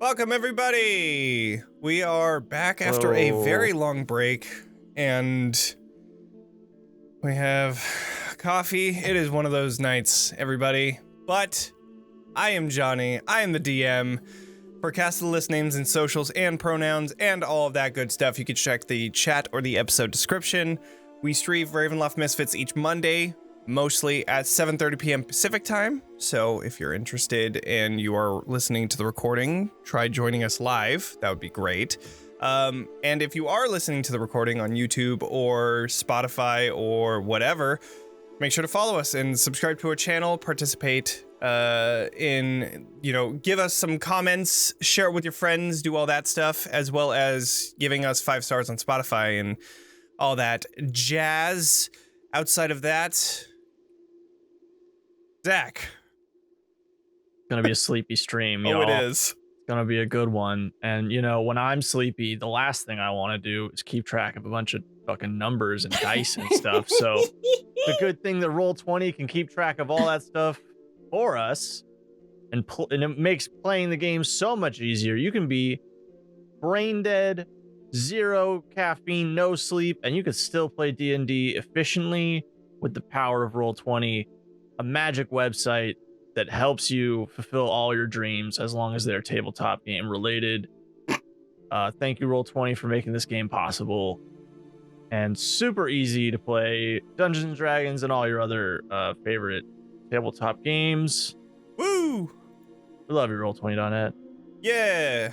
Welcome, everybody! We are back after a very long break, and we have coffee. It is one of those nights, everybody. But I am Jonny. I am the DM. For cast of the list names and socials and pronouns and all of that good stuff, you can check the chat or the episode description. We stream Ravenloft Misfits each Monday, mostly at 7:30 p.m. Pacific time. So if you're interested and you are listening to the recording, try joining us live. That would be great. And if you are listening to the recording on YouTube or Spotify or whatever, make sure to follow us and subscribe to our channel, participate give us some comments, share it with your friends, do all that stuff, as well as giving us 5 stars on Spotify and all that jazz. Outside of that, Zack. It's gonna be a sleepy stream, y'all. Oh, it is. It's gonna be a good one. And when I'm sleepy, the last thing I want to do is keep track of a bunch of fucking numbers and dice and stuff. So the good thing that Roll20 can keep track of all that stuff for us, and it makes playing the game so much easier. You can be brain dead, 0 caffeine, no sleep, and you can still play D&D efficiently with the power of Roll20, a magic website that helps you fulfill all your dreams as long as they're tabletop game related. Thank you, Roll20, for making this game possible. And super easy to play Dungeons and Dragons and all your other favorite tabletop games. Woo! We love you, Roll20.net. Yeah.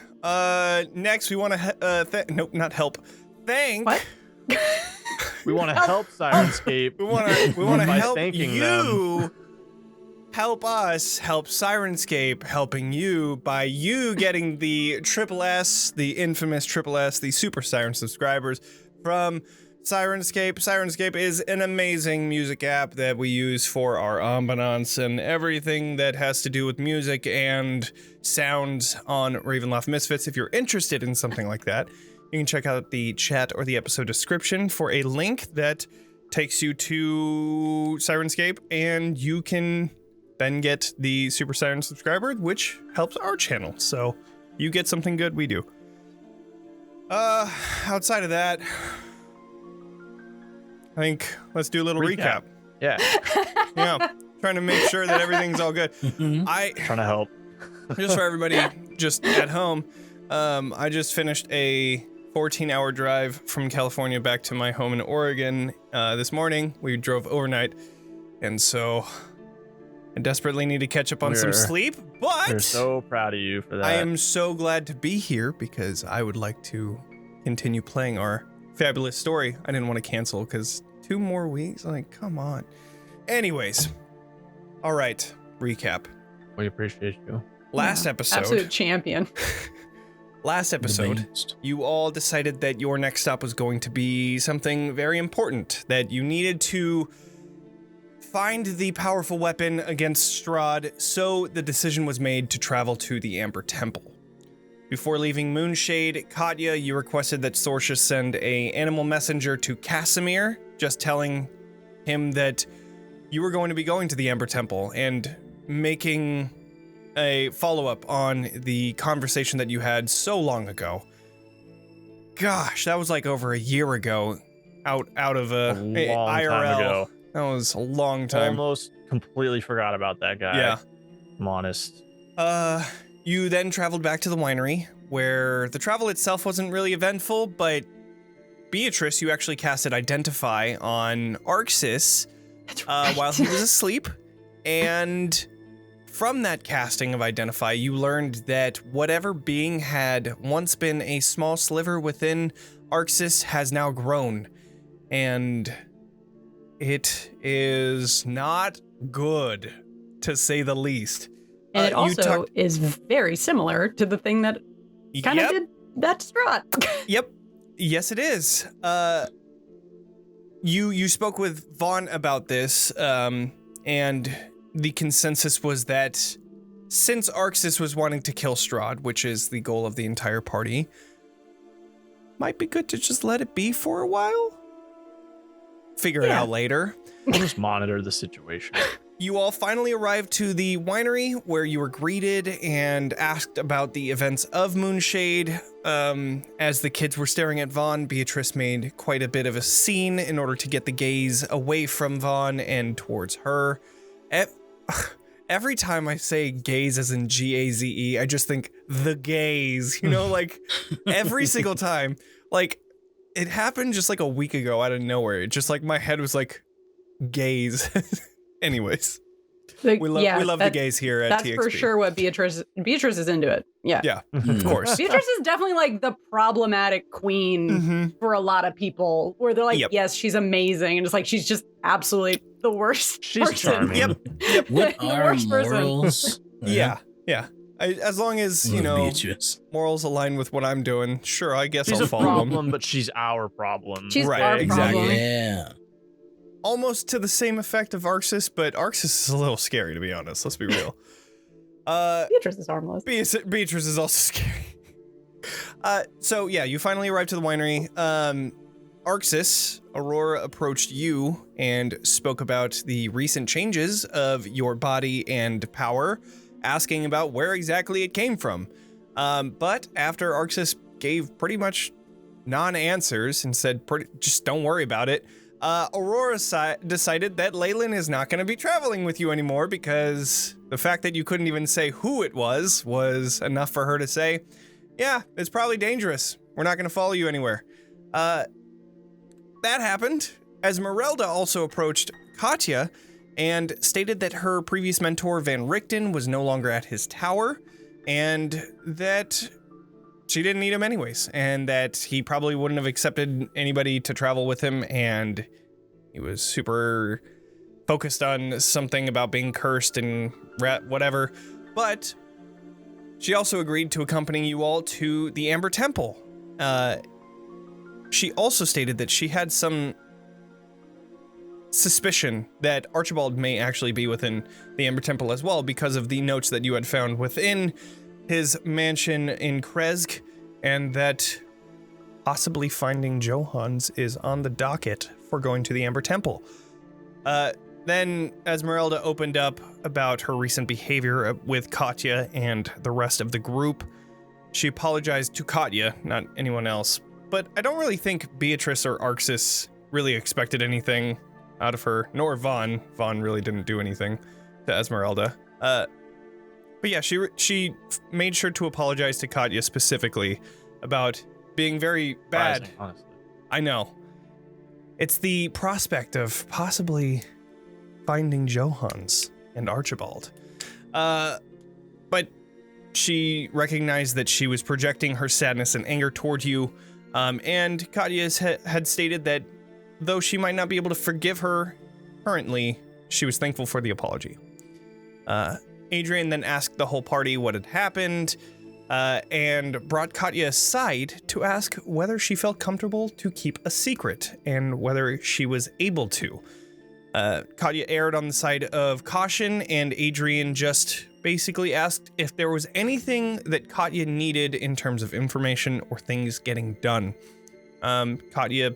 Next we want to nope, not help. Thank. What? We want to help Sirenscape. We want to help thanking you. them. Help us help Sirenscape helping you by you getting the triple S, the infamous triple S, the Super Siren subscribers from Sirenscape. Sirenscape is an amazing music app that we use for our ambiance and everything that has to do with music and sounds on Ravenloft Misfits. If you're interested in something like that, you can check out the chat or the episode description for a link that takes you to Sirenscape, and you can then get the Super Siren subscriber, which helps our channel. So you get something good, we do. Outside of that, I think let's do a little recap. Yeah. Yeah, trying to make sure that everything's all good. Trying to help. Just for everybody just at home, I just finished a 14-hour drive from California back to my home in Oregon this morning. We drove overnight, and so I desperately need to catch up on some sleep, but we're so proud of you for that. I am so glad to be here because I would like to continue playing our fabulous story. I didn't want to cancel because 2 more weeks, like, come on. Anyways, all right, recap. We appreciate you. Last episode. Absolute champion. Last episode, you all decided that your next stop was going to be something very important, that you needed to find the powerful weapon against Strahd, so the decision was made to travel to the Amber Temple. Before leaving Moonshade, Katya, you requested that Sorsha send a animal messenger to Casimir, just telling him that you were going to be going to the Amber Temple and making a follow-up on the conversation that you had so long ago. Gosh, that was like over a year ago, out of a IRL. Time ago. That was a long time. Almost completely forgot about that guy. Yeah. I'm honest. You then traveled back to the winery, where the travel itself wasn't really eventful, but Beatrice, you actually casted Identify on Arxes while he was asleep, and from that casting of Identify, you learned that whatever being had once been a small sliver within Arxes has now grown, and it is not good, to say the least. And it also is very similar to the thing that kind of did that to Strahd. Yep. Yes, it is. You spoke with Vaughn about this, and the consensus was that since Arxes was wanting to kill Strahd, which is the goal of the entire party, might be good to just let it be for a while. Figure it out later. We'll just monitor the situation. you all finally arrived to the winery where you were greeted and asked about the events of Moonshade. As the kids were staring at Vaughn, Beatrice made quite a bit of a scene in order to get the gaze away from Vaughn and towards her. Every time I say gaze as in G-A-Z-E, I just think the gaze, like every single time. Like it happened just like a week ago out of nowhere. It just like my head was like gaze. Anyways, we love the gaze here at TXP. That's for sure what Beatrice is into it. Yeah. Yeah, of course. Beatrice is definitely like the problematic queen for a lot of people where they're like, yes, she's amazing. And it's like, she's just absolutely the worst She's person. charming. Yep. What are morals? Yeah. As long as, Beatrice. morals align with what I'm doing, sure, I guess She's I'll a follow them. problem, but she's our problem. She's Right, our exactly. problem. Yeah. Almost to the same effect of Arxes, but Arxes is a little scary, to be honest. Let's be real. Beatrice is harmless. Beatrice is also scary. So yeah, you finally arrived to the winery. Arxes, Aurora approached you and spoke about the recent changes of your body and power, asking about where exactly it came from. But after Arxes gave pretty much non-answers and said, just don't worry about it, Aurora decided that Leyland is not going to be traveling with you anymore because the fact that you couldn't even say who it was enough for her to say, yeah, it's probably dangerous. We're not going to follow you anywhere. That happened. Esmeralda also approached Katya and stated that her previous mentor, Van Richten, was no longer at his tower and that she didn't need him anyways, and that he probably wouldn't have accepted anybody to travel with him, and he was super focused on something about being cursed and whatever. But she also agreed to accompany you all to the Amber Temple. She also stated that she had some suspicion that Archibald may actually be within the Amber Temple as well because of the notes that you had found within his mansion in Kresk, and that possibly finding Johans is on the docket for going to the Amber Temple. Then Esmeralda opened up about her recent behavior with Katya and the rest of the group. She apologized to Katya, not anyone else, but I don't really think Beatrice or Arxes really expected anything out of her, nor Vaughn. Vaughn really didn't do anything to Esmeralda. But yeah, she made sure to apologize to Katya specifically about being very bad. Surprising, honestly. I know. It's the prospect of possibly finding Johans and Archibald. But she recognized that she was projecting her sadness and anger toward you, and Katya had stated that though she might not be able to forgive her currently, she was thankful for the apology. Adrian then asked the whole party what had happened, and brought Katya aside to ask whether she felt comfortable to keep a secret, and whether she was able to. Katya erred on the side of caution, and Adrian just basically asked if there was anything that Katya needed in terms of information or things getting done. Katya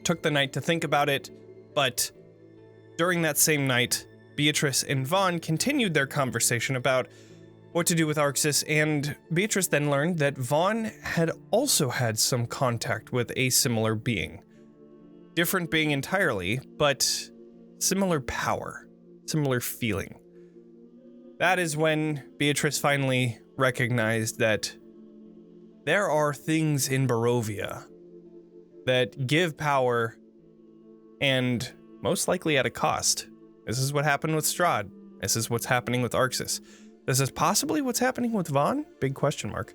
took the night to think about it, but during that same night, Beatrice and Vaughn continued their conversation about what to do with Arxes, and Beatrice then learned that Vaughn had also had some contact with a similar being. Different being entirely, but similar power, similar feeling. That is when Beatrice finally recognized that there are things in Barovia that give power, and most likely at a cost. This is what happened with Strahd. This is what's happening with Arxes. This is possibly what's happening with Vaughn? Big question mark.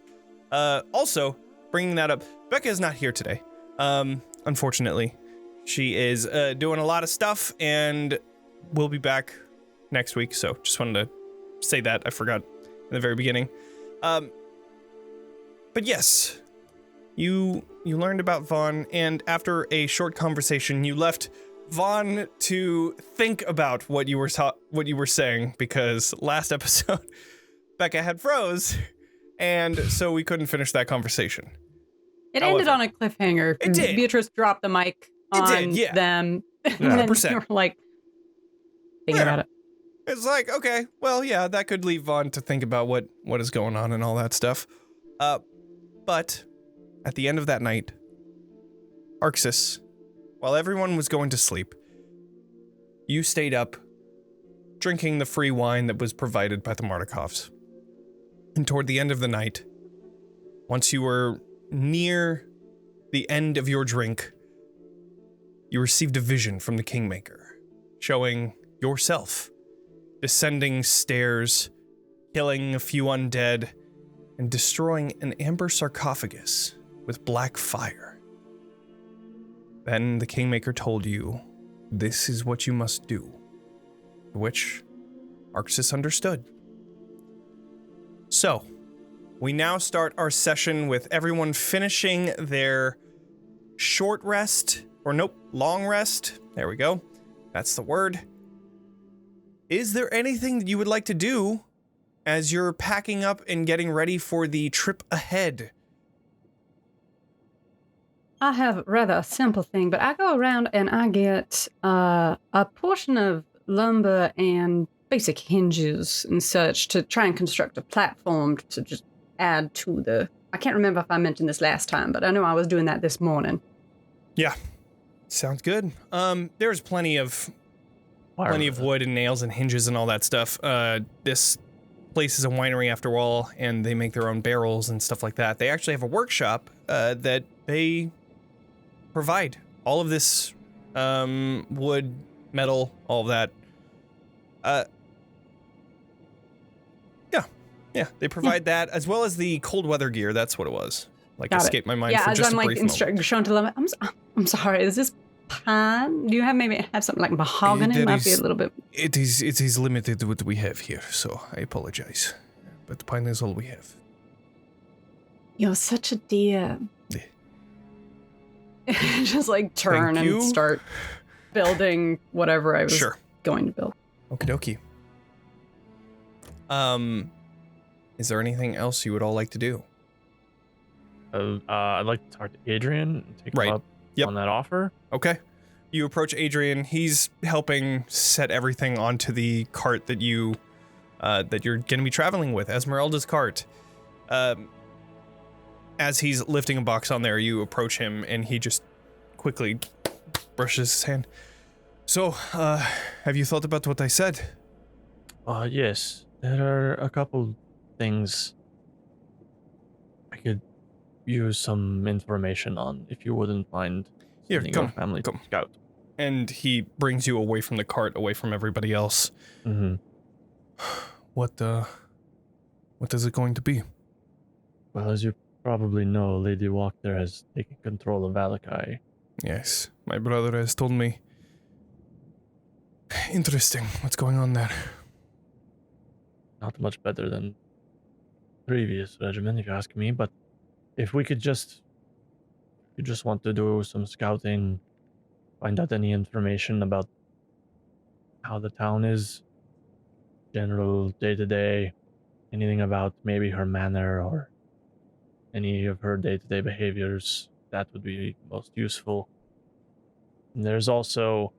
Also, bringing that up, Becca is not here today. Unfortunately. She is doing a lot of stuff, and will be back next week, so just wanted to say that. I forgot in the very beginning. But yes, you learned about Vaughn, and after a short conversation, you left Vaughn to think about what you were saying, because last episode Becca had froze, and so we couldn't finish that conversation. It ended on a cliffhanger. It did. Beatrice dropped the mic on them. 100%. And then they were like, thinking about it. was like, okay, well, yeah, that could leave Vaughn to think about what is going on and all that stuff. But at the end of that night, Arxes, while everyone was going to sleep, you stayed up drinking the free wine that was provided by the Martikovs. And toward the end of the night, once you were near the end of your drink, you received a vision from the Kingmaker, showing yourself descending stairs, killing a few undead, and destroying an amber sarcophagus with black fire. Then the Kingmaker told you, this is what you must do, which Arxes understood. So, we now start our session with everyone finishing their short rest, or nope, long rest. There we go. That's the word. Is there anything that you would like to do as you're packing up and getting ready for the trip ahead? I have rather a simple thing, but I go around and I get a portion of lumber and basic hinges and such to try and construct a platform to just add to the... I can't remember if I mentioned this last time, but I know I was doing that this morning. Yeah, sounds good. There's plenty of wood and nails and hinges and all that stuff. This place is a winery after all, and they make their own barrels and stuff like that. They actually have a workshop that they provide all of this wood, metal, all of that. Yeah, they provide that as well as the cold weather gear. That's what it was. Like, escaped my mind for just a brief moment. Showing to them, I'm sorry. Is this pine? Do you have something like mahogany? It might be a little bit. It is limited what we have here, so I apologize. But pine is all we have. You're such a dear. Yeah. Just like turn and start building whatever I was going to build. Okie dokie. Is there anything else you would all like to do? I'd like to talk to Adrian and take him up on that offer. Okay. You approach Adrian. He's helping set everything onto the cart that you're going to be traveling with, Esmeralda's cart. As he's lifting a box on there, you approach him, and he just quickly brushes his hand. So, have you thought about what I said? Yes. There are a couple things I could use some information on, if you wouldn't mind. Here, come. Scout. And he brings you away from the cart, away from everybody else. Mm-hmm. What is it going to be? Well, as you probably know, Lady Walker has taken control of Valakai. Yes, my brother has told me. Interesting. What's going on there? Not much better than previous regimen, if you ask me, but if we could you just want to do some scouting, find out any information about how the town is, general day-to-day, anything about maybe her manner or any of her day-to-day behaviors, that would be most useful. And there's also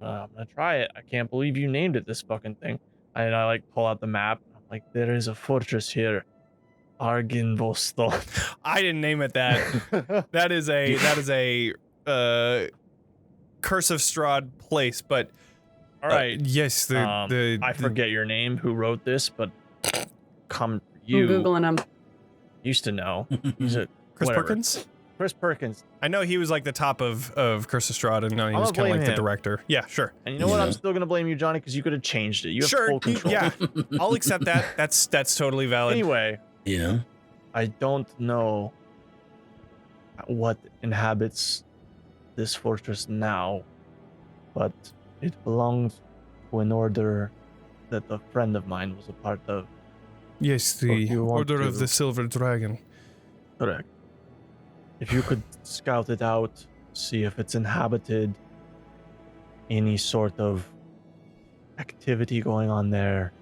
I'm gonna try it. I can't believe you named it this fucking thing. And I like pull out the map. I'm like, there is a fortress here, Arginvostal. I didn't name it that. that is a Curse of Strahd place. But all right, yes, I forget your name. Who wrote this? But come you. I'm Googling him. Used to know. Chris Perkins. Chris Perkins. I know he was like the top of Curse of Strahd, and now he was kind of like the director. Yeah, sure. And you know what? I'm still gonna blame you, Johnny, because you could have changed it. You have full control. Yeah, I'll accept that. That's totally valid. Anyway. Yeah. I don't know what inhabits this fortress now, but it belongs to an order that a friend of mine was a part of. Yes, the Order of the Silver Dragon. Correct. If you could scout it out, see if it's inhabited, any sort of activity going on there,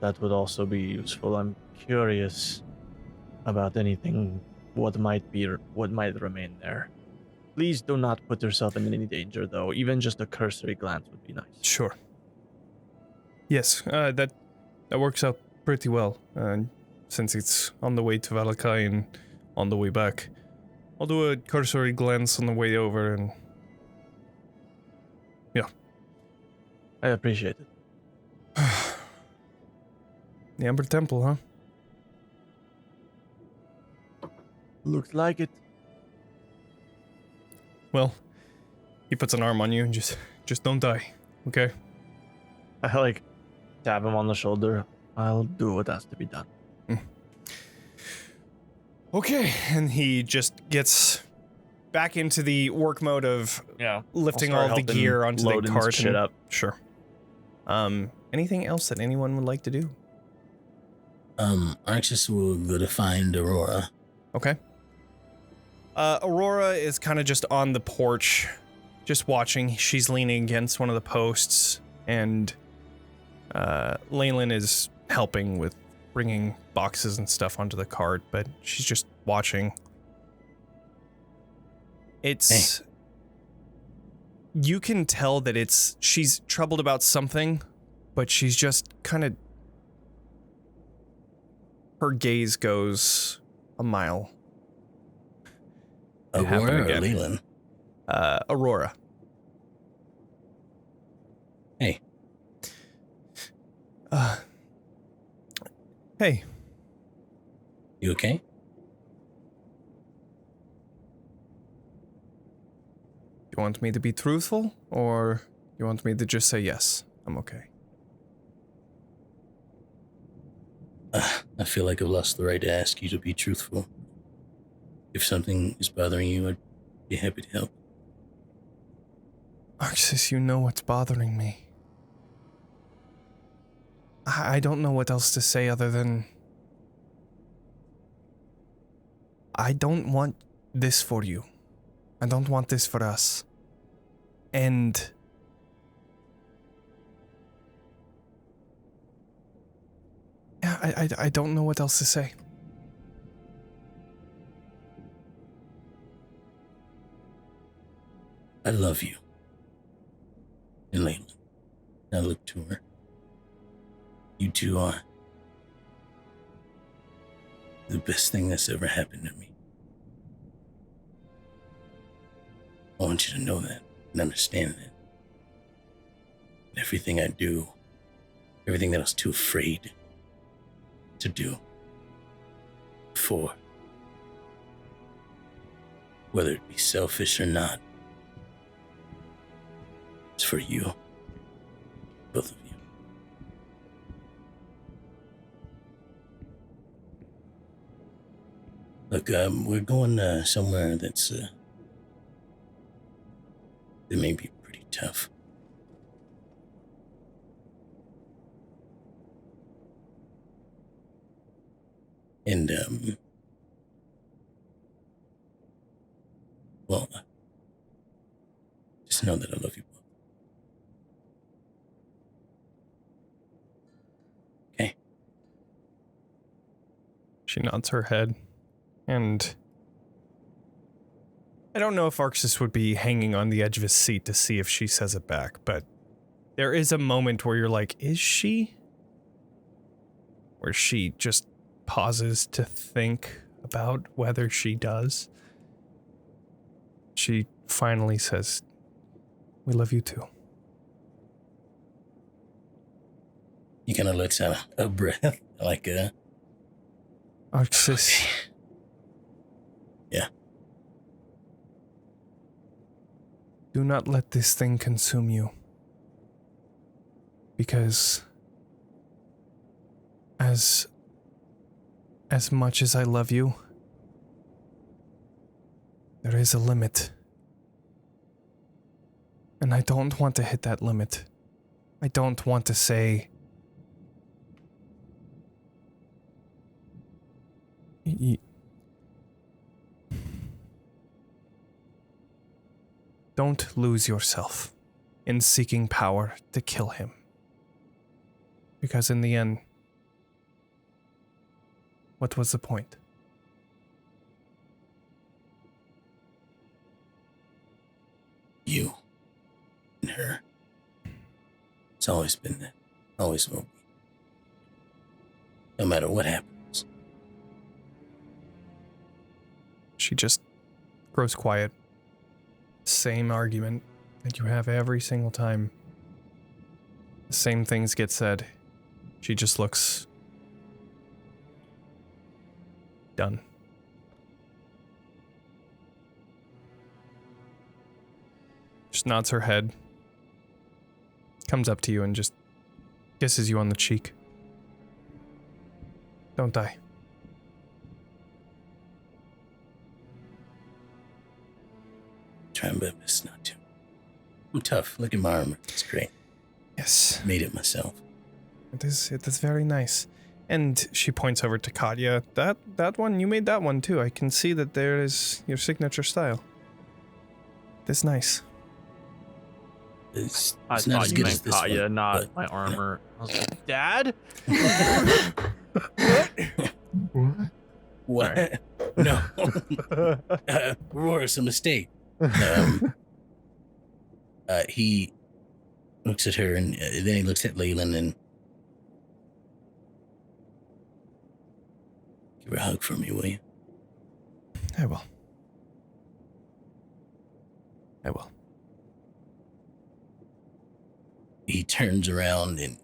that would also be useful. I'm curious about anything, what might remain there. Please do not put yourself in any danger, though. Even just a cursory glance would be nice. Sure. Yes, that works out pretty well. Since it's on the way to Valakai and on the way back, I'll do a cursory glance on the way over and... Yeah. I appreciate it. The Amber Temple, huh? Looks like it. Well, he puts an arm on you and just don't die, okay? I like tap him on the shoulder. I'll do what has to be done. Okay, and he just gets back into the work mode of lifting all the gear onto the cart. Shit up. Sure. Anything else that anyone would like to do? Arxes will go to find Aurora. Okay. Aurora is kind of just on the porch, just watching. She's leaning against one of the posts, and Leyland is helping with bringing boxes and stuff onto the cart, but she's just watching. It's... Hey. You can tell that she's troubled about something, but she's just kind of... Her gaze goes a mile. Aurora or Leyland? Aurora. Hey. Hey. You okay? You want me to be truthful, or you want me to just say yes, I'm okay? I feel like I've lost the right to ask you to be truthful. If something is bothering you, I'd be happy to help. Arxes, you know what's bothering me. I don't know what else to say other than... I don't want this for you. I don't want this for us. And... Yeah, I don't know what else to say. I love you. And Leyland. I look to her. You two are the best thing that's ever happened to me. I want you to know that and understand that. And everything I do, everything that I was too afraid to do before, whether it be selfish or not, it's for you, both of you. Look, we're going somewhere that's that may be pretty tough. And well, just know that I love you both. Okay. She nods her head. And I don't know if Arxes would be hanging on the edge of his seat to see if she says it back, but there is a moment where you're like, is she? Where she just pauses to think about whether she does. She finally says, we love you too. You kind of lets out a breath, like Arxes. Okay. Yeah. Do not let this thing consume you. Because as much as I love you, there is a limit. And I don't want to hit that limit. I don't want to say... Don't lose yourself in seeking power to kill him. Because in the end, what was the point? her. It's always been that. Always will be. No matter what happens. She just grows quiet. Same argument that you have every single time. The same things get said. She just looks done. Just nods her head. Comes up to you and just kisses you on the cheek. Don't die. Trying my best not to. I'm tough. Look at my armor. It's great. Yes. Made it myself. It is very nice. And she points over to Katya. That one, you made that one too. I can see that there is your signature style. It's nice. It's I not thought as you good meant as this Katya, one, not but, my armor. I was like, Dad? What? No. Roar's a mistake. He looks at her and then he looks at Leyland and give her a hug for me, will you? I will. I will. He turns around and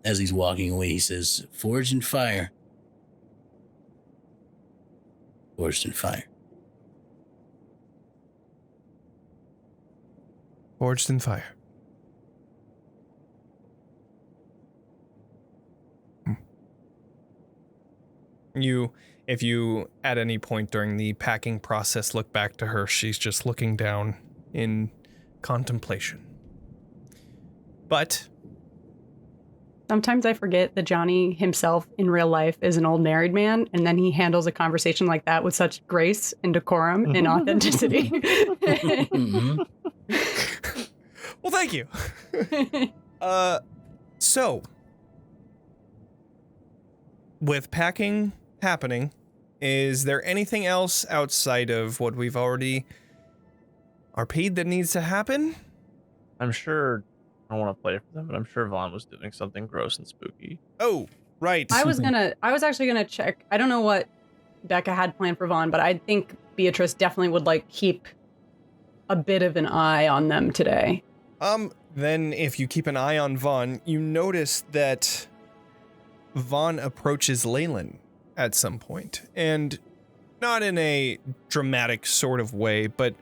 as he's walking away, he says, "Forged in fire. Forged in fire." Forged in fire. If you at any point during the packing process look back to her, she's just looking down in contemplation. But Sometimes I forget that Jonny himself in real life is an old married man, and then he handles a conversation like that with such grace and decorum and authenticity. Mhm. well, thank you. So with packing happening, is there anything else outside of what we've already RP'd that needs to happen? I'm sure, I don't want to play for them, but I'm sure Vaughn was doing something gross and spooky. Oh, right. I was actually gonna check. I don't know what Becca had planned for Vaughn, but I think Beatrice definitely would like keep a bit of an eye on them today. Then if you keep an eye on Vaughn, you notice that Vaughn approaches Leyland at some point, and not in a dramatic sort of way, but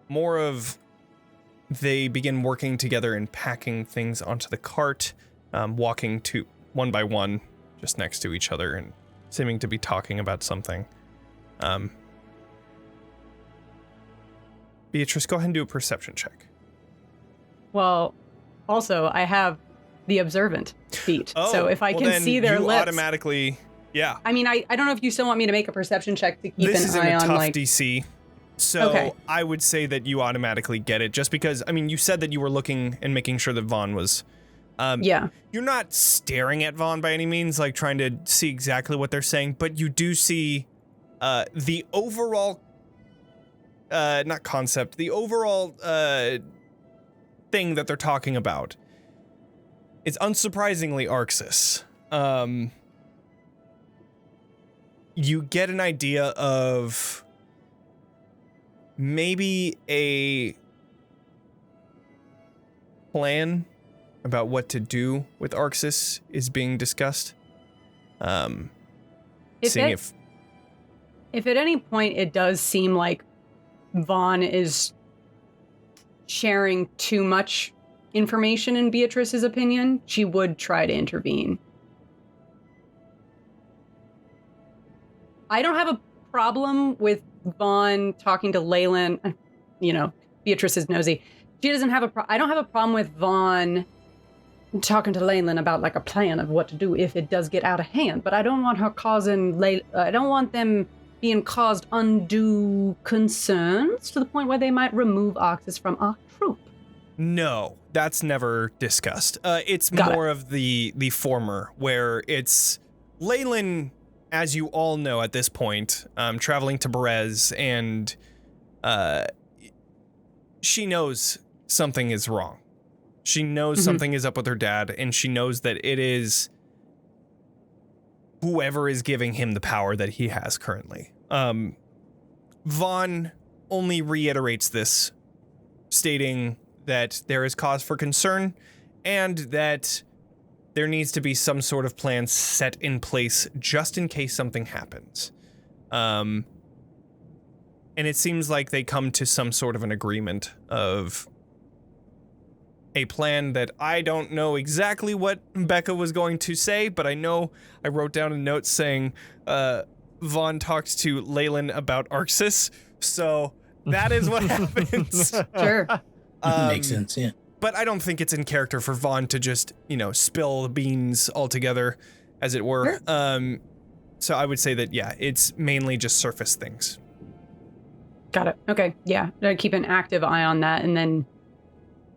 more of they begin working together and packing things onto the cart, walking to one by one just next to each other and seeming to be talking about something. Beatrice, go ahead and do a perception check. Well, also I have the observant feat, so if I can see their lips, automatically, yeah. I mean, I don't know if you still want me to make a perception check to keep This an eye isn't a on tough like DC, so Okay. I would say that you automatically get it, just because, I mean, you said that you were looking and making sure that Vaughn was, yeah. you're not staring at Vaughn by any means, like trying to see exactly what they're saying, but you do see the overall, not concept, the overall thing that they're talking about. It's unsurprisingly Arxes. You get an idea of maybe a plan about what to do with Arxes is being discussed. If at any point it does seem like Vaughn is sharing too much information in Beatrice's opinion, she would try to intervene. I don't have a problem with Vaughn talking to Leyland. You know, Beatrice is nosy. She doesn't have I don't have a problem with Vaughn talking to Leyland about like a plan of what to do if it does get out of hand. But I don't want her causing I don't want them being caused undue concerns to the point where they might remove Arxes from our troop. No, that's never discussed. It's more of the former, where it's Leyland, as you all know at this point, traveling to Berez, and she knows something is wrong. She knows something is up with her dad, and she knows that it is whoever is giving him the power that he has currently. Vaughn only reiterates this, stating that there is cause for concern and that there needs to be some sort of plan set in place just in case something happens. And it seems like they come to some sort of an agreement of a plan that I don't know exactly what Becca was going to say, but I know I wrote down a note saying Vaughn talked to Leyland about Arxes, so that is what happens. Sure. Makes sense, yeah. But I don't think it's in character for Vaughn to just, spill the beans altogether, as it were. Sure. So I would say that, yeah, it's mainly just surface things. Got it. Okay. Yeah. I'd keep an active eye on that. And then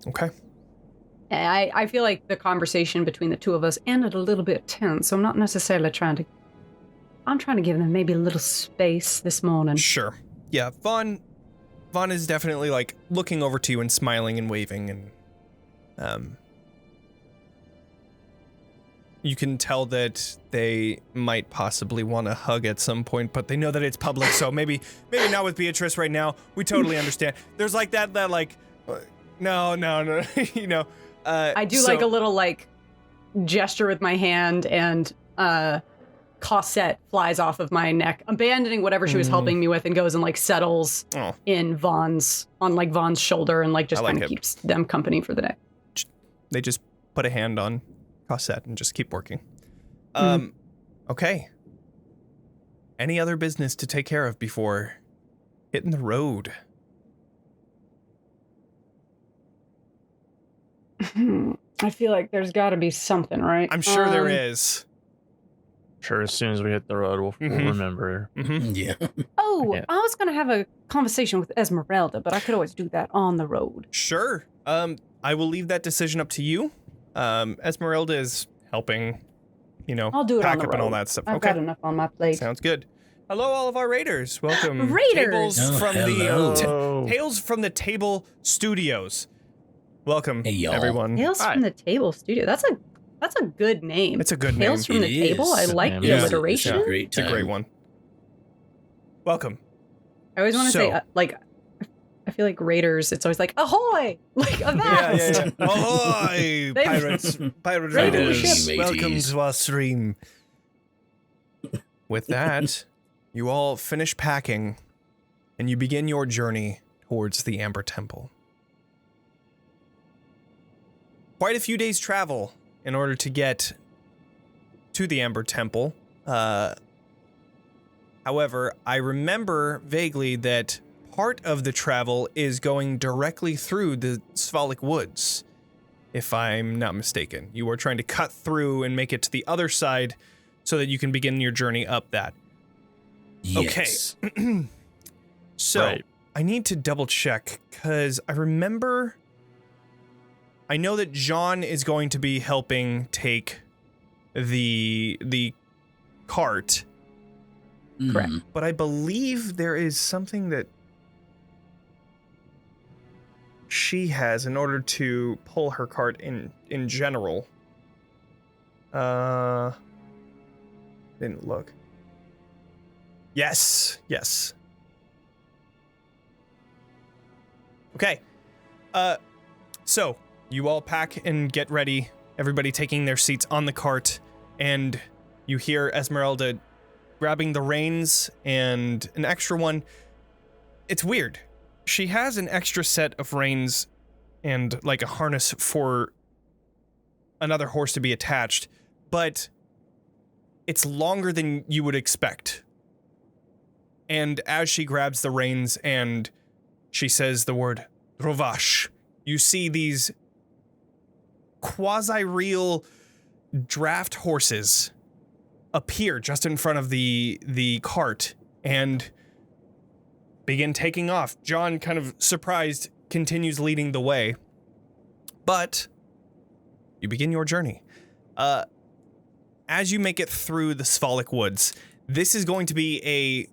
Okay. I feel like the conversation between the two of us ended a little bit tense. So I'm not necessarily I'm trying to give them maybe a little space this morning. Sure. Yeah, Vaughn is definitely, like, looking over to you and smiling and waving, and you can tell that they might possibly want to hug at some point, but they know that it's public, so maybe not with Beatrice right now. We totally understand. There's like that like, no, I do like a little like gesture with my hand, and Cossette flies off of my neck, abandoning whatever she was helping me with, and goes and like settles in Vaughn's shoulder, and like just kind of keeps them company for the day. They just put a hand on Cossette and just keep working. Okay. Any other business to take care of before hitting the road? I feel like there's got to be something, right? I'm sure there is. Sure, as soon as we hit the road, we'll remember. Yeah. Oh, I was going to have a conversation with Esmeralda, but I could always do that on the road. Sure. I will leave that decision up to you. Esmeralda is helping, I'll do it pack on the up road. and all that stuff. I've Okay. got enough on my plate. Sounds good. Hello, all of our raiders. Welcome. Raiders! Tales from the Table Studios. Welcome, Hey, y'all. everyone. Tales from the Table Studio. That's a good name. It's a good name. Tales from the It Table. is. I like the Yeah. alliteration. It's a great It's a time. great one. Welcome. I always want to say, I feel like Raiders, it's always like, ahoy! Like, avast! Yeah. Ahoy, They've- pirates, pirate Raiding the raiders. ship. Welcome Mateys. to our stream. With that, you all finish packing, and you begin your journey towards the Amber Temple. Quite a few days' travel in order to get to the Amber Temple. However, I remember vaguely that part of the travel is going directly through the Svalek Woods, if I'm not mistaken. You are trying to cut through and make it to the other side so that you can begin your journey up that. Yes. Okay. So, Right. I need to double check, because I know that John is going to be helping take the cart, Correct. but I believe there is something that she has in order to pull her cart in general. Didn't look. Yes. Okay. So you all pack and get ready, everybody taking their seats on the cart, and you hear Esmeralda grabbing the reins and an extra one. It's weird. She has an extra set of reins and like a harness for another horse to be attached, but it's longer than you would expect. And as she grabs the reins and she says the word Rovash, you see these quasi-real draft horses appear just in front of the cart and begin taking off. John, kind of surprised, continues leading the way. But you begin your journey. As you make it through the Svalek Woods, this is going to be a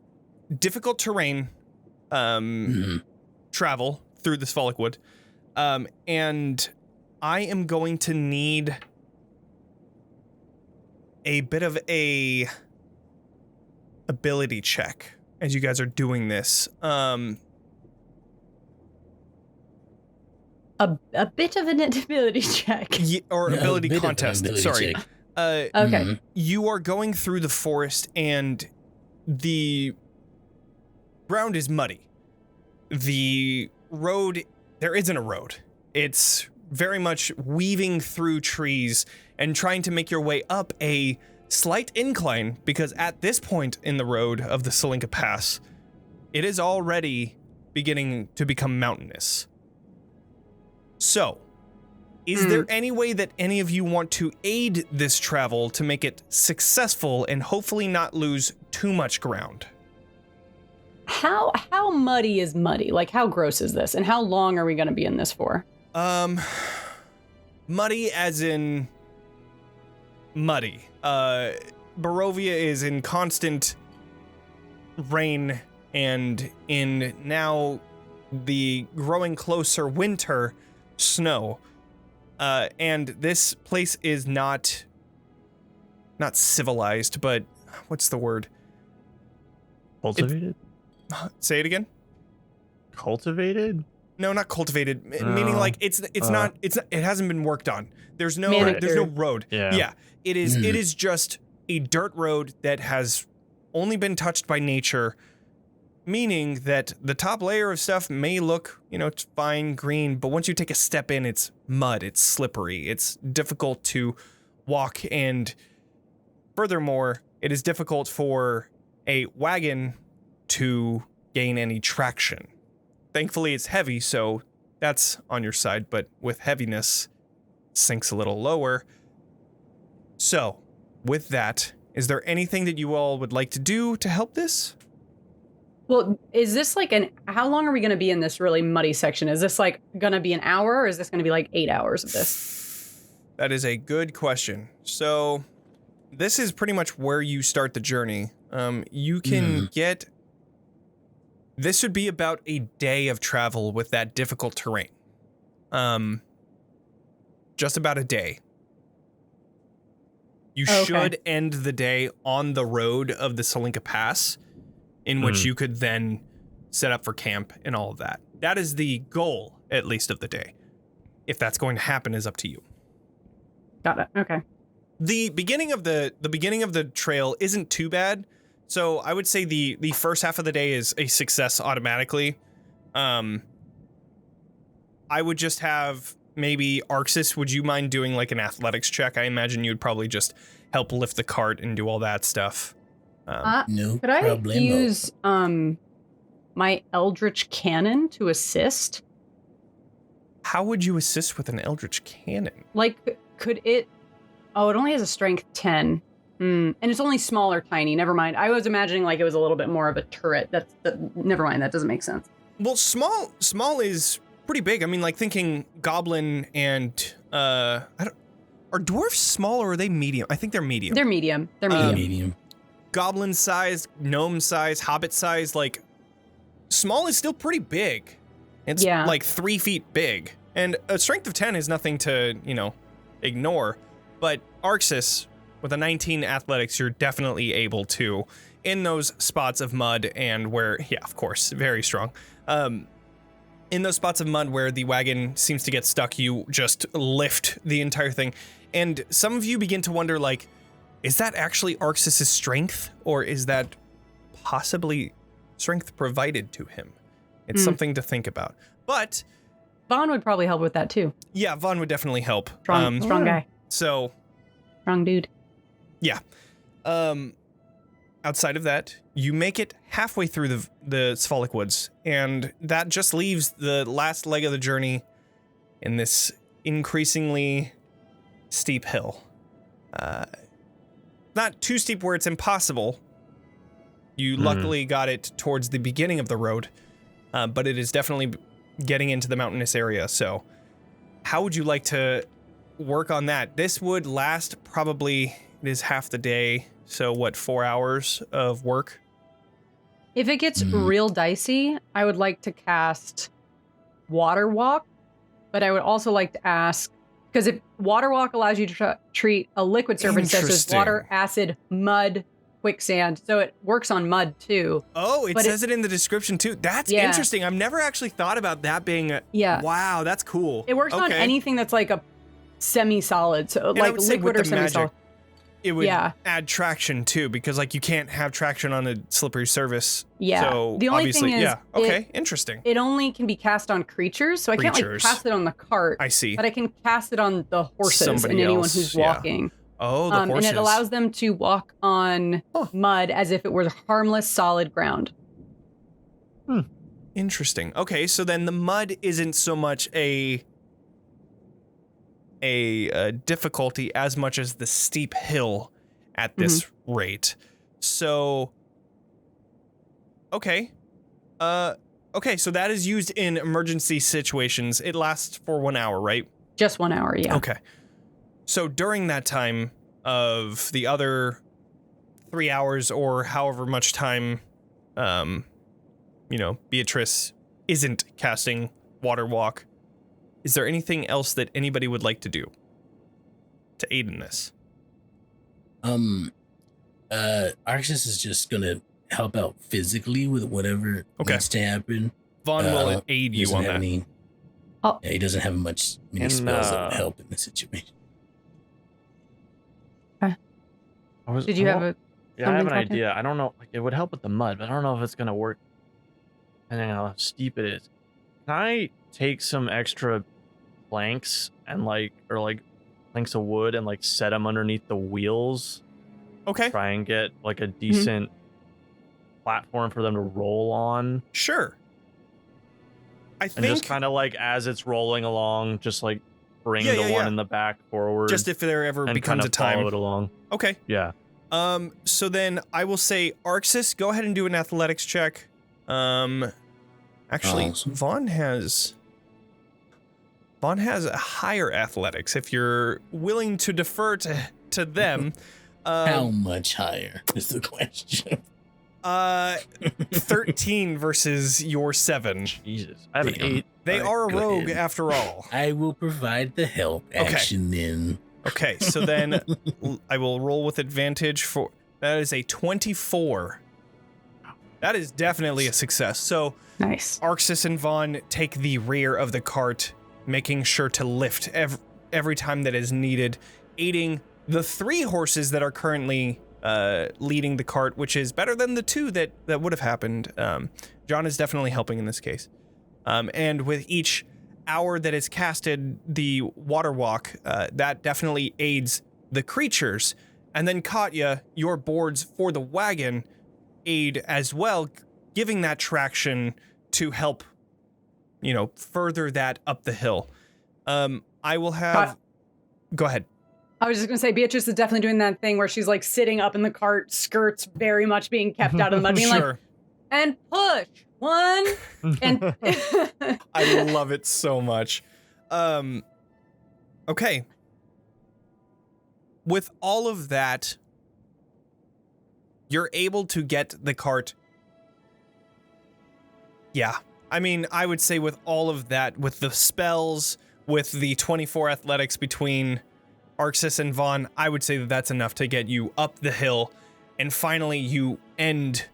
difficult terrain travel through the Svalek Wood. And I am going to need a bit of a ability check as you guys are doing this. A bit of an ability check. Or Yeah, a ability bit of an contest. ability Sorry. check. Okay. You are going through the forest and the ground is muddy. The road, there isn't a road. It's very much weaving through trees and trying to make your way up a slight incline, because at this point in the road of the Tsolenka Pass, it is already beginning to become mountainous. So, is there any way that any of you want to aid this travel to make it successful and hopefully not lose too much ground? How muddy is muddy? Like, how gross is this? And how long are we going to be in this for? Muddy as in muddy. Barovia is in constant rain and in now the growing closer winter, snow. And this place is not civilized, but what's the word? Cultivated? Say it again? Cultivated? No, not cultivated. Meaning like it hasn't been worked on. There's no road. Yeah. It is just a dirt road that has only been touched by nature, meaning that the top layer of stuff may look, it's fine, green, but once you take a step in, it's mud, it's slippery, it's difficult to walk, and furthermore, it is difficult for a wagon to gain any traction. Thankfully, it's heavy, so that's on your side, but with heaviness, sinks a little lower. So, with that, is there anything that you all would like to do to help this? Well, is this like how long are we going to be in this really muddy section? Is this like going to be an hour, or is this going to be like 8 hours of this? That is a good question. So, this is pretty much where you start the journey. You can get... This would be about a day of travel with that difficult terrain. Just about a day. You should end the day on the road of the Tsolenka Pass, in which you could then set up for camp and all of that. That is the goal, at least, of the day. If that's going to happen is up to you. Got it. Okay. The beginning of the trail isn't too bad. So I would say the first half of the day is a success automatically. I would just have maybe Arxes, would you mind doing like an athletics check? I imagine you'd probably just help lift the cart and do all that stuff. No Could I problemo. use my Eldritch Cannon to assist? How would you assist with an Eldritch Cannon? Like, could it... Oh, it only has a strength 10. And it's only small or tiny. Never mind. I was imagining like it was a little bit more of a turret. Never mind. That doesn't make sense. Well, small is pretty big. I mean, like thinking goblin and are dwarfs small or are they medium? I think they're medium. They're medium. They're medium. Medium. Goblin size, gnome size, hobbit size, like small is still pretty big. It's like 3 feet big. And a strength of 10 is nothing to, ignore. But Arxes, with a 19 athletics, you're definitely able to, in those spots of mud and where, of course, very strong. In those spots of mud where the wagon seems to get stuck, you just lift the entire thing. And some of you begin to wonder, like, is that actually Arxes' strength? Or is that possibly strength provided to him? It's something to think about. But Vaughn would probably help with that too. Yeah, Vaughn would definitely help. Strong guy. So, strong dude. Yeah. Outside of that, you make it halfway through the Sphalic Woods, and that just leaves the last leg of the journey in this increasingly steep hill. Not too steep where it's impossible. You luckily got it towards the beginning of the road, but it is definitely getting into the mountainous area. So how would you like to work on that? This would last probably, it is half the day. So what, 4 hours of work? If it gets real dicey, I would like to cast Water Walk, but I would also like to ask Because if water walk allows you to treat a liquid surface such as Interesting. water, acid, mud, quicksand, so it works on mud too. Oh, it But says it in the description too. That's Yeah. interesting. I've never actually thought about that being a, Yeah. wow, that's cool. It works on Okay. anything that's like a semi-solid, so And I like would say with liquid or the magic, semi-solid. it would Yeah. add traction too, because like you can't have traction on a slippery surface. Yeah. So The only obviously, thing is, yeah. Okay, interesting. It only can be cast on creatures, so I can't like Creatures. cast it on the cart, I see. but I can cast it on the horses Somebody and anyone else, who's yeah. walking. Oh, the And horses. it allows them to walk on Huh. mud as if it were harmless, solid ground. Interesting. Okay, so then the mud isn't so much a difficulty as much as the steep hill at this rate. So, okay. Okay, so that is used in emergency situations. It lasts for 1 hour, right? Just 1 hour, yeah. Okay. So during that time of the other 3 hours or however much time, Beatrice isn't casting Water Walk, is there anything else that anybody would like to do to aid in this? Arxes is just gonna help out physically with whatever Okay. needs to happen. Vaughn will aid He you doesn't on have that. any- Oh. Yeah, he doesn't have many And, spells that would help in this situation. Did you have a... Yeah, I have an something, Katya? idea. I don't know. Like, it would help with the mud, but I don't know if it's gonna work. Depending on how steep it is. Can I take some extra planks and planks of wood and like set them underneath the wheels? Okay, Try and get like a decent platform for them to roll on, sure. I and think just kind of like as it's rolling along, just like bring Yeah, the yeah, one yeah. in the back forward. just if there ever and becomes kind a of time. follow it along. Okay. Yeah. So then I will say, Arxes, go ahead and do an athletics check. Actually, Awesome. Vaughn has a higher athletics. If you're willing to defer to them, How much higher is the question? 13 versus your 7. Jesus, I have an Damn. 8. They All are a right, go rogue ahead. after all. I will provide the help action then. Okay, so then I will roll with advantage for that is a 24. That is definitely a success. So Nice. Arxes and Vaughn take the rear of the cart, making sure to lift every time that is needed, aiding the 3 horses that are currently leading the cart, which is better than the 2 that would have happened. John is definitely helping in this case. And with each hour that is casted, the water walk, that definitely aids the creatures. And then Katya, your boards for the wagon aid as well, giving that traction to help, further that up the hill. I will have... Go ahead. I was just going to say, Beatrice is definitely doing that thing where she's like sitting up in the cart, skirts very much being kept out of the mud, being like, Sure. and push, 1, and... I love it so much. Okay. With all of that, you're able to get the cart. Yeah. I mean, I would say with all of that, with the spells, with the 24 athletics between Arxes and Vaughn, I would say that that's enough to get you up the hill. And finally, you end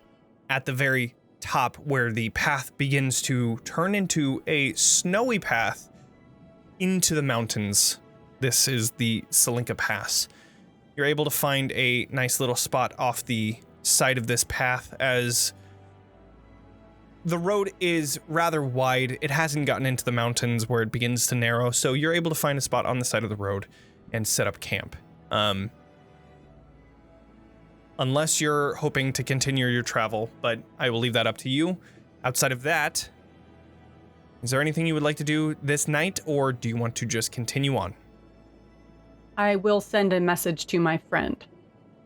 at the very top where the path begins to turn into a snowy path into the mountains. This is the Tsolenka Pass. You're able to find a nice little spot off the side of this path as the road is rather wide. It hasn't gotten into the mountains where it begins to narrow, so you're able to find a spot on the side of the road and set up camp. Unless you're hoping to continue your travel, but I will leave that up to you. Outside of that, is there anything you would like to do this night, or do you want to just continue on? I will send a message to my friend.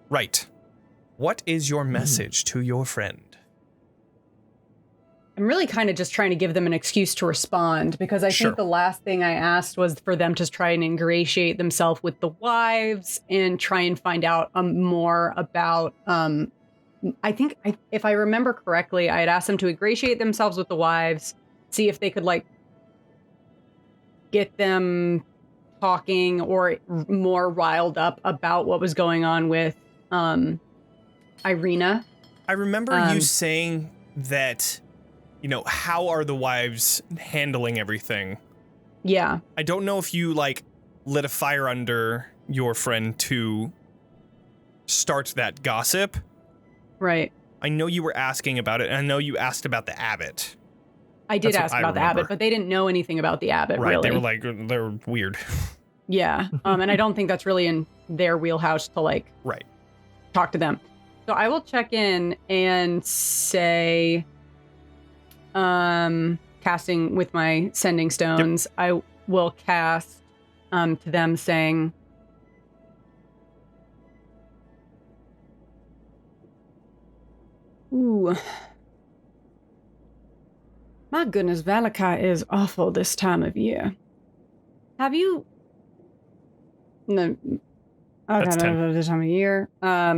Right. What is your message to your friend? I'm really kind of just trying to give them an excuse to respond, because I Sure. think the last thing I asked was for them to try and ingratiate themselves with the wives and try and find out more about, I think if I remember correctly, I had asked them to ingratiate themselves with the wives, see if they could get them talking or more riled up about what was going on with Irina. I remember you saying that, how are the wives handling everything? Yeah. I don't know if you, lit a fire under your friend to start that gossip. Right. I know you were asking about it, and I know you asked about the abbot. I did ask about the abbot, but they didn't know anything about the abbot, right, really. They were they're weird. Yeah, and I don't think that's really in their wheelhouse to, right. Talk to them. So I will check in and say, casting with my sending stones, yep. I will cast to them saying, ooh, my goodness, Valakai is awful this time of year. Have you... No, That's 10. This time of year. Let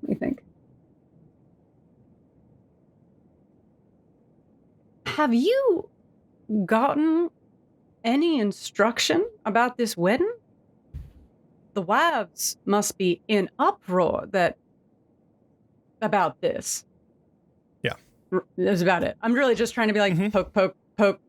me think. Have you gotten any instruction about this wedding? The wives must be in uproar about this. Yeah. That's about it. I'm really just trying to be like, mm-hmm. poke, poke, poke.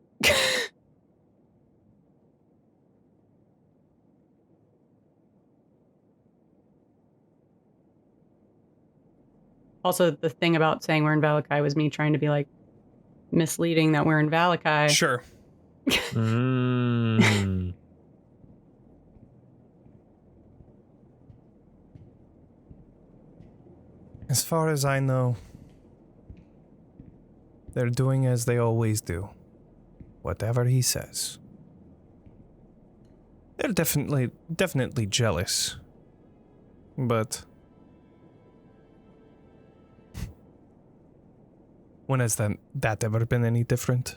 Also, the thing about saying we're in Valakai was me trying to be misleading that we're in Valakai. Sure. As far as I know, they're doing as they always do. Whatever he says. They're definitely jealous. But when has that ever been any different?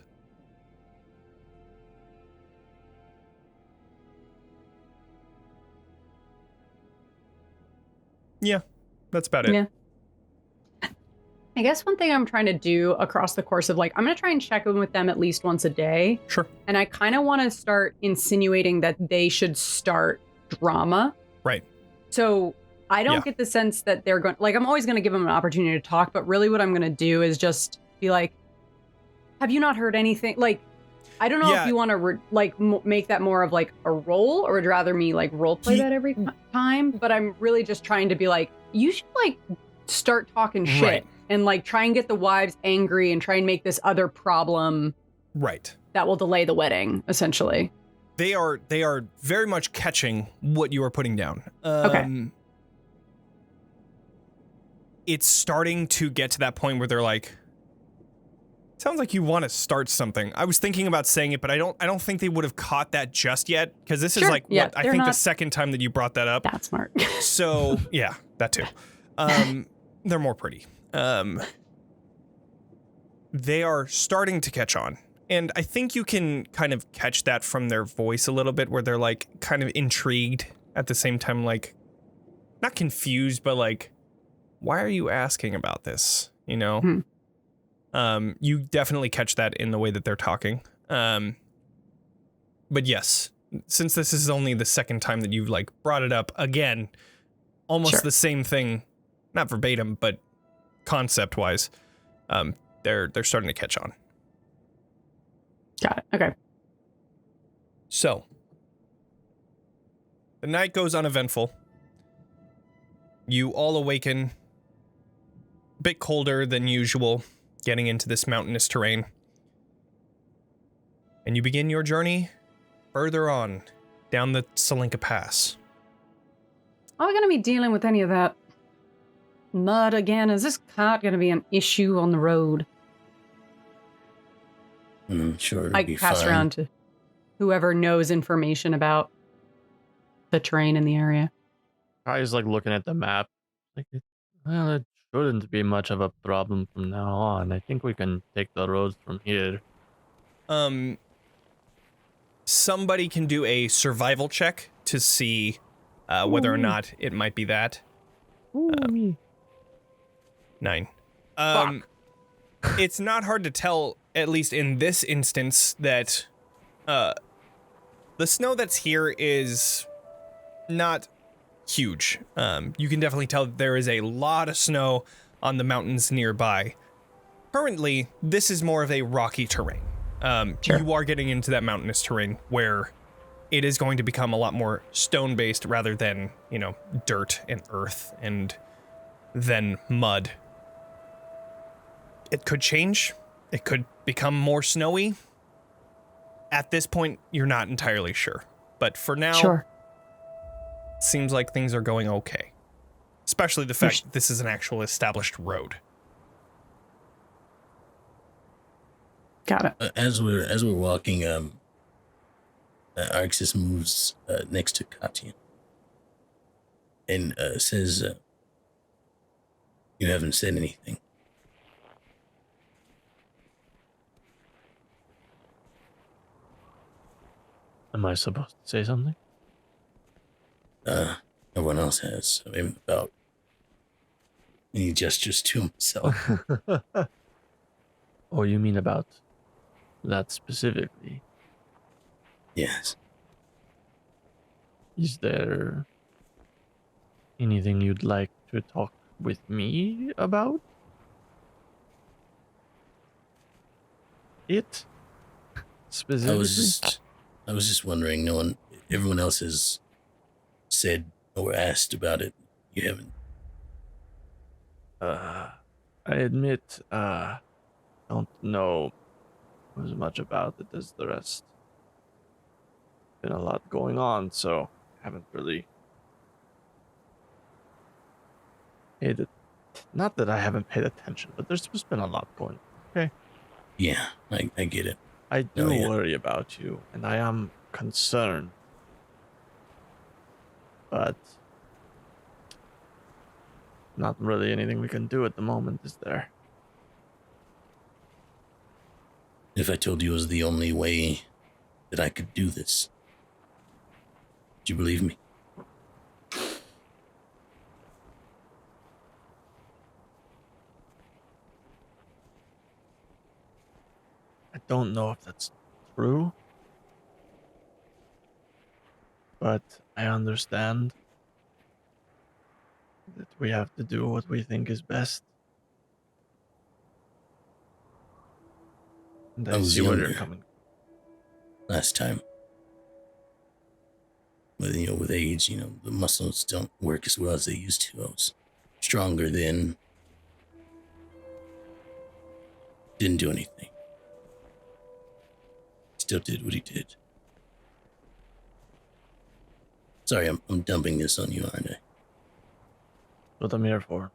Yeah, that's about it. Yeah. I guess one thing I'm trying to do across the course of I'm going to try and check in with them at least once a day. Sure. And I kind of want to start insinuating that they should start drama. Right. So I don't get the sense that they're going, I'm always going to give them an opportunity to talk, but really what I'm going to do is just be like, have you not heard anything? I don't know if you want to make that more of a role, or would rather me role play that every time. But I'm really just trying to be you should start talking shit. Right. And try and get the wives angry and try and make this other problem that will delay the wedding, essentially. They are very much catching what you are putting down. Okay. It's starting to get to that point where they're sounds like you want to start something. I was thinking about saying it, but I don't think they would have caught that just yet, because this is I think the second time that you brought that up. That's smart. So yeah, that too. They're more pretty. They are starting to catch on. And I think you can kind of catch that from their voice a little bit, where they're kind of intrigued at the same time, not confused, but why are you asking about this? You definitely catch that in the way that they're talking. But yes, since this is only the second time that you've brought it up again, almost the same thing, not verbatim, but concept wise, they're starting to catch on. Got it. Okay. So the night goes uneventful. You all awaken a bit colder than usual, getting into this mountainous terrain. And you begin your journey further on down the Tsolenka Pass. Are we going to be dealing with any of that mud again? Is this cart going to be an issue on the road? Sure, it'll I be pass fine. around to whoever knows information about the terrain in the area. I was looking at the map. It shouldn't be much of a problem from now on. I think we can take the roads from here. Somebody can do a survival check to see whether or not it might be that. Me. 9. Fuck. It's not hard to tell, at least in this instance, that the snow that's here is not huge. You can definitely tell there is a lot of snow on the mountains nearby. Currently, this is more of a rocky terrain. Sure. You are getting into that mountainous terrain where it is going to become a lot more stone-based rather than, dirt and earth and then mud. It could change. It could become more snowy. At this point, you're not entirely sure. But for now, Sure. it seems like things are going okay. Especially the fact that this is an actual established road. Got it. As we're walking, Arxes moves next to Katya and says, "You haven't said anything." Am I supposed to say something? Everyone else has. So maybe about. And he gestures to himself. Oh, you mean about that specifically? Yes. Is there anything you'd like to talk with me about? It specifically? I was just wondering. Everyone else has said or asked about it. You haven't. I admit, don't know as much about it as the rest. Been a lot going on, so haven't really paid it. Not that I haven't paid attention, but there's just been a lot going on. Okay. Yeah, I get it. I do Oh, yeah. worry about you, and I am concerned. But not really anything we can do at the moment, is there? If I told you it was the only way that I could do this, would you believe me? I don't know if that's true, but I understand that we have to do what we think is best. And I was see where you're younger. coming. Last time. With age, the muscles don't work as well as they used to. I was stronger then. Didn't do anything. Still did what he did. Sorry, I'm dumping this on you, aren't I? What I'm here for.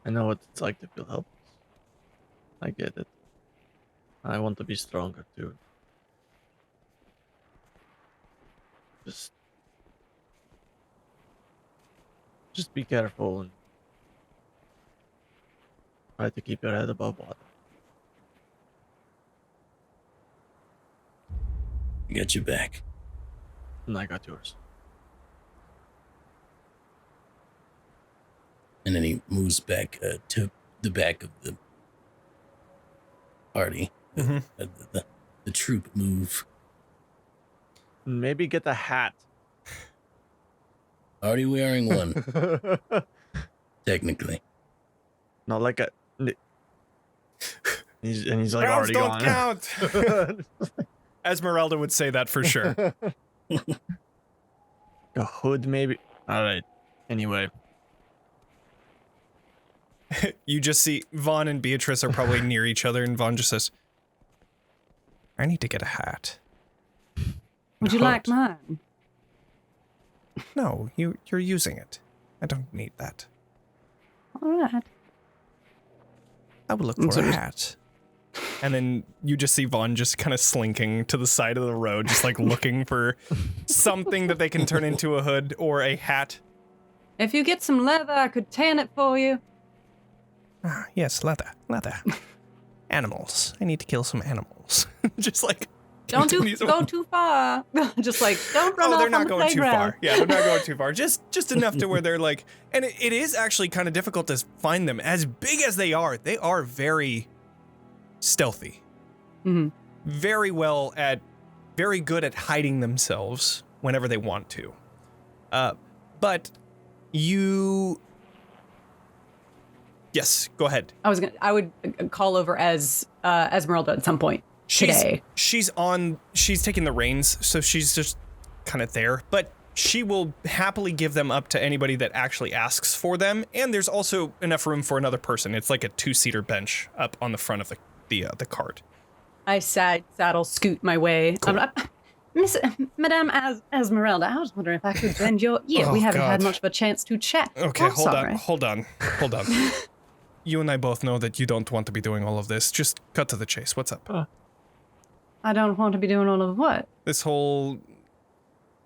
I know what it's like to feel helpless. I get it. I want to be stronger too. Just be careful and try to keep your head above water. I got your back. And I got yours. And then he moves back to the back of the party. Mm-hmm. The troop move. Maybe get a hat. Already wearing one, technically. Not like a. He's like Rounds already don't gone. count. Esmeralda would say that for sure. A hood, maybe. All right. Anyway, You just see Vaughn and Beatrice are probably near each other, and Vaughn just says, I need to get a hat. Would you like mine? No, you're using it. I don't need that. All right. I will look for a hat. And then you just see Vaughn just kind of slinking to the side of the road, just like looking for something that they can turn into a hood or a hat. If you get some leather, I could tan it for you. Ah, yes, leather. Animals. I need to kill some animals. Just like Don't go too far. Just like, don't run off they're on not the going too playground. far. Yeah, they're not going too far. Just enough to where they're like, and it is actually kind of difficult to find them. As big as they are very stealthy. Mm-hmm. Very good at hiding themselves whenever they want to. But you... Yes, go ahead. I would call over as Esmeralda at some point today. She's taking the reins, so she's just kind of there, but she will happily give them up to anybody that actually asks for them, and there's also enough room for another person. It's like a 2-seater bench up on the front of the cart. I saddle scoot my way. Cool. Madame Esmeralda, I was wondering if I could lend your ear. We haven't had much of a chance to chat. Okay, Sorry. hold on. You and I both know that you don't want to be doing all of this. Just cut to the chase. What's up? I don't want to be doing all of what? This whole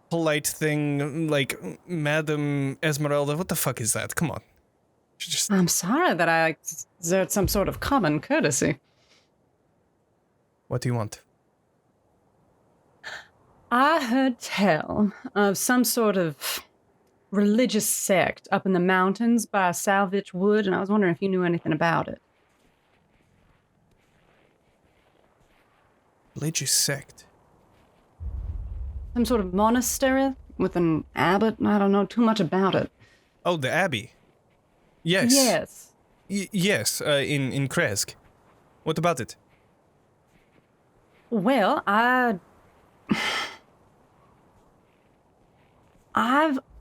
polite thing, like, Madam Esmeralda, what the fuck is that? Come on. I'm sorry that I exert some sort of common courtesy. What do you want? I heard tell of some sort of religious sect up in the mountains by Salvage Wood, and I was wondering if you knew anything about it. Religious sect? Some sort of monastery with an abbot? I don't know too much about it. Oh, the Abbey. Yes. Yes. Yes, in Kresk. What about it? Well, I've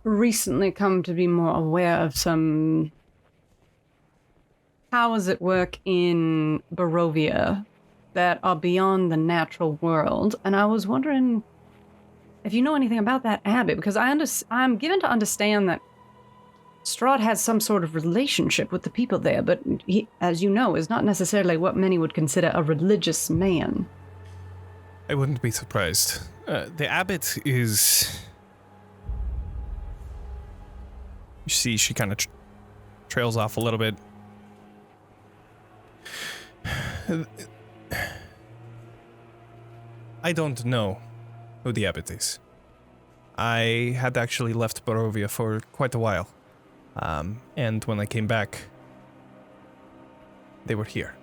recently come to be more aware of some powers at work in Barovia that are beyond the natural world, and I was wondering if you know anything about that abbey, because I'm given to understand that Strahd has some sort of relationship with the people there, but he, as you know, is not necessarily what many would consider a religious man. I wouldn't be surprised. The abbot is... You see, she kind of trails off a little bit. I don't know who the abbot is. I had actually left Barovia for quite a while. And when I came back, they were here.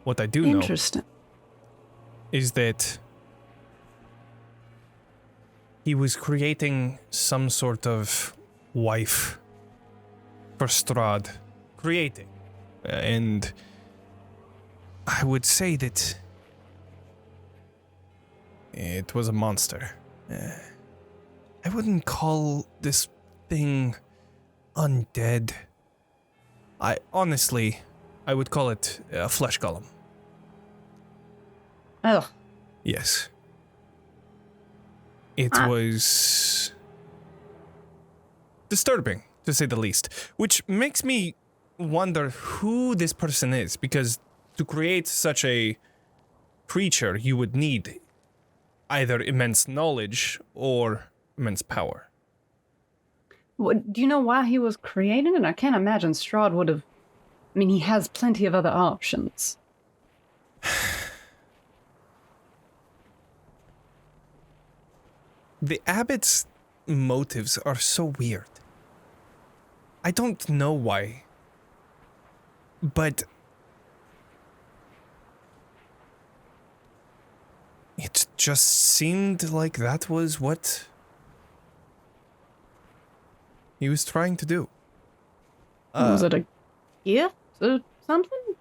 What I do know is that he was creating some sort of wife for Strahd. Creating. And I would say that it was a monster. I wouldn't call this thing undead. I would call it a flesh golem. Oh. Yes. It was disturbing, to say the least, which makes me wonder who this person is, because to create such a creature, you would need either immense knowledge or immense power. Do you know why he was creating it? I can't imagine Strahd would have... I mean, he has plenty of other options. The abbot's motives are so weird. I don't know why, but it just seemed like that was what he was trying to do. Was it a gift or something?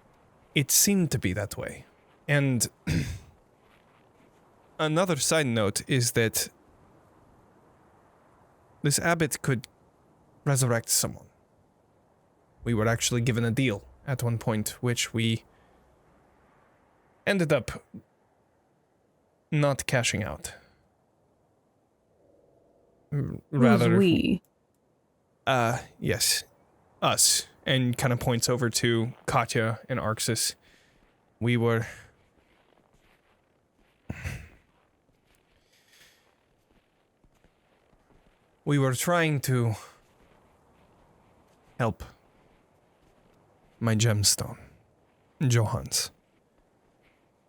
It seemed to be that way. And another side note is that this abbot could resurrect someone. We were actually given a deal at one point, which we ended up not cashing out. Rather, Who's we? Yes, us. And kind of points over to Katya and Arxes. We were... We were trying to help my gemstone, Johans.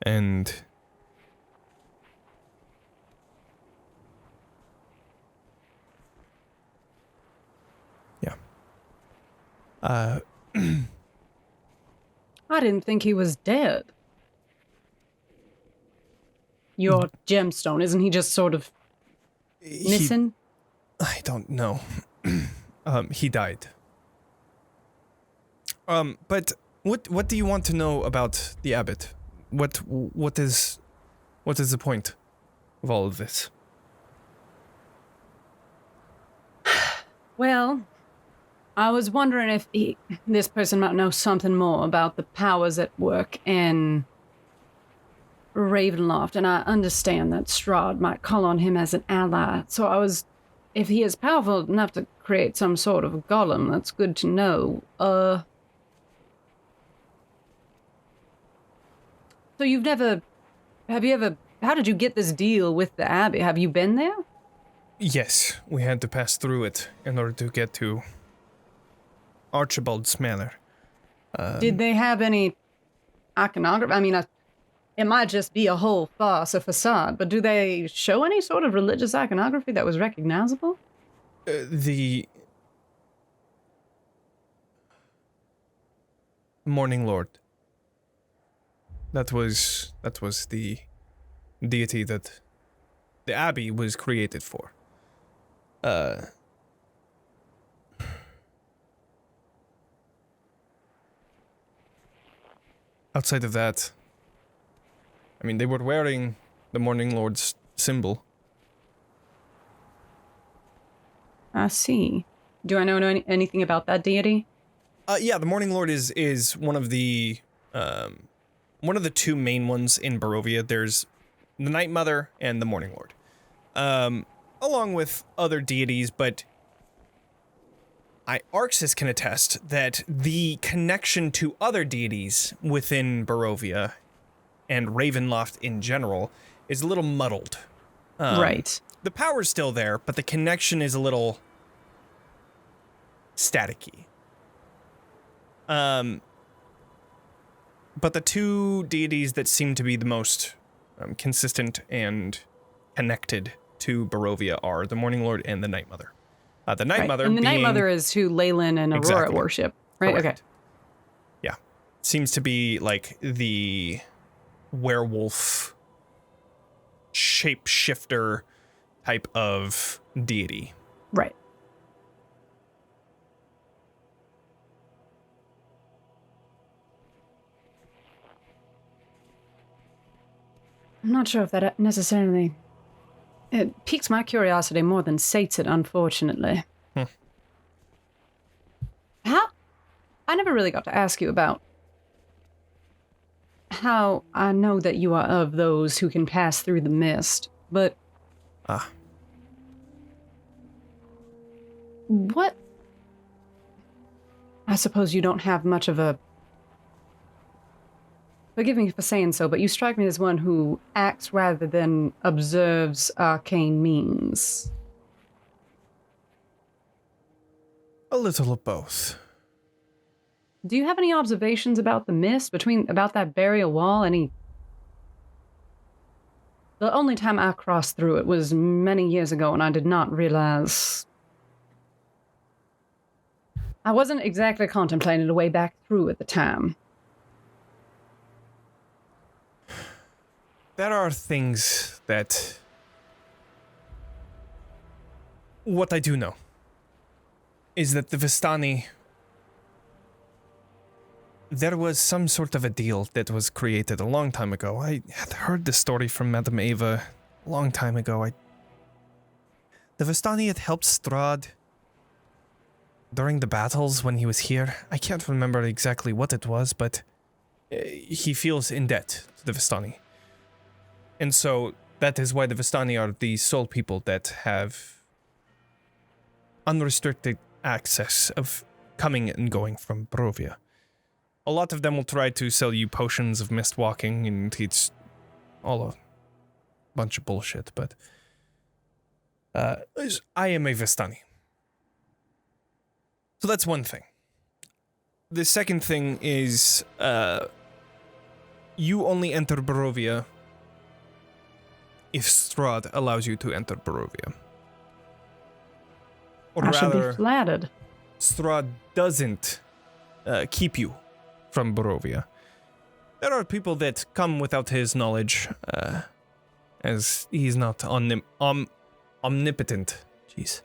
And yeah. I didn't think he was dead. Your gemstone, isn't he just sort of missing? I don't know. He died. But what do you want to know about the abbot? What is the point of all of this? Well, I was wondering if this person might know something more about the powers at work in Ravenloft, and I understand that Strahd might call on him as an ally. So if he is powerful enough to create some sort of golem, that's good to know. So how did you get this deal with the Abbey? Have you been there? Yes, we had to pass through it in order to get to Archibald's manor. Did they have any iconography? I mean, it might just be a whole farce, a facade, but do they show any sort of religious iconography that was recognizable? The Morning Lord. That was the deity that the Abbey was created for. Outside of that, I mean, they were wearing the Morning Lord's symbol. I see. Do I know anything about that deity? Yeah, the Morning Lord is one of the two main ones in Barovia. There's the Night Mother and the Morning Lord, along with other deities. But Arxes can attest that the connection to other deities within Barovia and Ravenloft in general is a little muddled. Right. The power's still there, but the connection is a little staticky. But the two deities that seem to be the most consistent and connected to Barovia are the Morning Lord and the Night Mother. The Night Mother and the Night Mother is who Leyland and Aurora Exactly. worship, right? Correct. Okay. Yeah. Seems to be like the werewolf shapeshifter type of deity. Right. I'm not sure if that necessarily... It piques my curiosity more than sates it, unfortunately. I never really got to ask you about how I know that you are of those who can pass through the mist, but... What... I suppose you don't have much of a... Forgive me for saying so, but you strike me as one who acts rather than observes arcane means. A little of both. Do you have any observations about the mist, about that burial wall? The only time I crossed through it was many years ago, and I did not realize... I wasn't exactly contemplating a way back through at the time. There are things that... What I do know is that the Vistani... There was some sort of a deal that was created a long time ago. I had heard the story from Madame Ava a long time ago. The Vistani had helped Strahd during the battles when he was here. I can't remember exactly what it was, but he feels in debt to the Vistani. And so that is why the Vistani are the sole people that have unrestricted access of coming and going from Barovia. A lot of them will try to sell you potions of mist walking, and it's all a bunch of bullshit, but I am a Vistani. So that's one thing. The second thing is you only enter Barovia if Strahd allows you to enter Barovia. Or I should be rather, flattered. Strahd doesn't keep you from Barovia. There are people that come without his knowledge, as he's not omnipotent. Jeez.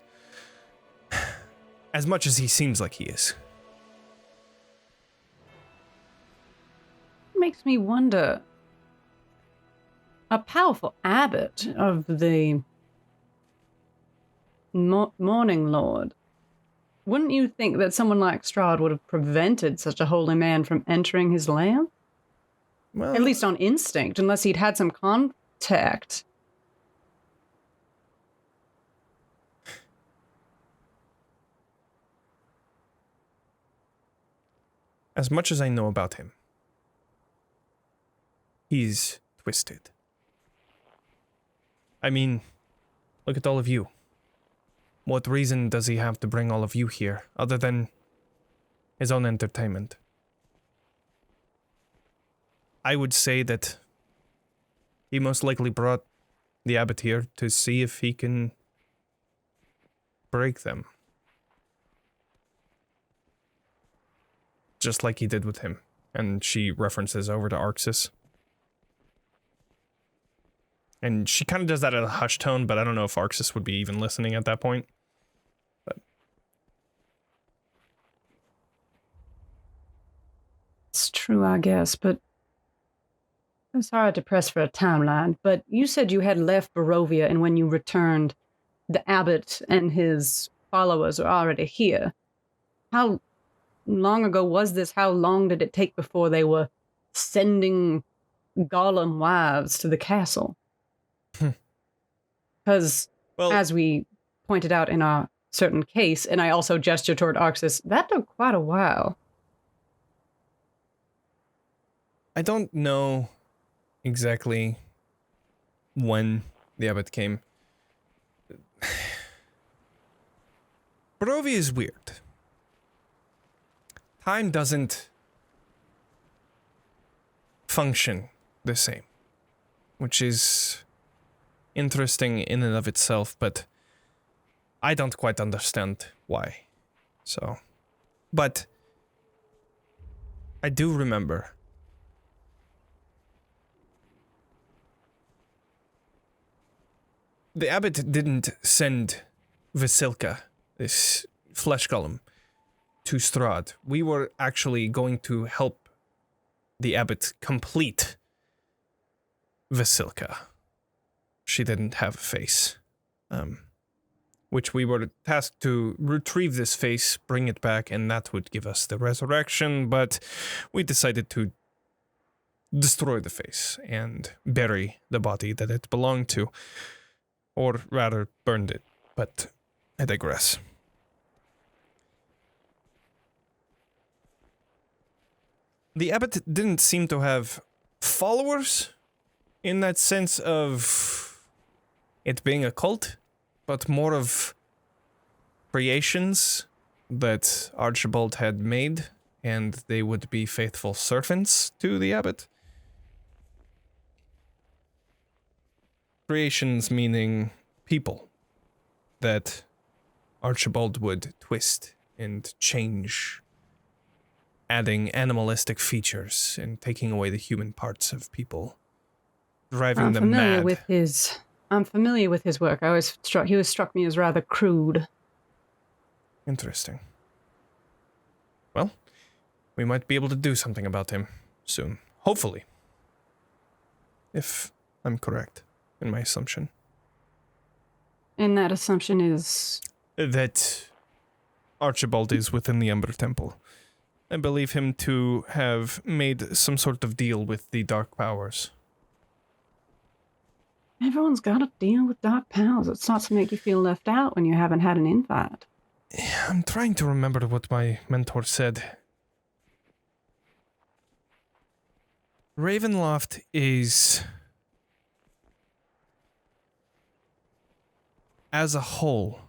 As much as he seems like he is. Makes me wonder. A powerful abbot of the Morning Lord. Wouldn't you think that someone like Strahd would have prevented such a holy man from entering his land? Well, At least on instinct, unless he'd had some contact. as much as I know about him, he's twisted. I mean, look at all of you. What reason does he have to bring all of you here, other than his own entertainment? I would say that he most likely brought the abbot here to see if he can break them. Just like he did with him. And she references over to Arxes. And she kind of does that at a hushed tone, but I don't know if Arxes would be even listening at that point. But It's true, I guess, but I'm sorry to press for a timeline, but you said you had left Barovia, and when you returned, the abbot and his followers were already here. How long ago was this? How long did it take before they were sending golem wives to the castle? Because, as we pointed out in our certain case, and I also gestured toward Arxes, that took quite a while. I don't know exactly when the abbot came. Barovia is weird. Time doesn't function the same, which is interesting in and of itself, but I don't quite understand why. So, but I do remember the abbot didn't send Vasilka, this flesh golem, to Strahd. We were actually going to help the abbot complete Vasilka. She didn't have a face. Which we were tasked to retrieve this face, bring it back, and that would give us the resurrection, but we decided to destroy the face and bury the body that it belonged to. Or rather, burned it, but I digress. The abbot didn't seem to have followers in that sense of it being a cult, but more of creations that Archibald had made, and they would be faithful servants to the abbot. Creations meaning people that Archibald would twist and change, adding animalistic features and taking away the human parts of people, driving them mad. I'm familiar with his work. He always struck me as rather crude. Interesting. Well, we might be able to do something about him soon. Hopefully. If I'm correct in my assumption. And that assumption is? That Archibald is within the Ember Temple. I believe him to have made some sort of deal with the Dark Powers. Everyone's got to deal with dark powers. It starts to make you feel left out when you haven't had an invite. I'm trying to remember what my mentor said. Ravenloft is, as a whole,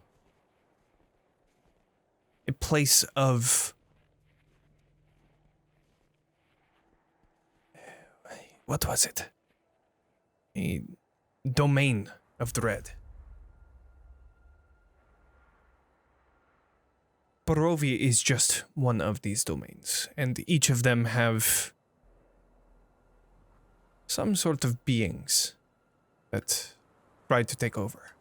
a place of... what was it? A domain of dread. Barovia is just one of these domains, and each of them have some sort of beings that try to take over.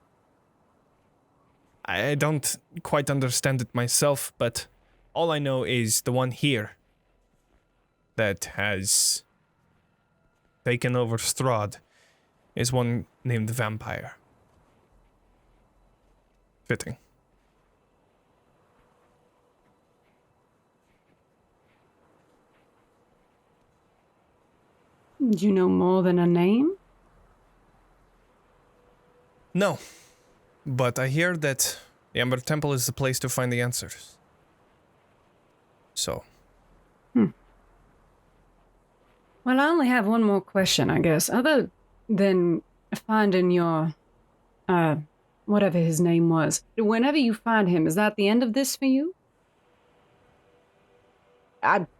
I don't quite understand it myself, but all I know is the one here that has taken over Strahd is one named Vampire. Fitting. Do you know more than a name? No, but I hear that the Ember Temple is the place to find the answers. So. Well, I only have one more question, I guess. Other than finding your, whatever his name was, whenever you find him, is that the end of this for you?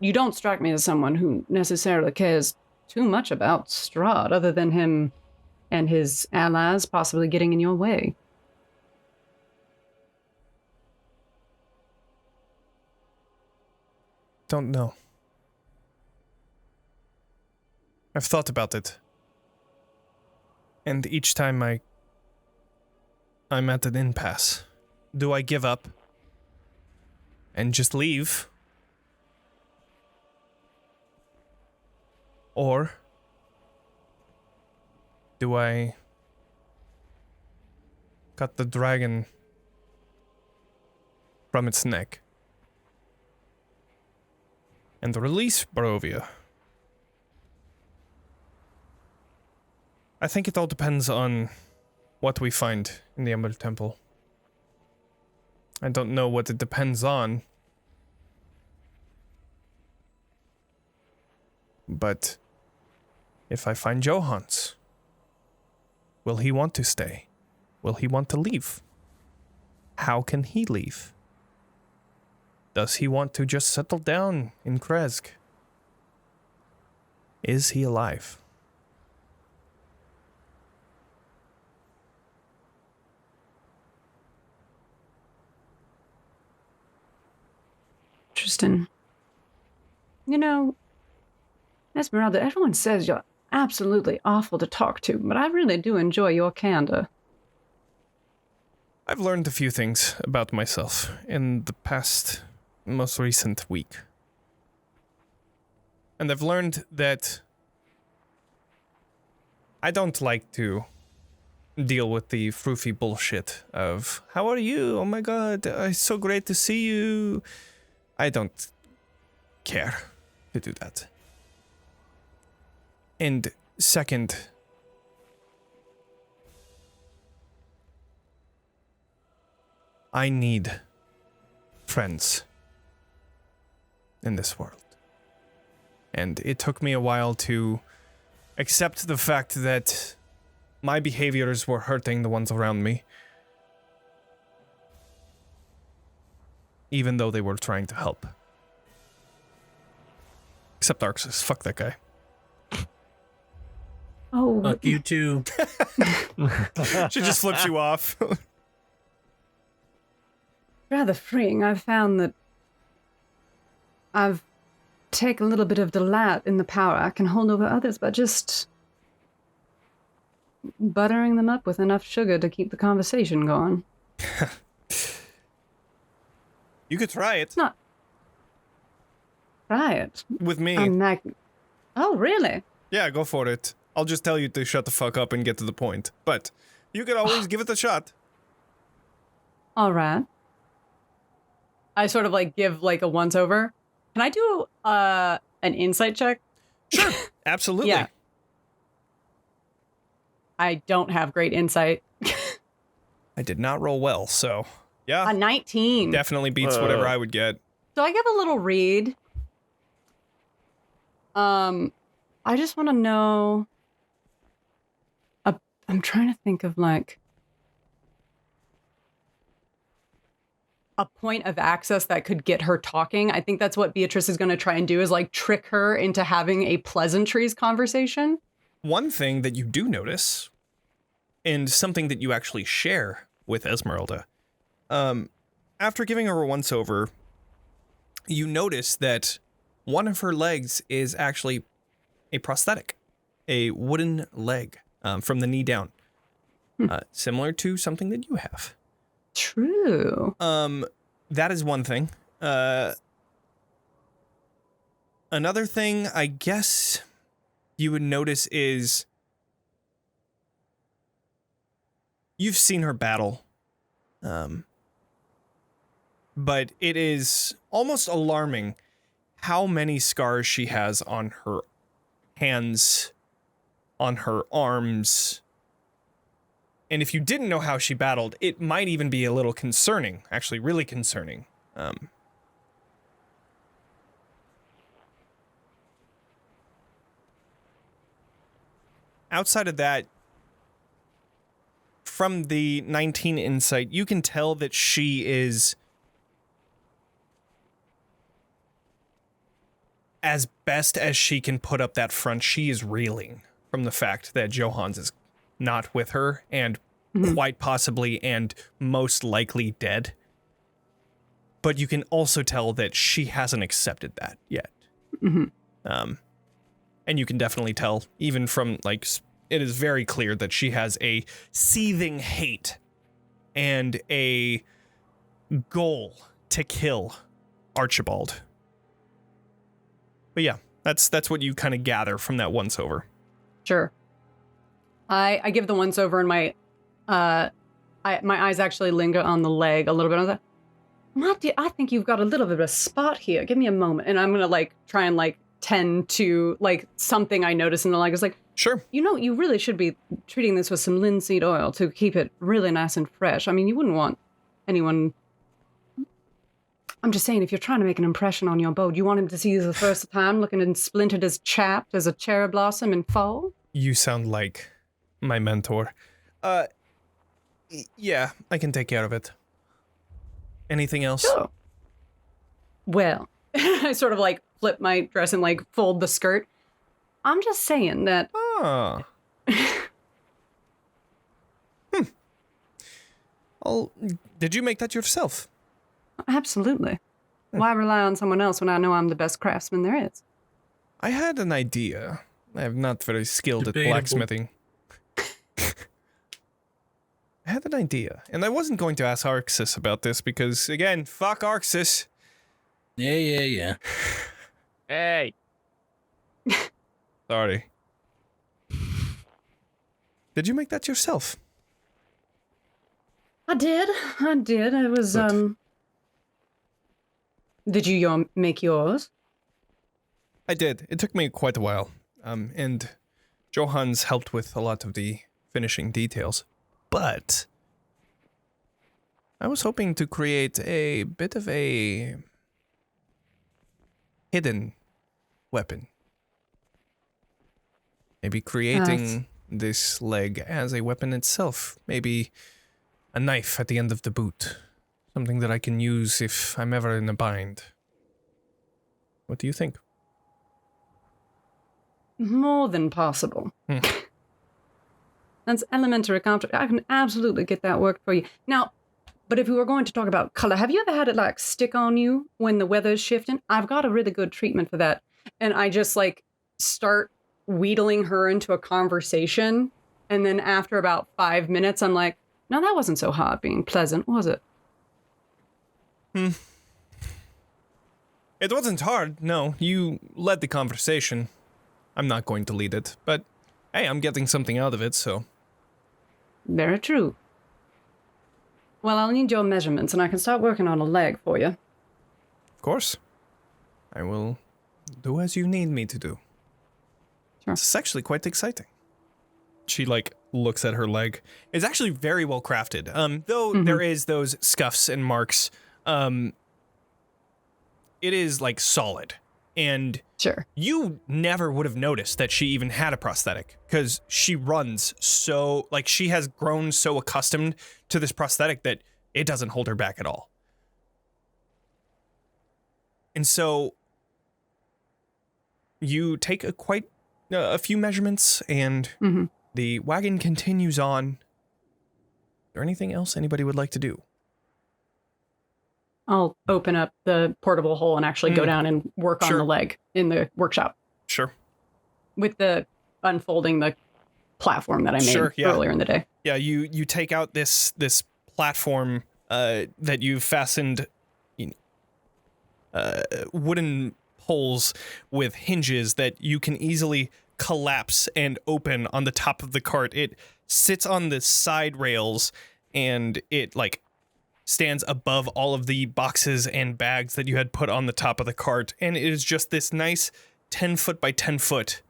You don't strike me as someone who necessarily cares too much about Strahd, other than him and his allies possibly getting in your way. Don't know. I've thought about it. And each time I'm at an impasse. Do I give up and just leave? Or do I cut the dragon from its neck and release Barovia? I think it all depends on what we find in the Ember Temple. I don't know what it depends on, but if I find Johans, will he want to stay? Will he want to leave? How can he leave? Does he want to just settle down in Kresk? Is he alive? Interesting. You know, Esmeralda, everyone says you're absolutely awful to talk to, but I really do enjoy your candor. I've learned a few things about myself in the past, most recent week. And I've learned that I don't like to deal with the froofy bullshit of, how are you? Oh my god, it's so great to see you. I don't care to do that. And second, I need friends in this world. And it took me a while to accept the fact that my behaviors were hurting the ones around me, even though they were trying to help. Except Arxes. Fuck that guy. Oh, Fuck you too. She just flips you off. rather freeing. I've found that I've taken a little bit of delight in the power I can hold over others by just buttering them up with enough sugar to keep the conversation going. You could try it. It's not. Try it. With me. Oh, really? Yeah, go for it. I'll just tell you to shut the fuck up and get to the point. But you could always give it a shot. All right. I sort of give a once over. Can I do an insight check? Sure, absolutely. Yeah. I don't have great insight. I did not roll well, so yeah. A 19. Definitely beats whatever I would get. So I give a little read. I just want to know. I'm trying to think of a point of access that could get her talking. I think that's what Beatrice is going to try and do, is trick her into having a pleasantries conversation. one thing that you do notice, and something that you actually share with Esmeralda, after giving her a once-over, you notice that one of her legs is actually a prosthetic, a wooden leg from the knee down, similar to something that you have. True. That is one thing. Another thing I guess you would notice is you've seen her battle, but it is almost alarming how many scars she has on her hands, on her arms. And if you didn't know how she battled, it might even be a little concerning, actually really concerning. Outside of that, from the 19 insight, you can tell that she is, as best as she can put up that front, she is reeling from the fact that Johans is not with her and quite possibly and most likely dead. But you can also tell that she hasn't accepted that yet. And you can definitely tell, even from, like, it is very clear that she has a seething hate and a goal to kill Archibald. But yeah, that's what you kind of gather from that once-over. Sure. I give the once-over, and my eyes actually linger on the leg a little bit. I was like, Matty, I think you've got a little bit of a spot here. Give me a moment. And I'm going to, like, try and, like, tend to, like, something I notice in the leg. It's like, sure. You know, you really should be treating this with some linseed oil to keep it really nice and fresh. I mean, you wouldn't want anyone... I'm just saying, if you're trying to make an impression on your beau, you want him to see you the first time looking as splintered as chapped as a cherry blossom in fall? You sound like my mentor. Yeah, I can take care of it. Anything else? Sure. Well, I sort of, like, flip my dress and, like, fold the skirt. I'm just saying that... Ah. Did you make that yourself? Absolutely. Why rely on someone else when I know I'm the best craftsman there is? I had an idea. I am not very skilled Debatable. at blacksmithing. I had an idea, and I wasn't going to ask Arxes about this because, again, fuck Arxes. Yeah. Hey. Sorry. Did you make that yourself? I did. It was, Good. Did you make yours? I did. It took me quite a while. And Johans helped with a lot of the finishing details. But I was hoping to create a bit of a hidden weapon. Maybe creating this leg as a weapon itself. Maybe a knife at the end of the boot. Something that I can use if I'm ever in a bind. What do you think? More than possible. That's elementary conflict. I can absolutely get that worked for you. Now, but if we were going to talk about color, have you ever had it, like, stick on you when the weather's shifting? I've got a really good treatment for that. And I just, like, start wheedling her into a conversation. And then after about 5 minutes, I'm like, no, that wasn't so hard being pleasant, was it? It wasn't hard, no. You led the conversation. I'm not going to lead it, but hey, I'm getting something out of it, so... Very true. Well, I'll need your measurements, and I can start working on a leg for you. Of course. I will do as you need me to do. Sure. This is actually quite exciting. She, like, looks at her leg. It's actually very well crafted. Though there is those scuffs and marks, it is, like, solid. And Sure. you never would have noticed that she even had a prosthetic because she runs so, like, she has grown so accustomed to this prosthetic that it doesn't hold her back at all. And so you take a quite a few measurements, and the wagon continues on. Is there anything else anybody would like to do? I'll open up the portable hole and actually go down and work on the leg in the workshop. Sure. With the unfolding the platform that I made earlier in the day. Yeah, you take out this platform that you've fastened wooden poles with hinges that you can easily collapse and open on the top of the cart. It sits on the side rails and it like stands above all of the boxes and bags that you had put on the top of the cart, and it is just this nice 10 foot by 10 foot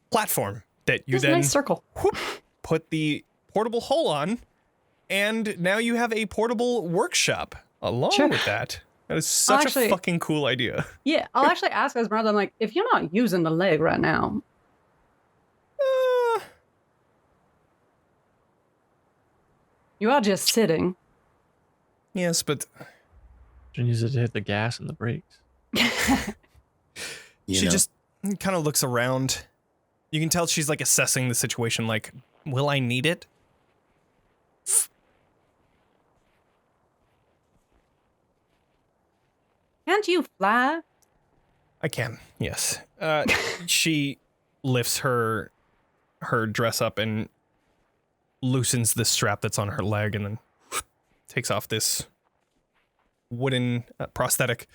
platform that you then a nice circle. Put the portable hole on, and now you have a portable workshop along with that. That is such a fucking cool idea. Yeah, I'll actually ask Esmeralda, I'm like, if you're not using the leg right now, you are just sitting. Yes, but she needs to hit the gas and the brakes. She just kind of looks around. You can tell she's like assessing the situation, like, will I need it? Can't you fly? I can, yes. She lifts her dress up and loosens the strap that's on her leg, and then takes off this wooden prosthetic,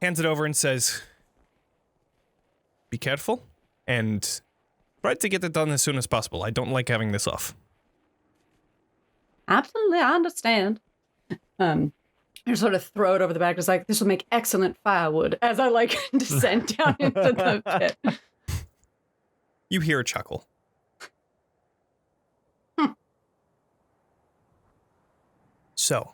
hands it over and says, be careful, and try to get it done as soon as possible. I don't like having this off. Absolutely, I understand. I sort of throw it over the back. It's like, this will make excellent firewood as I like descend down into the pit. You hear a chuckle. So,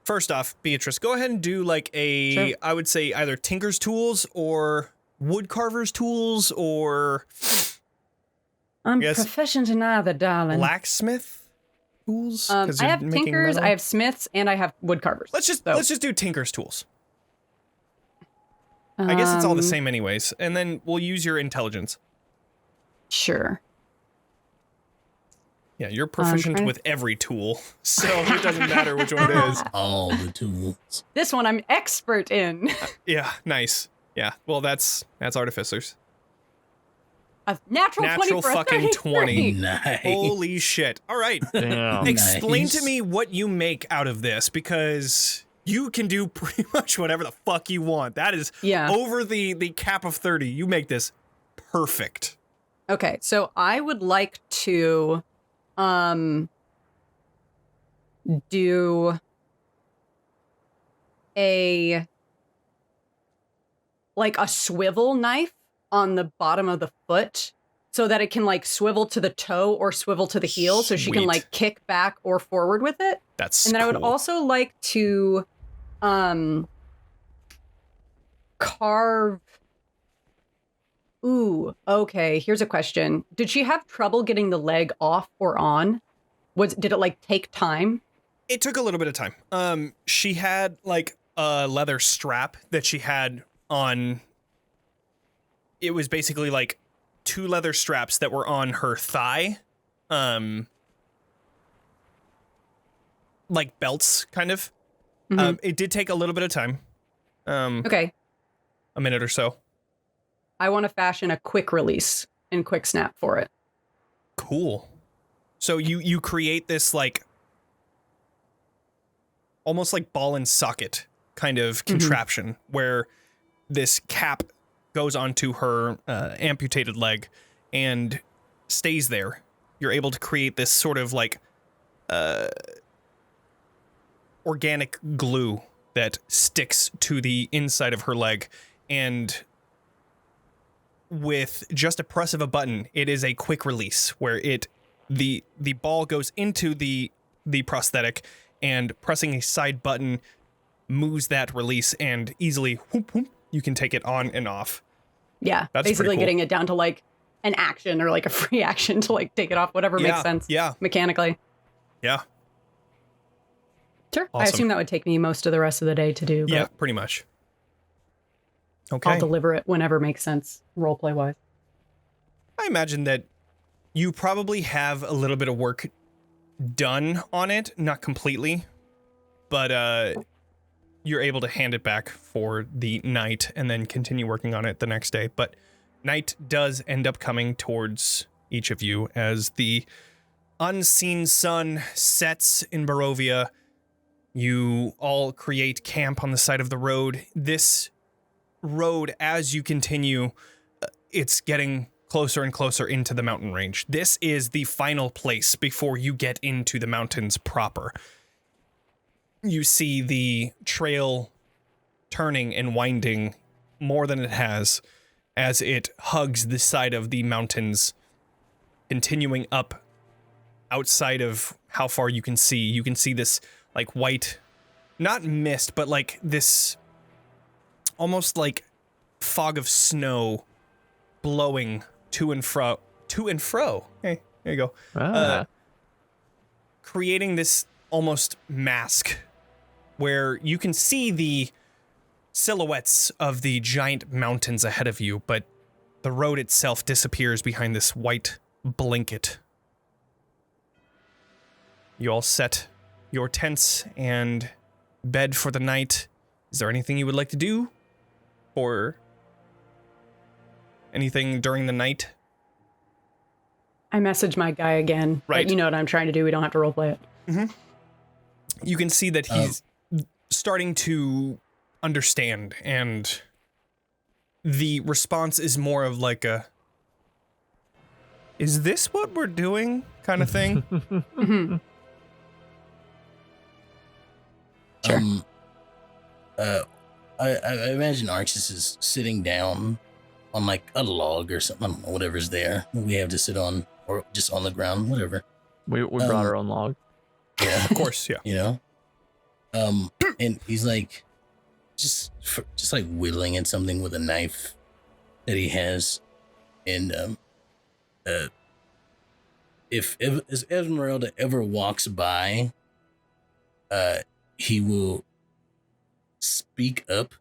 first off, Beatrice, go ahead and do like a, I would say either Tinker's Tools or Woodcarver's Tools or... I'm proficient in either, darling. Blacksmith Tools? I have Tinkers, metal? I have Smiths, and I have Woodcarvers. Let's just do Tinker's Tools. I guess it's all the same anyways, and then we'll use your intelligence. Sure. Yeah, you're proficient with every tool, so it doesn't matter which one it is. All the tools. This one I'm expert in. Yeah, nice. Yeah, well, that's Artificers. A natural fucking 20. Nice. Holy shit. All right. Damn. Explain to me what you make out of this, because you can do pretty much whatever the fuck you want. That is over the cap of 30. You make this perfect. Okay, so I would like to do a swivel knife on the bottom of the foot so that it can like swivel to the toe or swivel to the heel. So she can like kick back or forward with it. That's And then cool. I would also like to carve. Ooh, okay. Here's a question. Did she have trouble getting the leg off or on? Did it like take time? It took a little bit of time. She had like a leather strap that she had on. It was basically like 2 leather straps that were on her thigh. Like belts, kind of. It did take a little bit of time. Okay. A minute or so. I want to fashion a quick release and quick snap for it. Cool. So you create this like almost like ball and socket kind of contraption where this cap goes onto her amputated leg and stays there. You're able to create this sort of like organic glue that sticks to the inside of her leg, and with just a press of a button, it is a quick release where the ball goes into the prosthetic, and pressing a side button moves that release, and easily whoop, whoop, you can take it on and off. Yeah, that's basically cool. Getting it down to like an action or like a free action to like take it off, whatever makes sense. Yeah, mechanically. Yeah. Sure. Awesome. I assume that would take me most of the rest of the day to do. But... Yeah, pretty much. Okay. I'll deliver it whenever makes sense, roleplay wise. I imagine that you probably have a little bit of work done on it, not completely, but you're able to hand it back for the night and then continue working on it the next day. But night does end up coming towards each of you as the unseen sun sets in Barovia. You all create camp on the side of the road. This road, as you continue, it's getting closer and closer into the mountain range. This is the final place before you get into the mountains proper. You see the trail turning and winding more than it has as it hugs the side of the mountains, continuing up outside of how far you can see. You can see this like white, not mist, but like this almost like fog of snow blowing to and fro. Hey, there you go. Creating this almost mask where you can see the silhouettes of the giant mountains ahead of you, but the road itself disappears behind this white blanket. You all set your tents and bed for the night. Is there anything you would like to do? Or anything during the night? I message my guy again. Right. But you know what I'm trying to do. We don't have to roleplay it. Mm-hmm. You can see that he's starting to understand, and the response is more of like a, is this what we're doing kind of thing? Mm-hmm. I imagine Arxes is sitting down on like a log or something, I don't know, whatever's there. We have to sit on, or just on the ground, whatever. We brought our own log. Yeah, Of course, yeah. you know. And he's like, just like whittling at something with a knife that he has, and if Esmeralda ever walks by, he will speak up.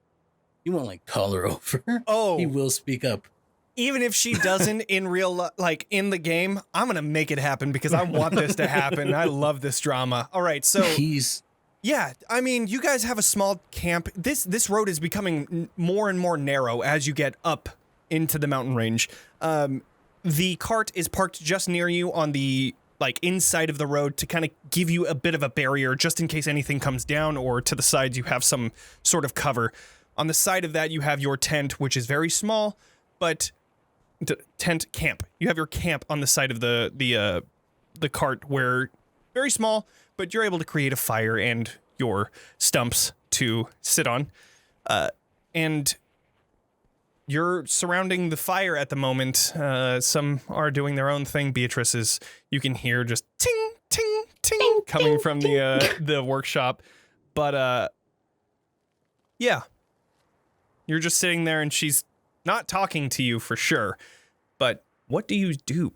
He won't like call her over. Oh, He will speak up. even if she doesn't in real like in the game, I'm gonna make it happen because I want this to happen. I love this drama. All right, so yeah, I mean, you guys have a small camp. This road is becoming more and more narrow as you get up into the mountain range. The cart is parked just near you on the like inside of the road to kind of give you a bit of a barrier just in case anything comes down, or to the sides you have some sort of cover. On the side of that you have your tent, which is very small, but tent camp. You have your camp on the side of the cart, where very small, but you're able to create a fire and your stumps to sit on. And you're surrounding the fire at the moment. Some are doing their own thing. Beatrice is, you can hear just ting, ting, ting coming from the workshop. But yeah, you're just sitting there and she's not talking to you for sure. But what do you do?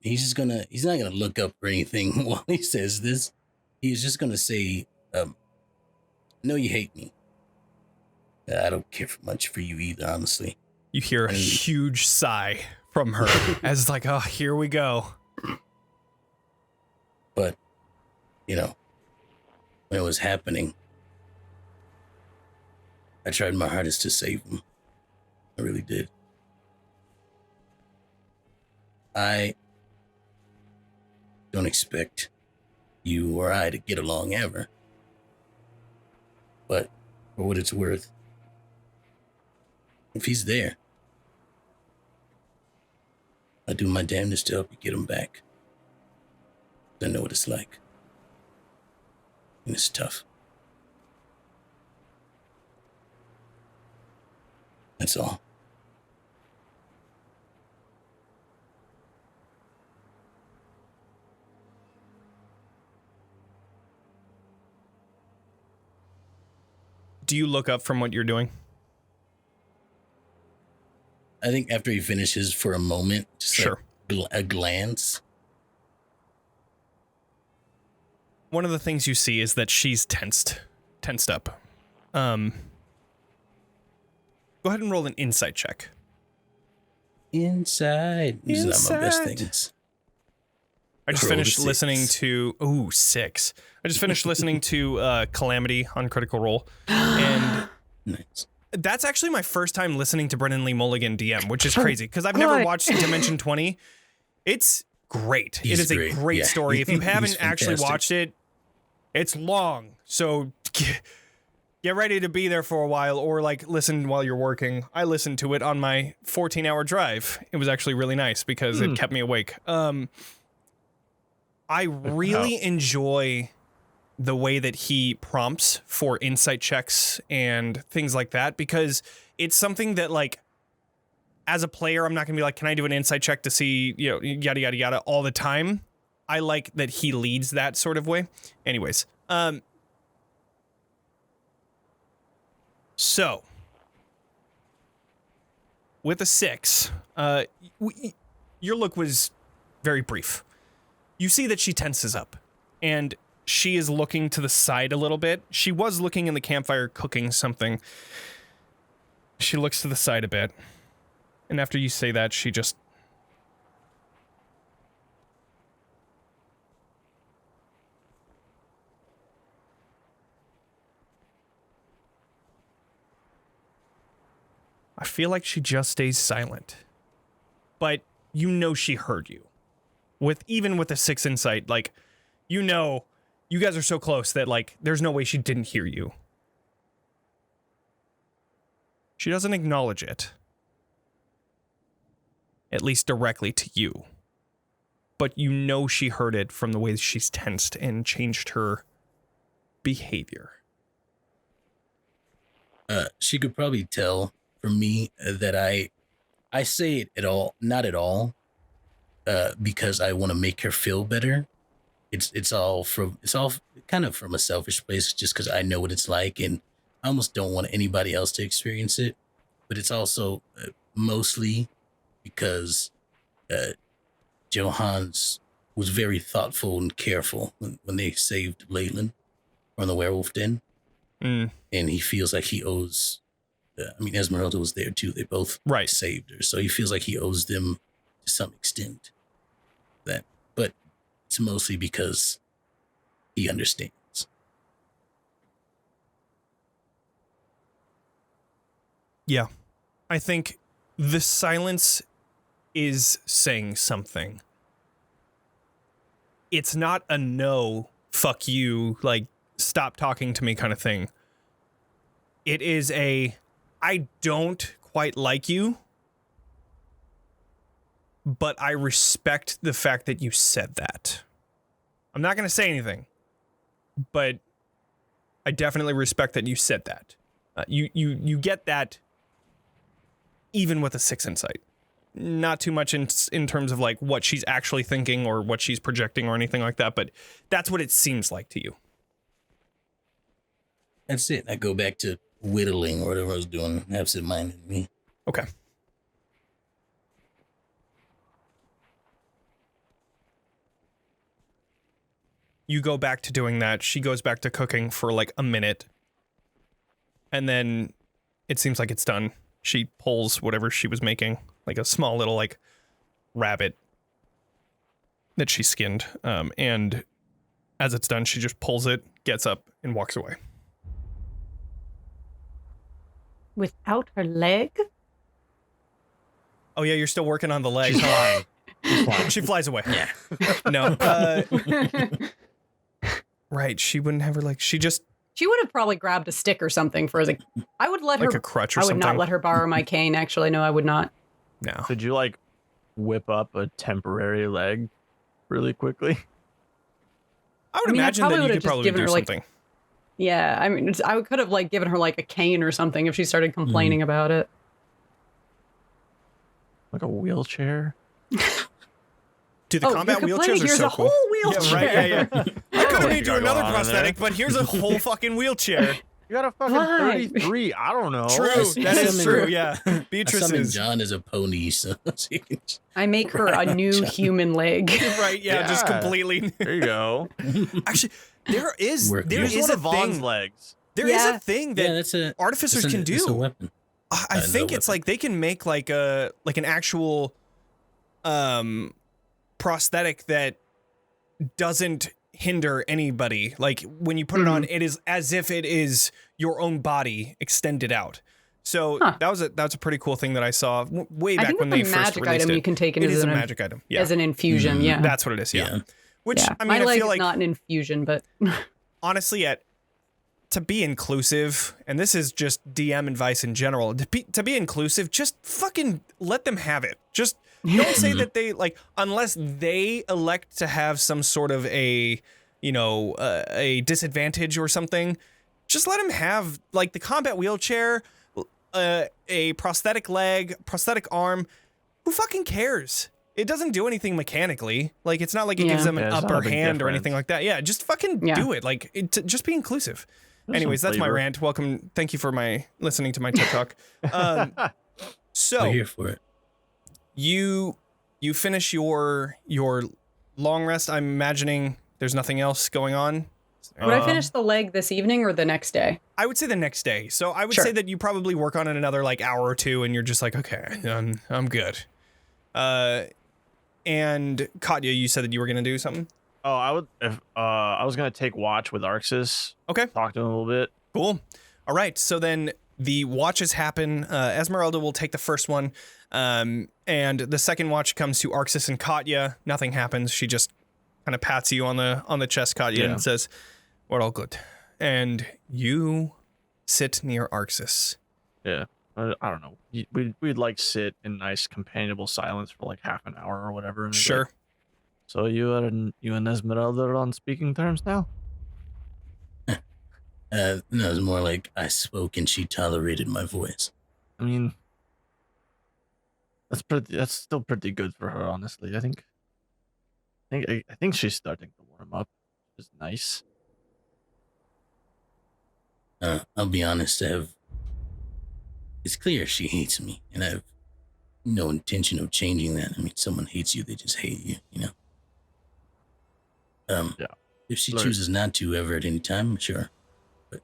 He's not gonna look up or anything while he says this. He's just gonna say, I know you hate me. I don't care much for you either, honestly. You hear a huge sigh from her as like, oh, here we go. But, you know, when it was happening, I tried my hardest to save him. I really did. I don't expect you or I to get along ever. But for what it's worth, if he's there, I do my damnedest to help you get him back. I know what it's like. And it's tough. That's all. Do you look up from what you're doing? I think after he finishes for a moment, just Sure. like a glance. One of the things you see is that she's tensed up. Go ahead and roll an insight check. Inside. These are not my best Inside. things. I just Roll finished the listening 6. to 6. I just finished listening to Calamity on Critical Role, and Nice. that's actually my first time listening to Brendan Lee Mulligan DM, which is crazy because I've never Good. watched Dimension 20. It's great. He's it is great. a great Yeah. story. If you He's haven't actually fantastic. watched it, it's long, so get ready to be there for a while, or like listen while you're working. I listened to it on my 14-hour drive. It was actually really nice because it kept me awake. I really enjoy the way that he prompts for insight checks and things like that, because it's something that, like, as a player, I'm not gonna be like, can I do an insight check to see, you know, yada yada yada all the time. I like that he leads that sort of way. Anyways, so with a 6, your look was very brief. You see that she tenses up, and she is looking to the side a little bit. She was looking in the campfire cooking something. She looks to the side a bit, and after you say that, she just... I feel like she just stays silent. But you know she heard you. Even with a 6 insight, like, you know, you guys are so close that, like, there's no way she didn't hear you. She doesn't acknowledge it. At least directly to you. But you know she heard it from the way she's tensed and changed her behavior. She could probably tell from me that I say it not at all, because I want to make her feel better. It's all kind of from a selfish place, just because I know what it's like, and I almost don't want anybody else to experience it. But it's also mostly because Johans was very thoughtful and careful when they saved Leyland from the werewolf den. And he feels like he owes, Esmeralda was there too. They both saved her. So he feels like he owes them to some extent that, but it's mostly because he understands. Yeah. I think the silence is saying something. It's not a no, fuck you, like, stop talking to me kind of thing. It is a, I don't quite like you, but I respect the fact that you said that. I'm not going to say anything, but I definitely respect that you said that. You get that even with a 6 insight. Not too much in terms of, like, what she's actually thinking or what she's projecting or anything like that, but that's what it seems like to you. That's it. I go back to whittling or whatever I was doing, absent-minded me. Okay. You go back to doing that. She goes back to cooking for like a minute. And then it seems like it's done. She pulls whatever she was making, like a small little like rabbit that she skinned. And as it's done, she just pulls it, gets up, and walks away. Without her leg? Oh yeah, you're still working on the leg. She's flying. She's flying. She flies away. Yeah. No. Right, she wouldn't have her leg. She would have probably grabbed a stick or something for a. I would let like her. a crutch or I would something. not let her borrow my cane. Actually, no, I would not. No. Did you like whip up a temporary leg really quickly? I would I mean, I imagine probably that you would've could just probably given do her, like, something. Yeah, I mean, I could have like given her like a cane or something if she started complaining about it. Like a wheelchair? Dude, the combat you're wheelchairs are here's so a cool. whole wheelchair. Yeah, right, yeah. I could need you Gotta go another on in prosthetic, there. but here's a whole fucking wheelchair. You got a fucking Why? 33. I don't know. True, that is true, yeah. Beatrice I is... John as a pony, so she can I make her a new human leg. Right, yeah, just Yeah. completely... There you go. Actually, there is Work. there Use is one a of Vaughn's thing. legs. There is Yeah. a thing that that's a artificers can It's a do. weapon. I think it's like they can make like an actual prosthetic that doesn't hinder anybody. Like when you put it on, it is as if it is your own body extended out. So that's a pretty cool thing that I saw way back when they first released it. Magic item you can take it is a magic item. Yeah. As an infusion, yeah. That's what it is, yeah. Which, I mean, my I leg feel like... is not an infusion, but... honestly, to be inclusive, and this is just DM advice in general, to be inclusive, just fucking let them have it. Just don't say that they, like, unless they elect to have some sort of a disadvantage or something, just let them have, like, the combat wheelchair, a prosthetic leg, prosthetic arm. Who fucking cares? It doesn't do anything mechanically. Like, it's not like it gives them an upper hand or anything like that. Yeah, just fucking do it. Like, just be inclusive. Anyways, that's my rant. Welcome. Thank you for listening to my TikTok. So we're here for it. You finish your long rest. I'm imagining there's nothing else going on. Would I finish the leg this evening or the next day? I would say the next day. So I would say that you probably work on it another like hour or two, and you're just like, okay, I'm good. And Katya, you said that you were gonna do something. Oh, I was gonna take watch with Arxes. Okay. Talk to him a little bit. Cool. All right. So then the watches happen. Esmeralda will take the first one, and the second watch comes to Arxes and Katya. Nothing happens. She just kind of pats you on the chest, Katya, and says, "We're all good." And you sit near Arxes. Yeah. I don't know. We'd like sit in nice companionable silence for like half an hour or whatever. Sure. Like, so you and Esmeralda are on speaking terms now? No, it's more like I spoke and she tolerated my voice. I mean, that's still pretty good for her, honestly. I think she's starting to warm up, which is nice. I'll be honest, it's clear she hates me, and I have no intention of changing that. I mean, someone hates you, they just hate you, you know? If she chooses not to ever at any time, sure. But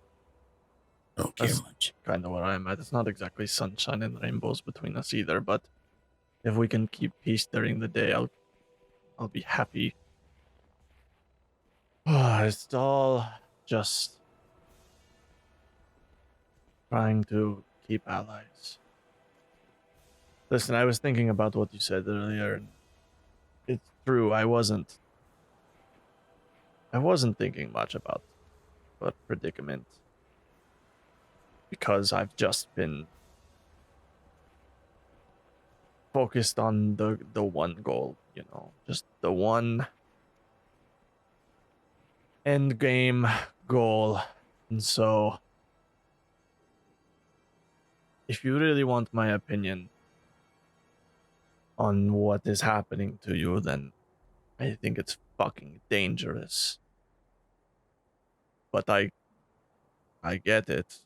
I don't care much. Kind of where I'm at. It's not exactly sunshine and rainbows between us either, but if we can keep peace during the day, I'll be happy. It's all just trying to keep allies. Listen, I was thinking about what you said earlier, and it's true. I wasn't thinking much about predicament because I've just been focused on the one goal, you know, just the one end game goal. And so if you really want my opinion on what is happening to you, then I think it's fucking dangerous. But I get it.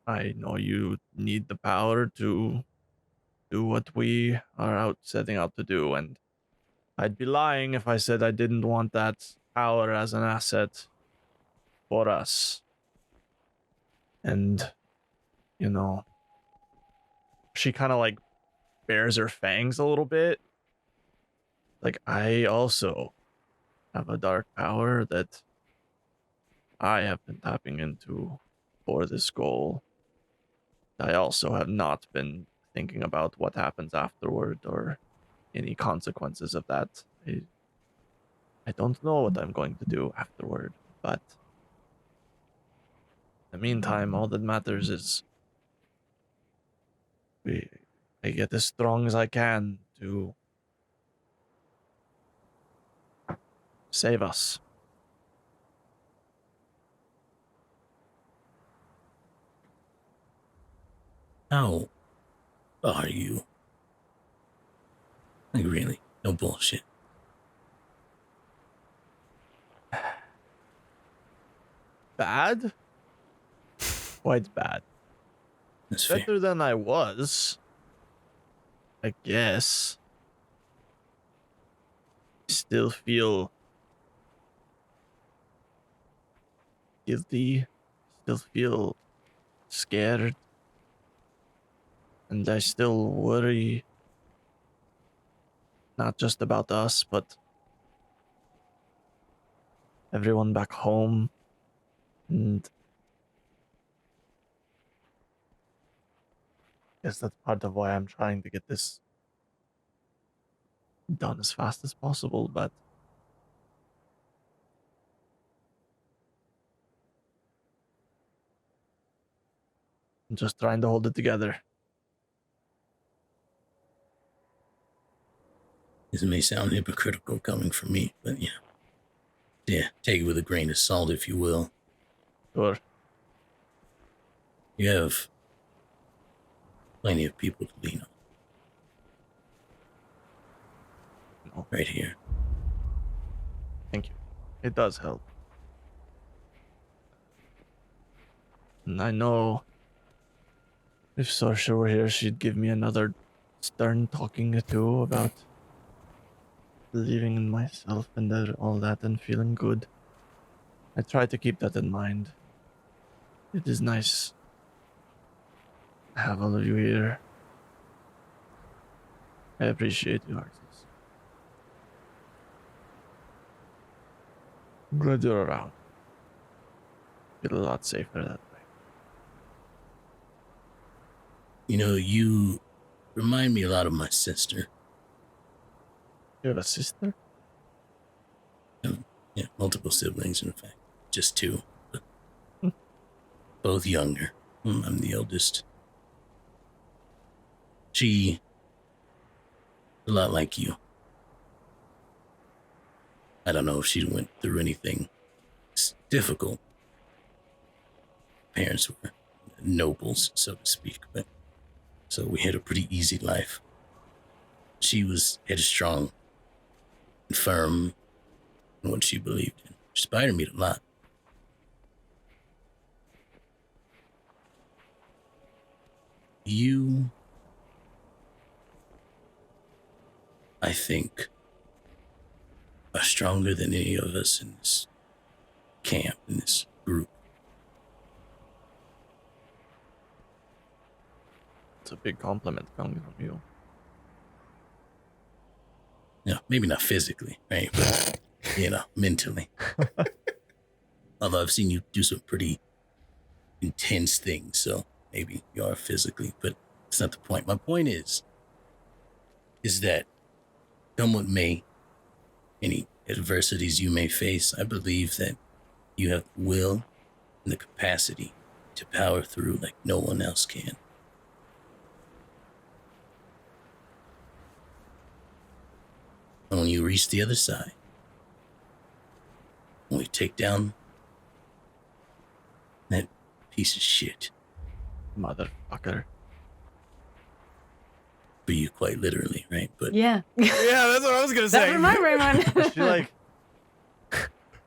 I know you need the power to do what we are setting out to do, and I'd be lying if I said I didn't want that power as an asset for us. And, you know, she kind of like bares her fangs a little bit. Like, I also have a dark power that I have been tapping into for this goal. I also have not been thinking about what happens afterward or any consequences of that. I don't know what I'm going to do afterward, but in the meantime, all that matters is I get as strong as I can to save us. How are you? Like, really? No bullshit. Bad? Quite bad. That's fair. Better than I was, I guess. Still feel guilty. Still feel scared. And I still worry not just about us, but everyone back home. And I guess that's part of why I'm trying to get this done as fast as possible, but I'm just trying to hold it together. This may sound hypocritical coming from me, but yeah, take it with a grain of salt, if you will. Sure. You have plenty of people to lean on. No. Right here. Thank you. It does help. And I know if Saoirse were here, she'd give me another stern talking to about believing in myself and all that and feeling good. I try to keep that in mind. It is nice to have all of you here. I appreciate you, Arxes. I'm glad you're around. Feel a lot safer that way. You know, you remind me a lot of my sister. You have a sister? Yeah, multiple siblings, in fact. Just two. But both younger. I'm the eldest. She, a lot like you. I don't know if she went through anything difficult. Parents were nobles, so to speak, but so we had a pretty easy life. She was headstrong and firm in what she believed in. She inspired me a lot. You, I think, are stronger than any of us in this camp, in this group. It's a big compliment coming from you. Yeah, maybe not physically, right? But, mentally. Although I've seen you do some pretty intense things, so maybe you are physically, but it's not the point. My point is that come what may, any adversities you may face, I believe that you have the will and the capacity to power through like no one else can. And when you reach the other side, when we take down that piece of shit. Motherfucker. For you, quite literally, right? But Yeah. Yeah, that's what I was gonna That say. was my Raymond. She like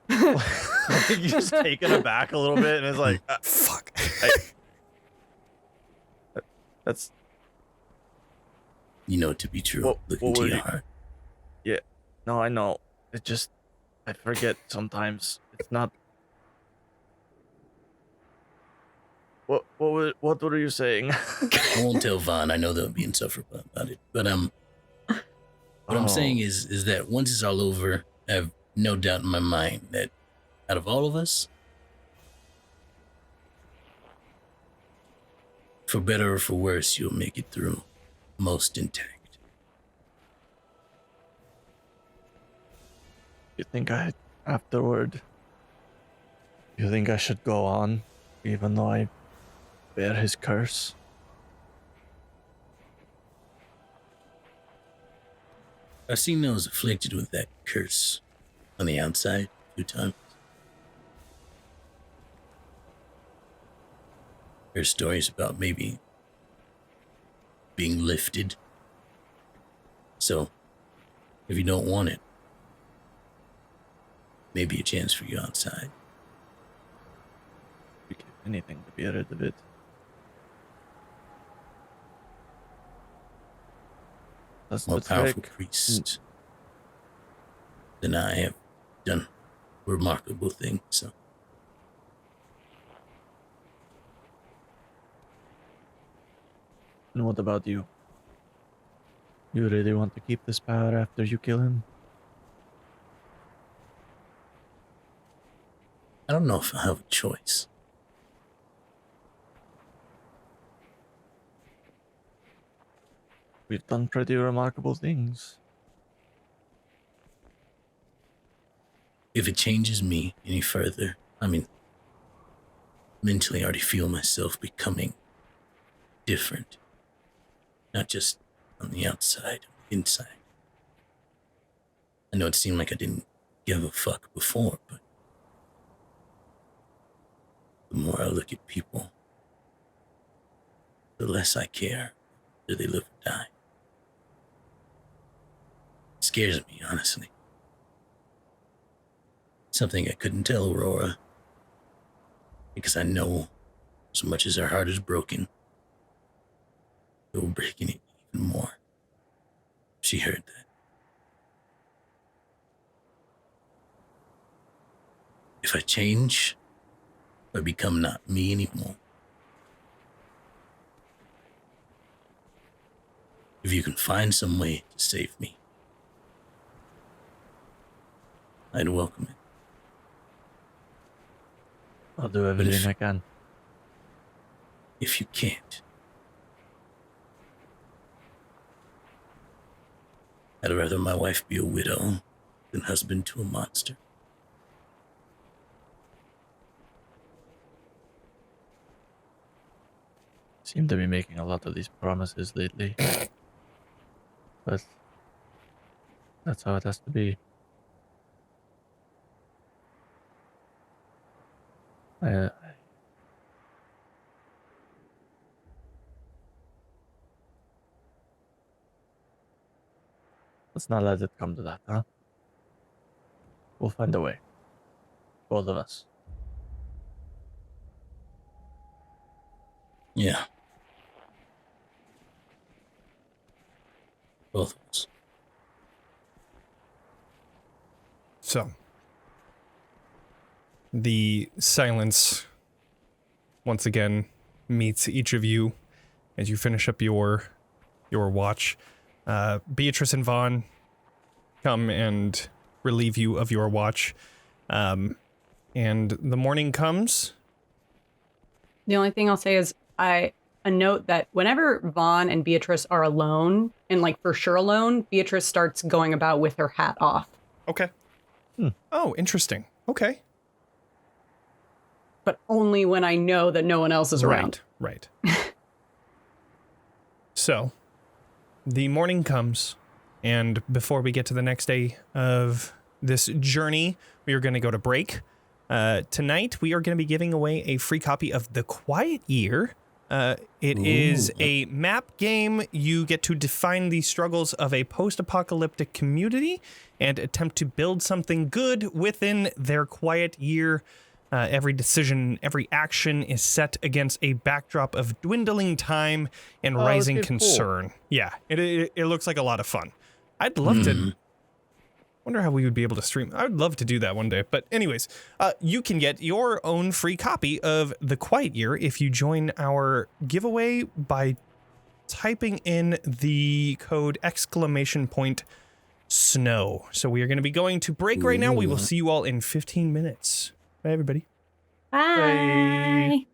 you're just taken aback a little bit and it's like, Fuck. that's you know it to be true. What Look into would your you- heart. yeah. No, I know. It just I forget sometimes. It's not. What were you saying? I won't tell Vaughn. I know they'll be insufferable about it. But what I'm saying is that once it's all over, I have no doubt in my mind that out of all of us, for better or for worse, you'll make it through most intact. You think afterward, you think I should go on, even though I bear his curse? I've seen those afflicted with that curse on the outside a few times. There's stories about maybe being lifted. So, if you don't want it, maybe a chance for you outside. You give anything to be rid of it. That's More the powerful trick. priest than I have done remarkable things. So, And what about you? You really want to keep this power after you kill him? I don't know if I have a choice. We've done pretty remarkable things. If it changes me any further, I mean, mentally I already feel myself becoming different. Not just on the outside, on the inside. I know it seemed like I didn't give a fuck before, but the more I look at people, the less I care whether they live or die. It scares me, honestly. Something I couldn't tell Aurora, because I know as much as her heart is broken, it will break it even more. She heard that. If I change, I become not me anymore. If you can find some way to save me, I'd welcome it. I'll do everything I can. If you can't, I'd rather my wife be a widow than husband to a monster. Seem to be making a lot of these promises lately. But that's how it has to be. Let's not let it come to that, huh? We'll find a way. Both of us. Yeah. Both of us. So, the silence once again meets each of you as you finish up your watch. Beatrice and Vaughn come and relieve you of your watch. And the morning comes. The only thing I'll say is a note that whenever Vaughn and Beatrice are alone, and like for sure alone, Beatrice starts going about with her hat off. Okay. Oh, interesting. Okay. But only when I know that no one else is around. Right. So, the morning comes, and before we get to the next day of this journey, we are going to go to break. Tonight, we are going to be giving away a free copy of The Quiet Year. It is a map game. You get to define the struggles of a post-apocalyptic community and attempt to build something good within their quiet year. Every decision, every action is set against a backdrop of dwindling time and rising concern. Cool. Yeah, it looks like a lot of fun. I'd love to... Wonder how we would be able to stream. I would love to do that one day. But anyways, you can get your own free copy of The Quiet Year if you join our giveaway by typing in the code !snow. So we are going to be going to break right now. We will see you all in 15 minutes. Bye, everybody. Bye. Bye.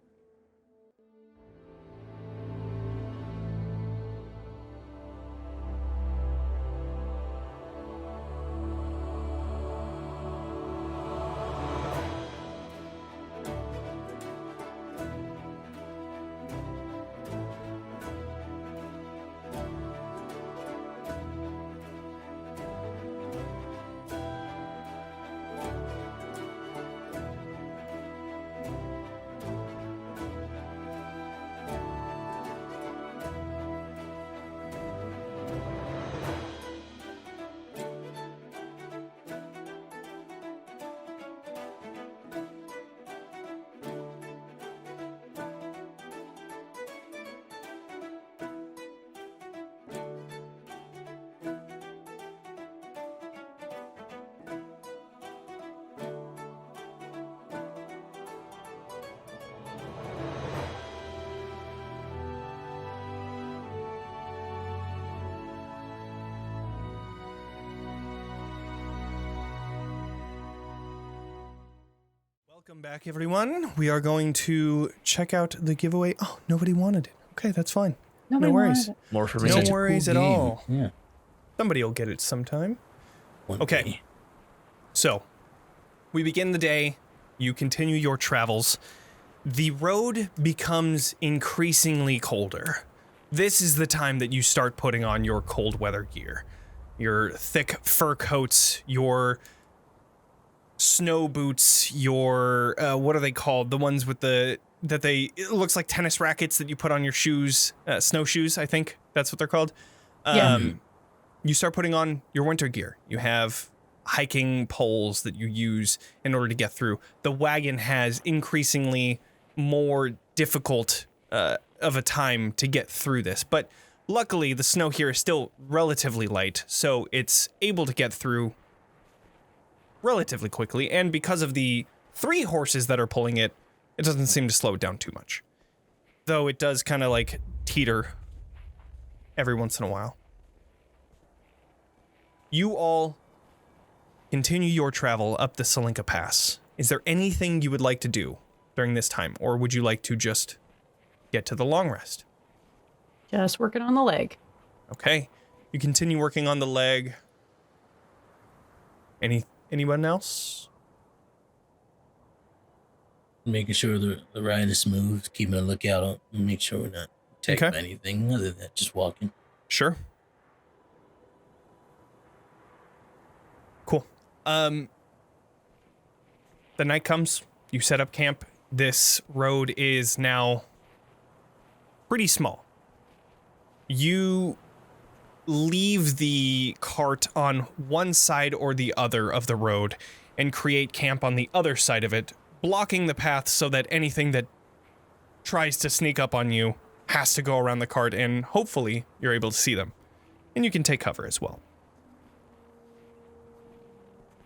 Welcome back, everyone. We are going to check out the giveaway. Oh, nobody wanted it. Okay, that's fine. Nobody no worries. wanted More for me. No Such a worries cool at game. all. Yeah. Somebody will get it sometime. One Okay. day. So, we begin the day. You continue your travels. The road becomes increasingly colder. This is the time that you start putting on your cold weather gear. Your thick fur coats, your snow boots, your, what are they called? The ones with it looks like tennis rackets that you put on your shoes, snowshoes, I think that's what they're called. Yeah. You start putting on your winter gear. You have hiking poles that you use in order to get through. The wagon has increasingly more difficult of a time to get through this, but luckily the snow here is still relatively light, so it's able to get through relatively quickly, and because of the 3 horses that are pulling it, it doesn't seem to slow it down too much. Though it does kind of like teeter every once in a while. You all continue your travel up the Tsolenka Pass. Is there anything you would like to do during this time, or would you like to just get to the long rest? Just working on the leg. Okay. You continue working on the leg. Anyone else? Making sure the ride is smooth, keeping a lookout on, and make sure we're not attacked Okay. by anything other than just walking. Sure. Cool. The night comes, you set up camp. This road is now pretty small. You leave the cart on one side or the other of the road and create camp on the other side of it, blocking the path so that anything that tries to sneak up on you has to go around the cart, and hopefully you're able to see them. And you can take cover as well.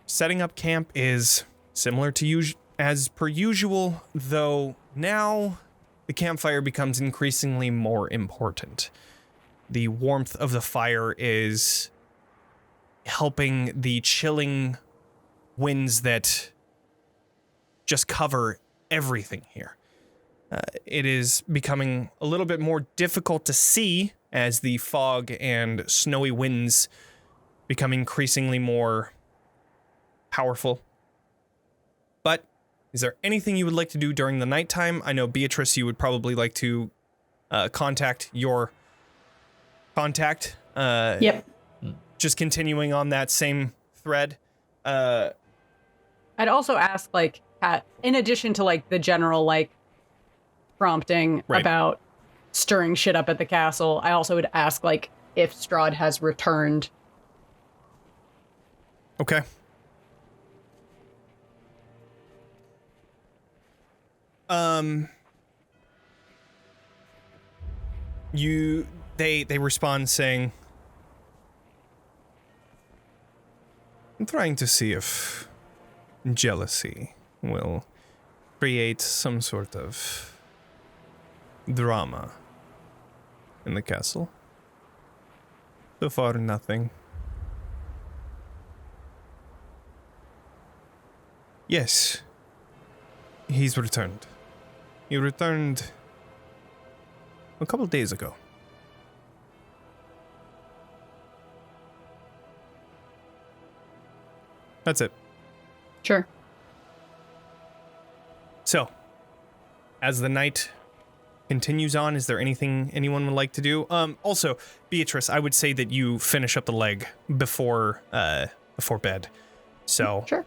Setting up camp is similar to as per usual, though now the campfire becomes increasingly more important. The warmth of the fire is helping the chilling winds that just cover everything here. It is becoming a little bit more difficult to see as the fog and snowy winds become increasingly more powerful. But is there anything you would like to do during the nighttime? I know, Beatrice, you would probably like to contact your contact. Yep. Just continuing on that same thread. I'd also ask, like, in addition to, like, the general, like, prompting Right. about stirring shit up at the castle, I also would ask, like, if Strahd has returned. Okay. They respond saying, I'm trying to see if jealousy will create some sort of drama in the castle. So far, nothing. Yes, he's returned. He returned a couple days ago. That's it. Sure. So, as the night continues on, is there anything anyone would like to do? Also, Beatrice, I would say that you finish up the leg before bed. So, Sure.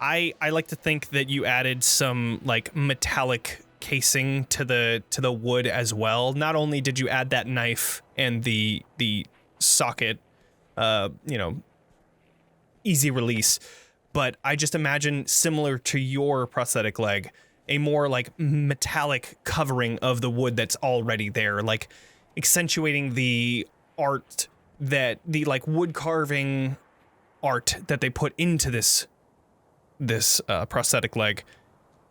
I like to think that you added some like metallic casing to the wood as well. Not only did you add that knife and the socket, easy release, but I just imagine, similar to your prosthetic leg, a more like metallic covering of the wood that's already there, like accentuating the art, that the like wood carving art that they put into this prosthetic leg.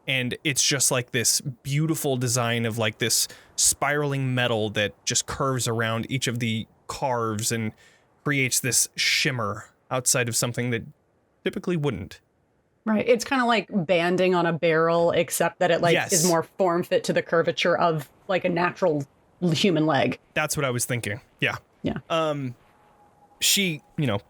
And it's just like this beautiful design of like this spiraling metal that just curves around each of the carves and creates this shimmer outside of something that typically wouldn't. Right. It's kind of like banding on a barrel, except that it like Yes. is more form fit to the curvature of like a natural human leg. That's what I was thinking. Yeah. Yeah. She,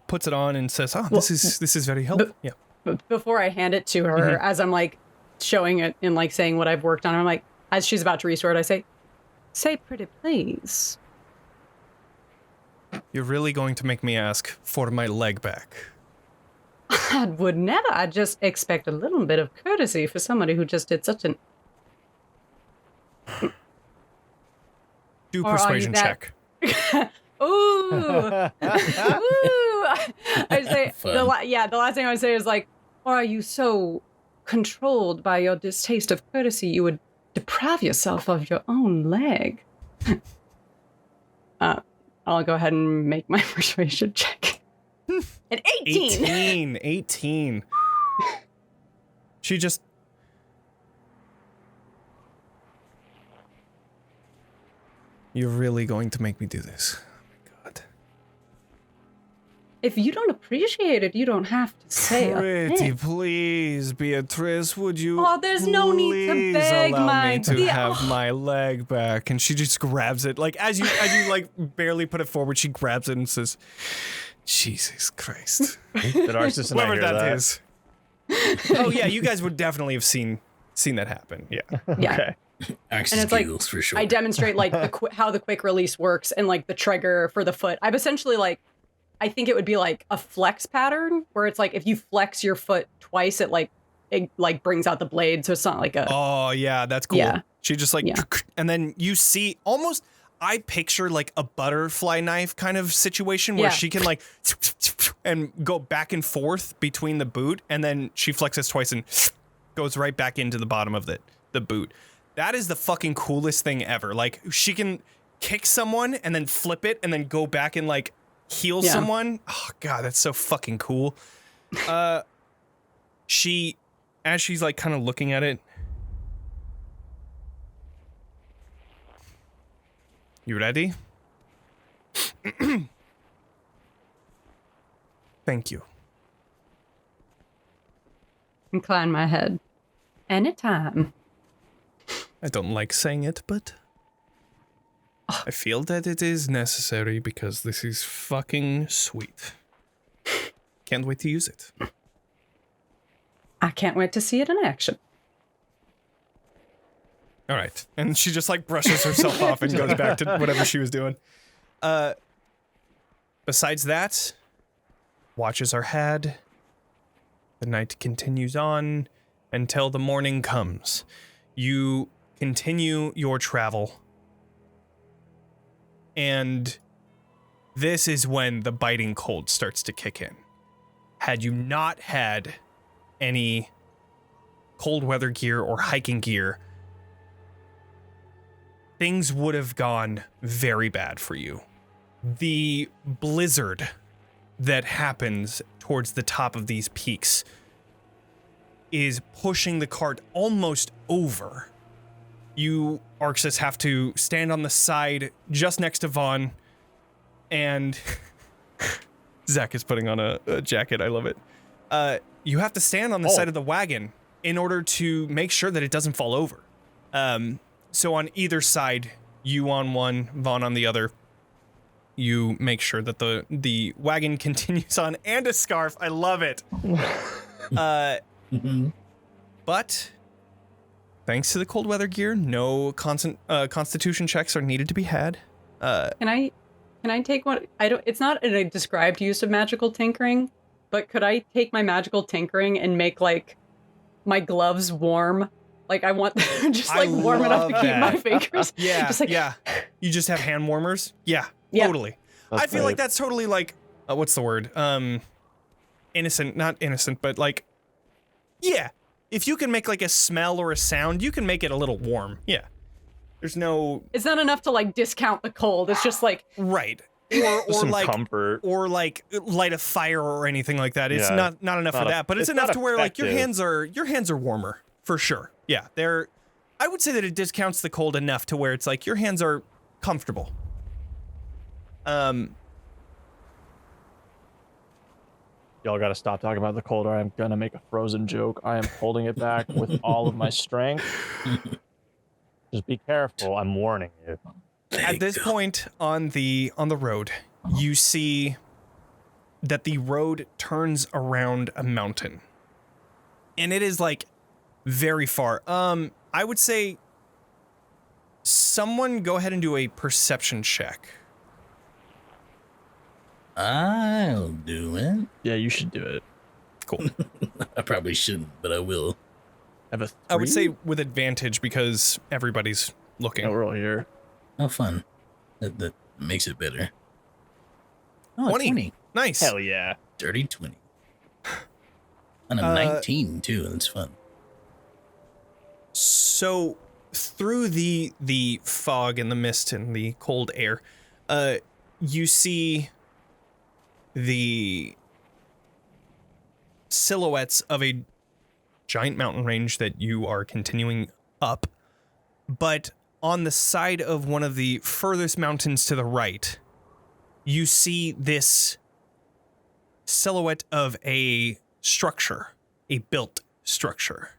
puts it on and says, "Oh, this is very helpful." Yeah. But before I hand it to her, as I'm like showing it and like saying what I've worked on, I'm like, as she's about to restore it, I say pretty please. You're really going to make me ask for my leg back. I would never. I just expect a little bit of courtesy for somebody who just did such an... Do Or are you persuasion that- check. Ooh. Ooh. I say, Fun. the last thing I would say is like, or are you so controlled by your distaste of courtesy you would deprive yourself of your own leg? I'll go ahead and make my persuasion check. An 18. 18. She just... You're really going to make me do this. Oh my god. If you don't appreciate it, you don't have to say a Pretty thing. please, Beatrice, would you Oh, there's no need to please beg, allow my me to dear. have my leg back? And she just grabs it. Like, as you like barely put it forward, she grabs it and says, Jesus Christ. Did Arxes and I Whoever hear that that? is. Oh, yeah, you guys would definitely have seen that happen. Yeah. Yeah. Okay. Arxes And it's like, giggles for sure. I demonstrate like how the quick release works and like the trigger for the foot. I've essentially like, I think it would be like a flex pattern where it's like if you flex your foot twice, it brings out the blade. So it's not like a Oh, yeah, that's cool. Yeah. She just like, Yeah. and then you see almost, I picture like a butterfly knife kind of situation where Yeah. she can like, and go back and forth between the boot, and then she flexes twice and goes right back into the bottom of the boot. That is the fucking coolest thing ever. Like, she can kick someone and then flip it and then go back and like heal Yeah. someone. Oh god, that's so fucking cool. As she's like kind of looking at it. You ready? Thank you. incline my head. Anytime. I don't like saying it, but I feel that it is necessary because this is fucking sweet. Can't wait to use it. I can't wait to see it in action. All right. And she just like brushes herself off and goes back to whatever she was doing. Besides that, watches are had. The night continues on until the morning comes. You continue your travel. And this is when the biting cold starts to kick in. Had you not had any cold weather gear or hiking gear, things would have gone very bad for you. The blizzard that happens towards the top of these peaks is pushing the cart almost over. You, Arxes, have to stand on the side just next to Vaughn, and Zack is putting on a jacket. I love it. You have to stand on the side of the wagon in order to make sure that it doesn't fall over. So on either side, you on one, Vaughn on the other, you make sure that the wagon continues on, and a scarf. I love it. But thanks to the cold weather gear, no constitution checks are needed to be had. Can I take one? It's not a described use of magical tinkering, but could I take my magical tinkering and make like my gloves warm? Like I want just like warm enough to keep my fingers. Yeah, Just like, yeah. You just have hand warmers? Yeah, Yeah. totally. I feel like that's totally like, what's the word? Innocent, not innocent, but like, yeah. If you can make like a smell or a sound, you can make it a little warm. Yeah. There's no... It's not enough to like discount the cold. It's just like... Right. Or Some like... comfort. Or like light a fire or anything like that. It's Yeah. not enough Not for that, but it's it's enough not to where like your effective. hands are warmer for sure. Yeah, I would say that it discounts the cold enough to where it's like your hands are comfortable. Y'all got to stop talking about the cold, or I'm gonna make a Frozen joke. I am holding it back with all of my strength. Just be careful. I'm warning you. At this point on the road, you see that the road turns around a mountain. And it is like very far. I would say someone go ahead and do a perception check. I'll do it. Yeah, you should do it. Cool. I probably shouldn't, but I will. Have a 3? I would say with advantage because everybody's looking. Oh, we're all here. Oh, fun. That makes it better. Oh, 20. Nice. Hell yeah. Dirty 20. And a 19 too. That's fun. So through the fog and the mist and the cold air, you see the silhouettes of a giant mountain range that you are continuing up. But on the side of one of the furthest mountains to the right, you see this silhouette of a structure, a built structure.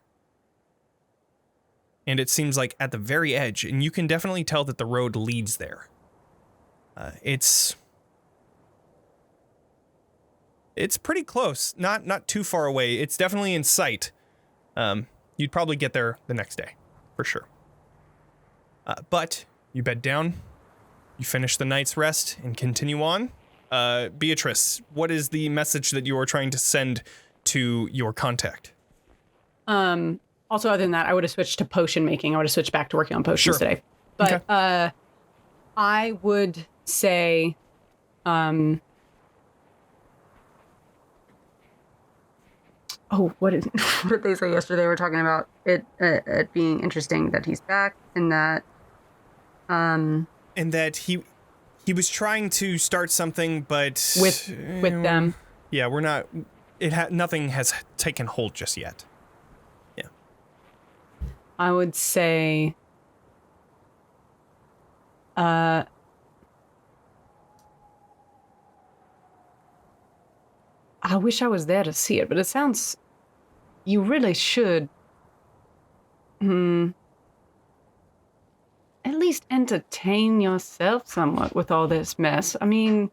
And it seems like at the very edge, and you can definitely tell that the road leads there. It's pretty close, not too far away. It's definitely in sight. You'd probably get there the next day, for sure. But you bed down, you finish the night's rest, and continue on. Beatrice, what is the message that you are trying to send to your contact? Also, other than that, I would have switched to potion making. I would have switched back to working on potions today. But okay. I would say, what did they say yesterday? We were talking about it being interesting that he's back, and that he was trying to start something, but with them. Yeah, we're not. Nothing has taken hold just yet. Yeah. I would say, I wish I was there to see it, but it sounds. You really should. At least entertain yourself somewhat with all this mess. I mean,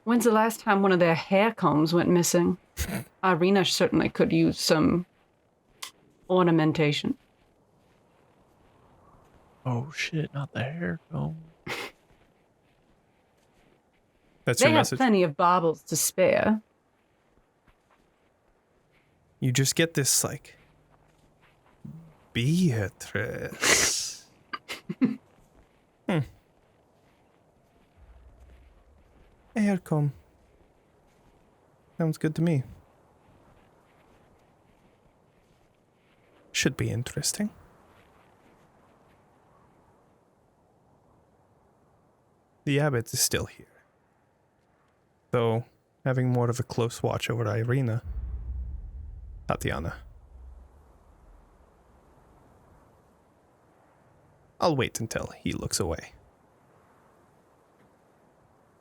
when's the last time one of their hair combs went missing? Irina certainly could use some ornamentation. Oh shit, not the hair comb. That's your message? They have plenty of baubles to spare. You just get this, like, Beatrice. Hair comb. Sounds good to me. Should be interesting. The abbot is still here, though having more of a close watch over Irina. Tatiana. I'll wait until he looks away.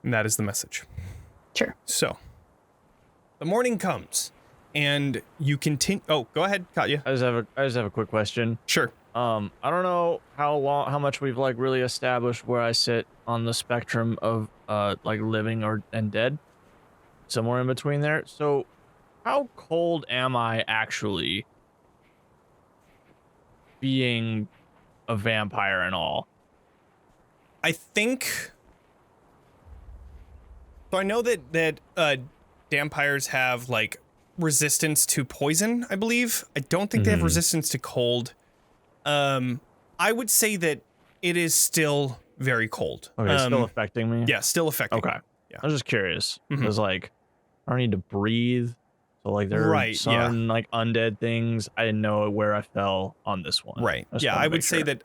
And that is the message. Sure. So, the morning comes, and you continue. Oh, go ahead, Katya. I just have a quick question. Sure. I don't know how much we've like really established where I sit on the spectrum of like living and dead, somewhere in between there. So, how cold am I actually, being a vampire and all? I think. So I know that vampires have like resistance to poison, I believe. I don't think they have resistance to cold. I would say that it is still very cold. Okay, still affecting me? Yeah, still affecting. Okay. Yeah. I was just curious because like I don't need to breathe. So like there are some like undead things. I didn't know where I fell on this one. Right. Yeah, I would say that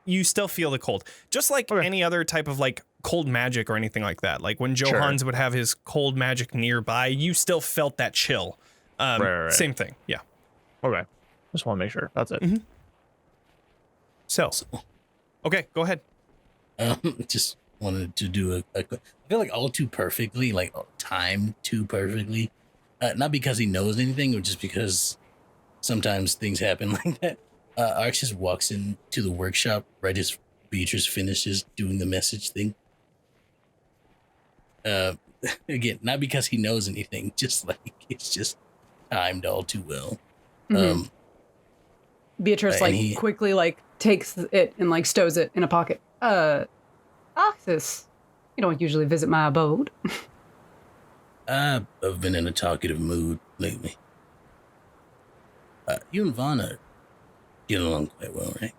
you still feel the cold. Just like any other type of like cold magic or anything like that. Like when Johans would have his cold magic nearby, you still felt that chill. Right. Same thing. Yeah. Okay. Just want to make sure. That's it. So, okay, go ahead. Just wanted to do I feel like all too perfectly, like timed too perfectly. Not because he knows anything, or just because sometimes things happen like that. Arxes walks into the workshop right as Beatrice finishes doing the message thing. Again, not because he knows anything, just like it's just timed all too well. Mm-hmm. Beatrice quickly takes it and stows it in a pocket. Arxes, you don't usually visit my abode. I've been in a talkative mood lately. You and Vaughn are getting along quite well, right?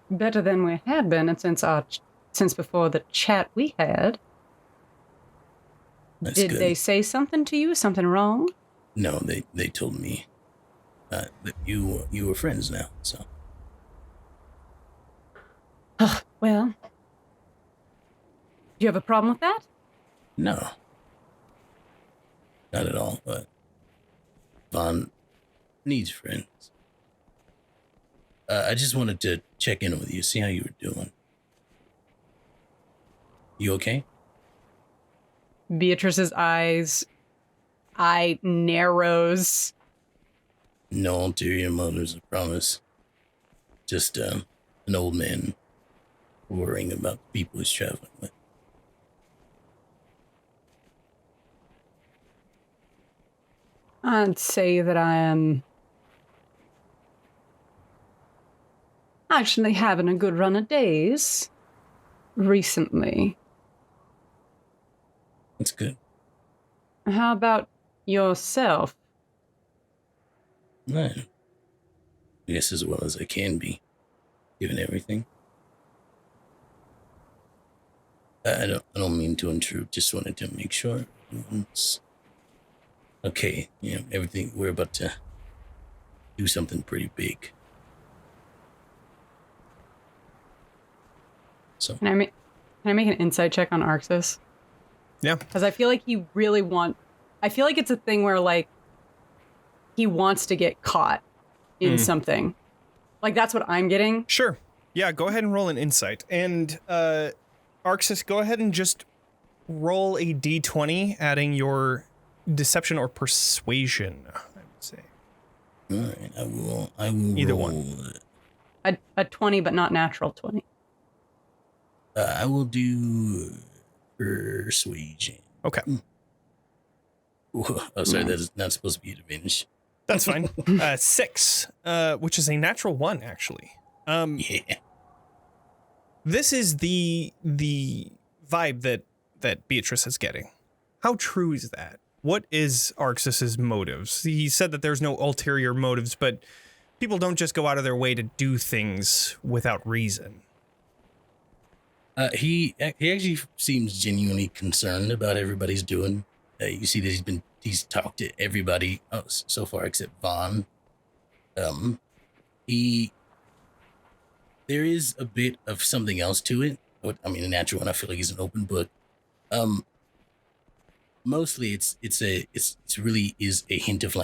Better than we had been, and since before the chat we had. That's Did good. they say something to you? Something wrong? No, they told me that you were friends now. So. Well, do you have a problem with that? No. Not at all, but Vaughn needs friends. I just wanted to check in with you, see how you were doing. You okay? Beatrice's eye narrows. No ulterior motives, I promise. Just an old man worrying about the people he's traveling with. I'd say that I am actually having a good run of days recently. That's good. How about yourself? I guess as well as I can be, given everything. I don't mean to intrude. Just wanted to make sure everyone's okay. You know, everything. We're about to do something pretty big. So Can I make an insight check on Arxes? Yeah. Because I feel like I feel like it's a thing where he wants to get caught in something. Like that's what I'm getting. Sure. Yeah, go ahead and roll an insight. And Arxes, go ahead and just roll a d20, adding your deception or persuasion, I would say. all right, I will Either roll, one. A 20, but not natural 20. I will do persuasion. Okay. Oh, sorry, that is not supposed to be an advantage. That's fine. 6, which is a natural 1, actually. Yeah. This is the vibe that Beatrice is getting. How true is that? What is Arxes' motives? He said that there's no ulterior motives, but people don't just go out of their way to do things without reason. He actually seems genuinely concerned about everybody's doing. You see that he's talked to everybody so far except Vaughn. There is a bit of something else to it. I mean, a natural one. I feel like he's an open book. Mostly it's really is a hint of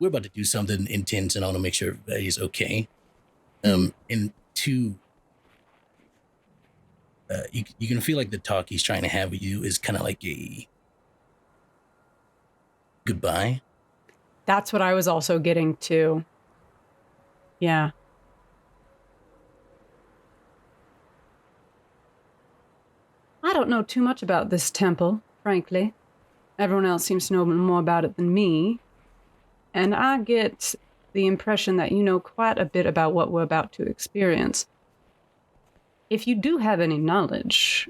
we're about to do something intense and I want to make sure everybody's okay. And two, you can feel like the talk he's trying to have with you is kind of like a goodbye. That's what I was also getting to. Yeah. I don't know too much about this temple, frankly. Everyone else seems to know more about it than me. And I get the impression that you know quite a bit about what we're about to experience. If you do have any knowledge,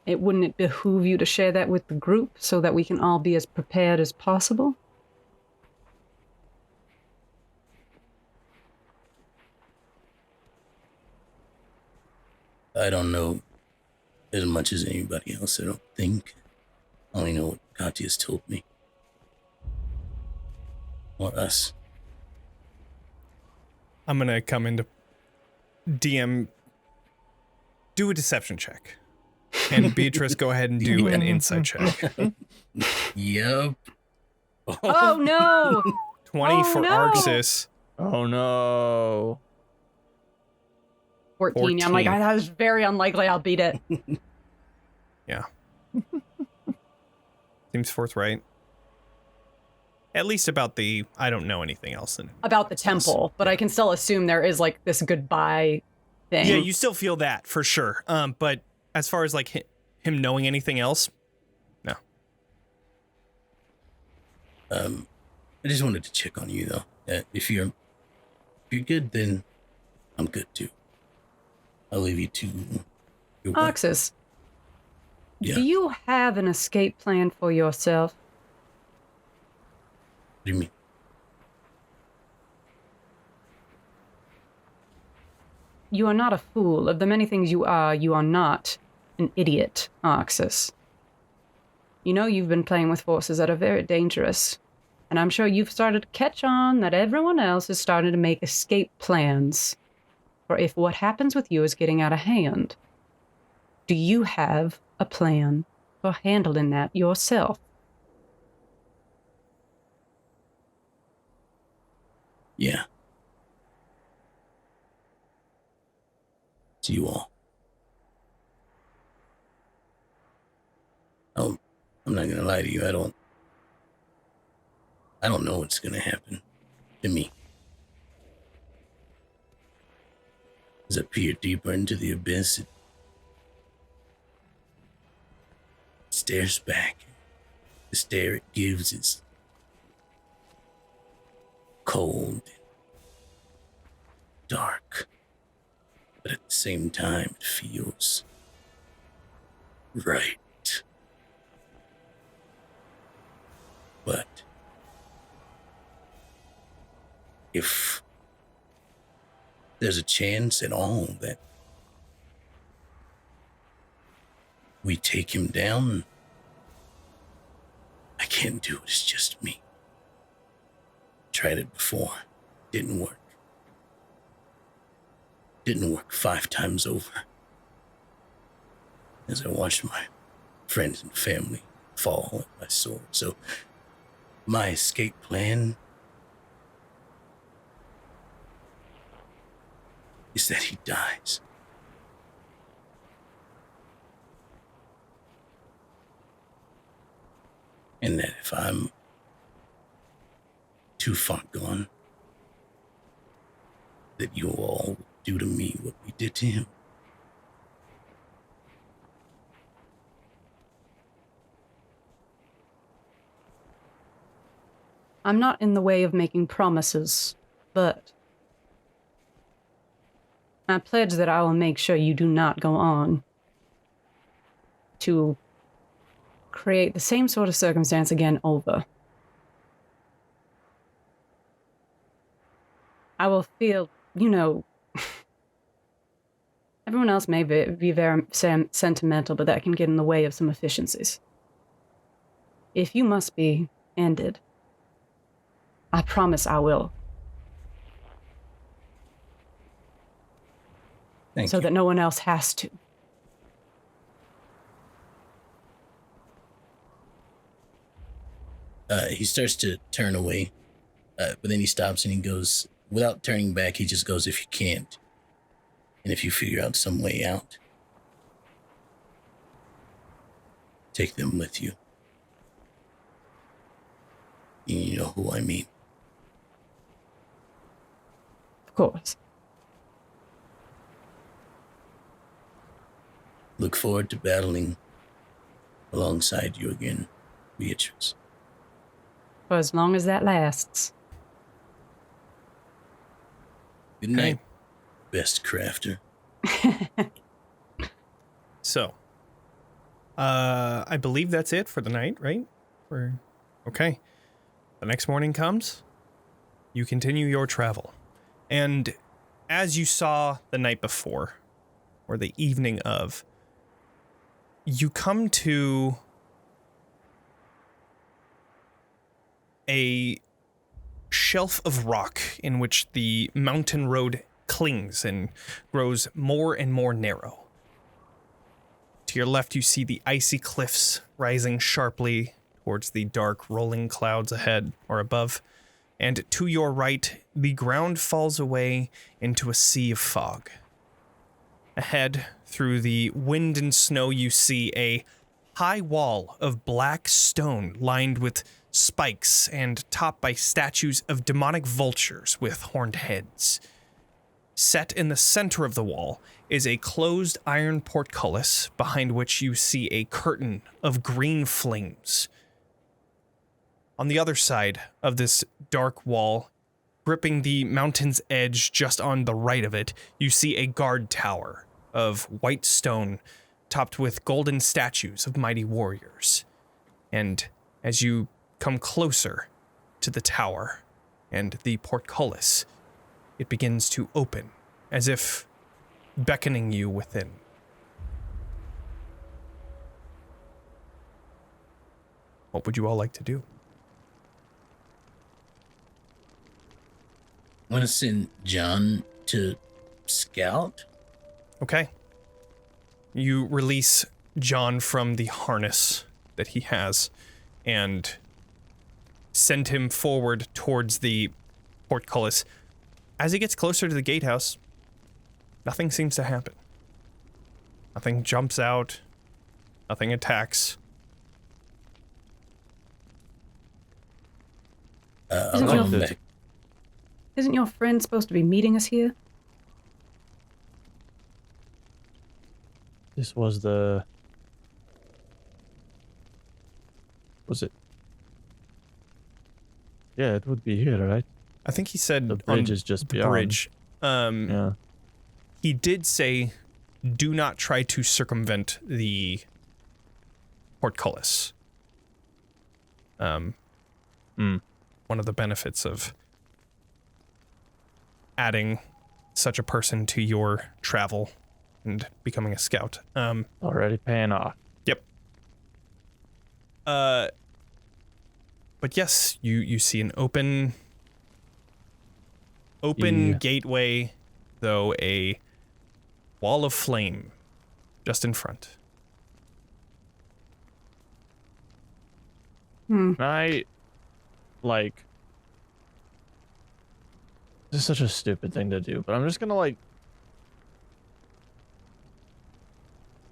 wouldn't it behoove you to share that with the group so that we can all be as prepared as possible? I don't know as much as anybody else, I don't think. I only know what Katya's told me. Or us. I'm going to come into DM. Do a deception check. And Beatrice, go ahead and do an insight check. Yep. Oh no! 20 for no. Arxes. Oh no. 14. I'm like, that is very unlikely I'll beat it. Yeah. Seems forthright. At least about the, I don't know anything else. About the temple, but I can still assume there is like this goodbye thing. Yeah, you still feel that for sure. But as far as like him knowing anything else, no. I just wanted to check on you though. If you're good, then I'm good too. I'll leave you to your work. Arxes, Yeah. do you have an escape plan for yourself? What do you mean? You are not a fool. Of the many things you are not an idiot, Arxes. You know you've been playing with forces that are very dangerous, and I'm sure you've started to catch on that everyone else is starting to make escape plans for if what happens with you is getting out of hand. Do you have a plan for handling that yourself? Yeah. To you all. I'm not gonna lie to you. I don't know what's gonna happen to me. As I peer deeper into the abyss, it stares back. The stare it gives is cold, dark, but at the same time, it feels right. But if there's a chance at all that we take him down, I can't do it. It's just me. Tried it before. Didn't work. Didn't work 5 times over. As I watched my friends and family fall at my sword. So my escape plan is that he dies. And that if I'm too far gone, that you all do to me what we did to him. I'm not in the way of making promises, but I pledge that I will make sure you do not go on to create the same sort of circumstance again over. I will feel, everyone else may be very sentimental, but that can get in the way of some efficiencies. If you must be ended, I promise I will. Thank so you. that no one else has to. He starts to turn away, but then he stops and he goes, without turning back, he just goes, if you can't, and if you figure out some way out, take them with you. You know who I mean. Of course. Look forward to battling alongside you again, Beatrice. For as long as that lasts. Good night, best crafter. So, I believe that's it for the night, right? Okay. The next morning comes, you continue your travel. And as you saw the night before, or the evening of, you come to a shelf of rock in which the mountain road clings and grows more and more narrow. To your left, you see the icy cliffs rising sharply towards the dark rolling clouds ahead or above. And to your right, the ground falls away into a sea of fog. Ahead, through the wind and snow, you see a high wall of black stone lined with spikes and topped by statues of demonic vultures with horned heads. Set in the center of the wall is a closed iron portcullis behind which you see a curtain of green flames. On the other side of this dark wall, gripping the mountain's edge just on the right of it, you see a guard tower of white stone topped with golden statues of mighty warriors. And as you come closer to the tower and the portcullis, it begins to open, as if beckoning you within. What would you all like to do? I want to send John to scout. Okay. You release John from the harness that he has and send him forward towards the portcullis. As he gets closer to the gatehouse, nothing seems to happen. Nothing jumps out. Nothing attacks. Isn't your friend supposed to be meeting us here? This was the... Was it? Yeah, it would be here, right? I think he said The bridge on is just the beyond. bridge. Yeah. He did say, do not try to circumvent the portcullis. One of the benefits of adding such a person to your travel and becoming a scout. Already paying off. Yep. But yes, you see an open gateway, though a wall of flame just in front. Can I, like... This is such a stupid thing to do, but I'm just gonna, like...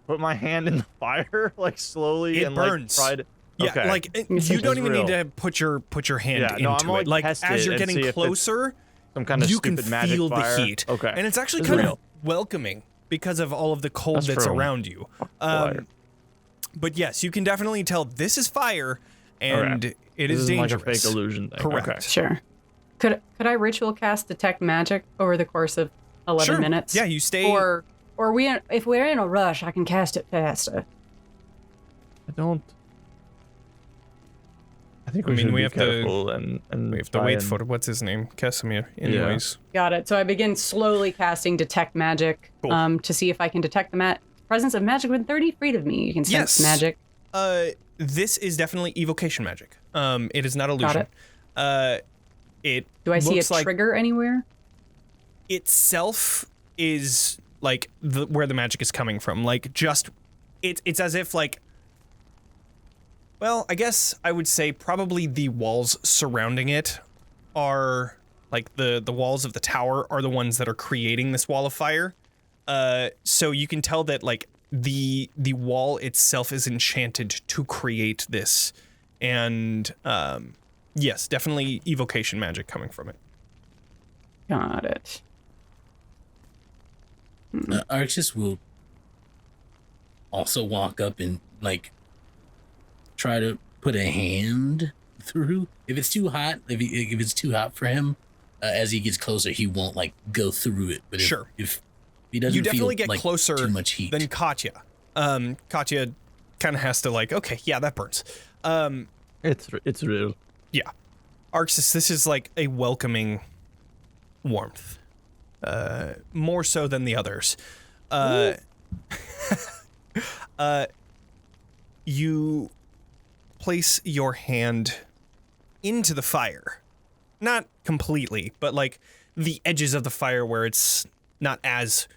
put my hand in the fire, like, slowly It and, burns. like, try to... Yeah, Okay. like you don't even real. need to put your hand Yeah, no, I'm into gonna, it. Like test as it you're and see getting if it's closer, Some kind of you can stupid magic feel fire. the heat. Okay. And it's actually This kind is of real. welcoming because of all of the cold that's true. around you. Fire. But yes, you can definitely tell this is fire, and Okay. it This is isn't dangerous. like a fake illusion thing. Correct. Okay. Sure. Could I ritual cast detect magic over the course of 11 Sure. minutes? Yeah, you stay. Or if we're in a rush, I can cast it faster. I don't... I think I we mean, should we be have to- careful and we have to try wait and- for what's his name, Casimir. Anyways, Got it. So I begin slowly casting detect magic Cool. to see if I can detect the presence of magic within 30 feet of me. You can sense Yes. magic. this is definitely evocation magic. It is not illusion. It Do I see a looks like trigger anywhere? itself is like where the magic is coming from. Like just it's as if like, well, I guess I would say probably the walls surrounding it are like the walls of the tower are the ones that are creating this wall of fire. So you can tell that like the wall itself is enchanted to create this, and yes, definitely evocation magic coming from it. Got it. Arxes will also walk up and like try to put a hand through. If it's too hot, if it's too hot for him, as he gets closer, he won't like go through it. But if he doesn't, You definitely feel get like closer too much heat. than Katya. Katya kind of has to like, okay, yeah, that burns. It's real. Yeah. Arxes, this is like a welcoming warmth. More so than the others. You place your hand into the fire. Not completely, but like the edges of the fire where it's not as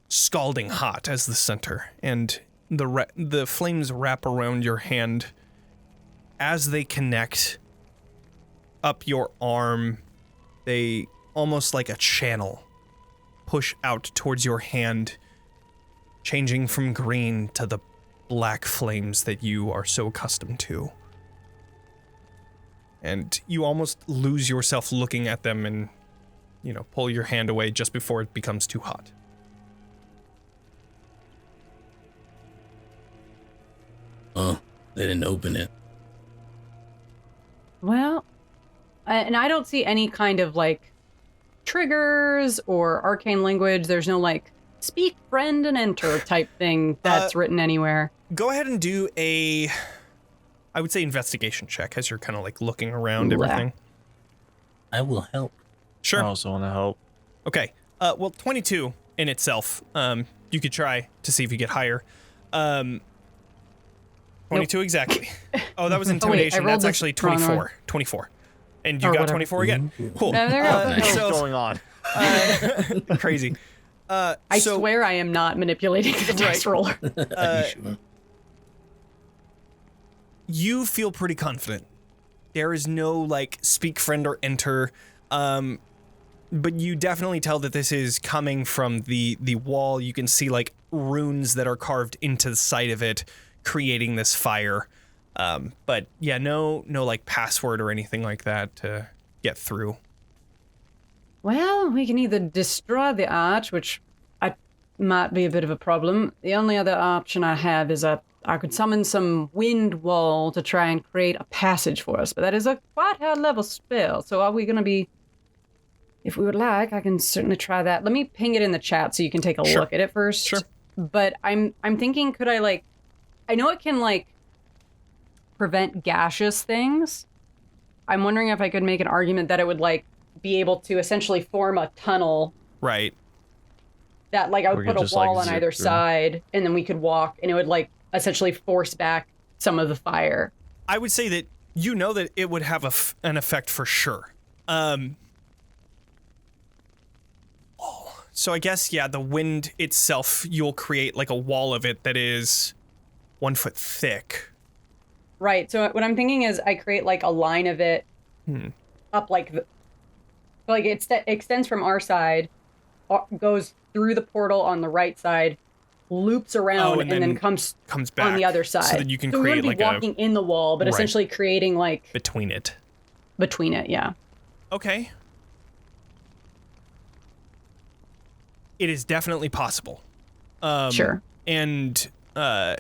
scalding hot as the center. And the flames wrap around your hand as they connect up your arm. They almost like a channel push out towards your hand, changing from green to the black flames that you are so accustomed to. And you almost lose yourself looking at them and, you know, pull your hand away just before it becomes too hot. Oh, they didn't open it. Well, and I don't see any kind of, like, triggers or arcane language. There's no, like, speak, friend, and enter type thing that's written anywhere. Go ahead and do a, I would say, investigation check as you're kind of, like, looking around everything. I will help. Sure. I also want to help. Okay. Well, 22 in itself. You could try to see if you get higher. 22 exactly. Oh, that was intimidation. rolled That's this actually wrong 24. one. 24. And you Or got whatever. 24 again. Cool. There we go. What's So, going on? crazy. I So, swear I am not manipulating the dice roller. Are you sure? you feel pretty confident. There is no, like, speak, friend, or enter. But you definitely tell that this is coming from the wall. You can see, like, runes that are carved into the side of it, creating this fire. But yeah, no like password or anything like that to get through. Well, we can either destroy the arch, which might be a bit of a problem. The only other option I have is I could summon some wind wall to try and create a passage for us, but that is a quite high level spell. So are we going to be... If we would like, I can certainly try that. Let me ping it in the chat so you can take a Sure. look at it first. Sure. But I'm thinking, could I, like... I know it can, like, prevent gaseous things. I'm wondering if I could make an argument that it would, like, be able to essentially form a tunnel Right. that, like, I We would could put a just, like, wall on zip either through. side, and then we could walk, and it would, like, essentially force back some of the fire. I would say that you know that it would have an effect for sure. So I guess, yeah, the wind itself, you'll create, like, a wall of it that is 1 foot thick. Right, so what I'm thinking is I create, like, a line of it up, like, it extends from our side, goes through the portal on the right side, loops around, and then comes back on the other side. so that you can so we create, wouldn't be like, walking in the wall, but Right. essentially creating, like, between it. between it, yeah. Okay. It is definitely possible. Sure. And, yeah,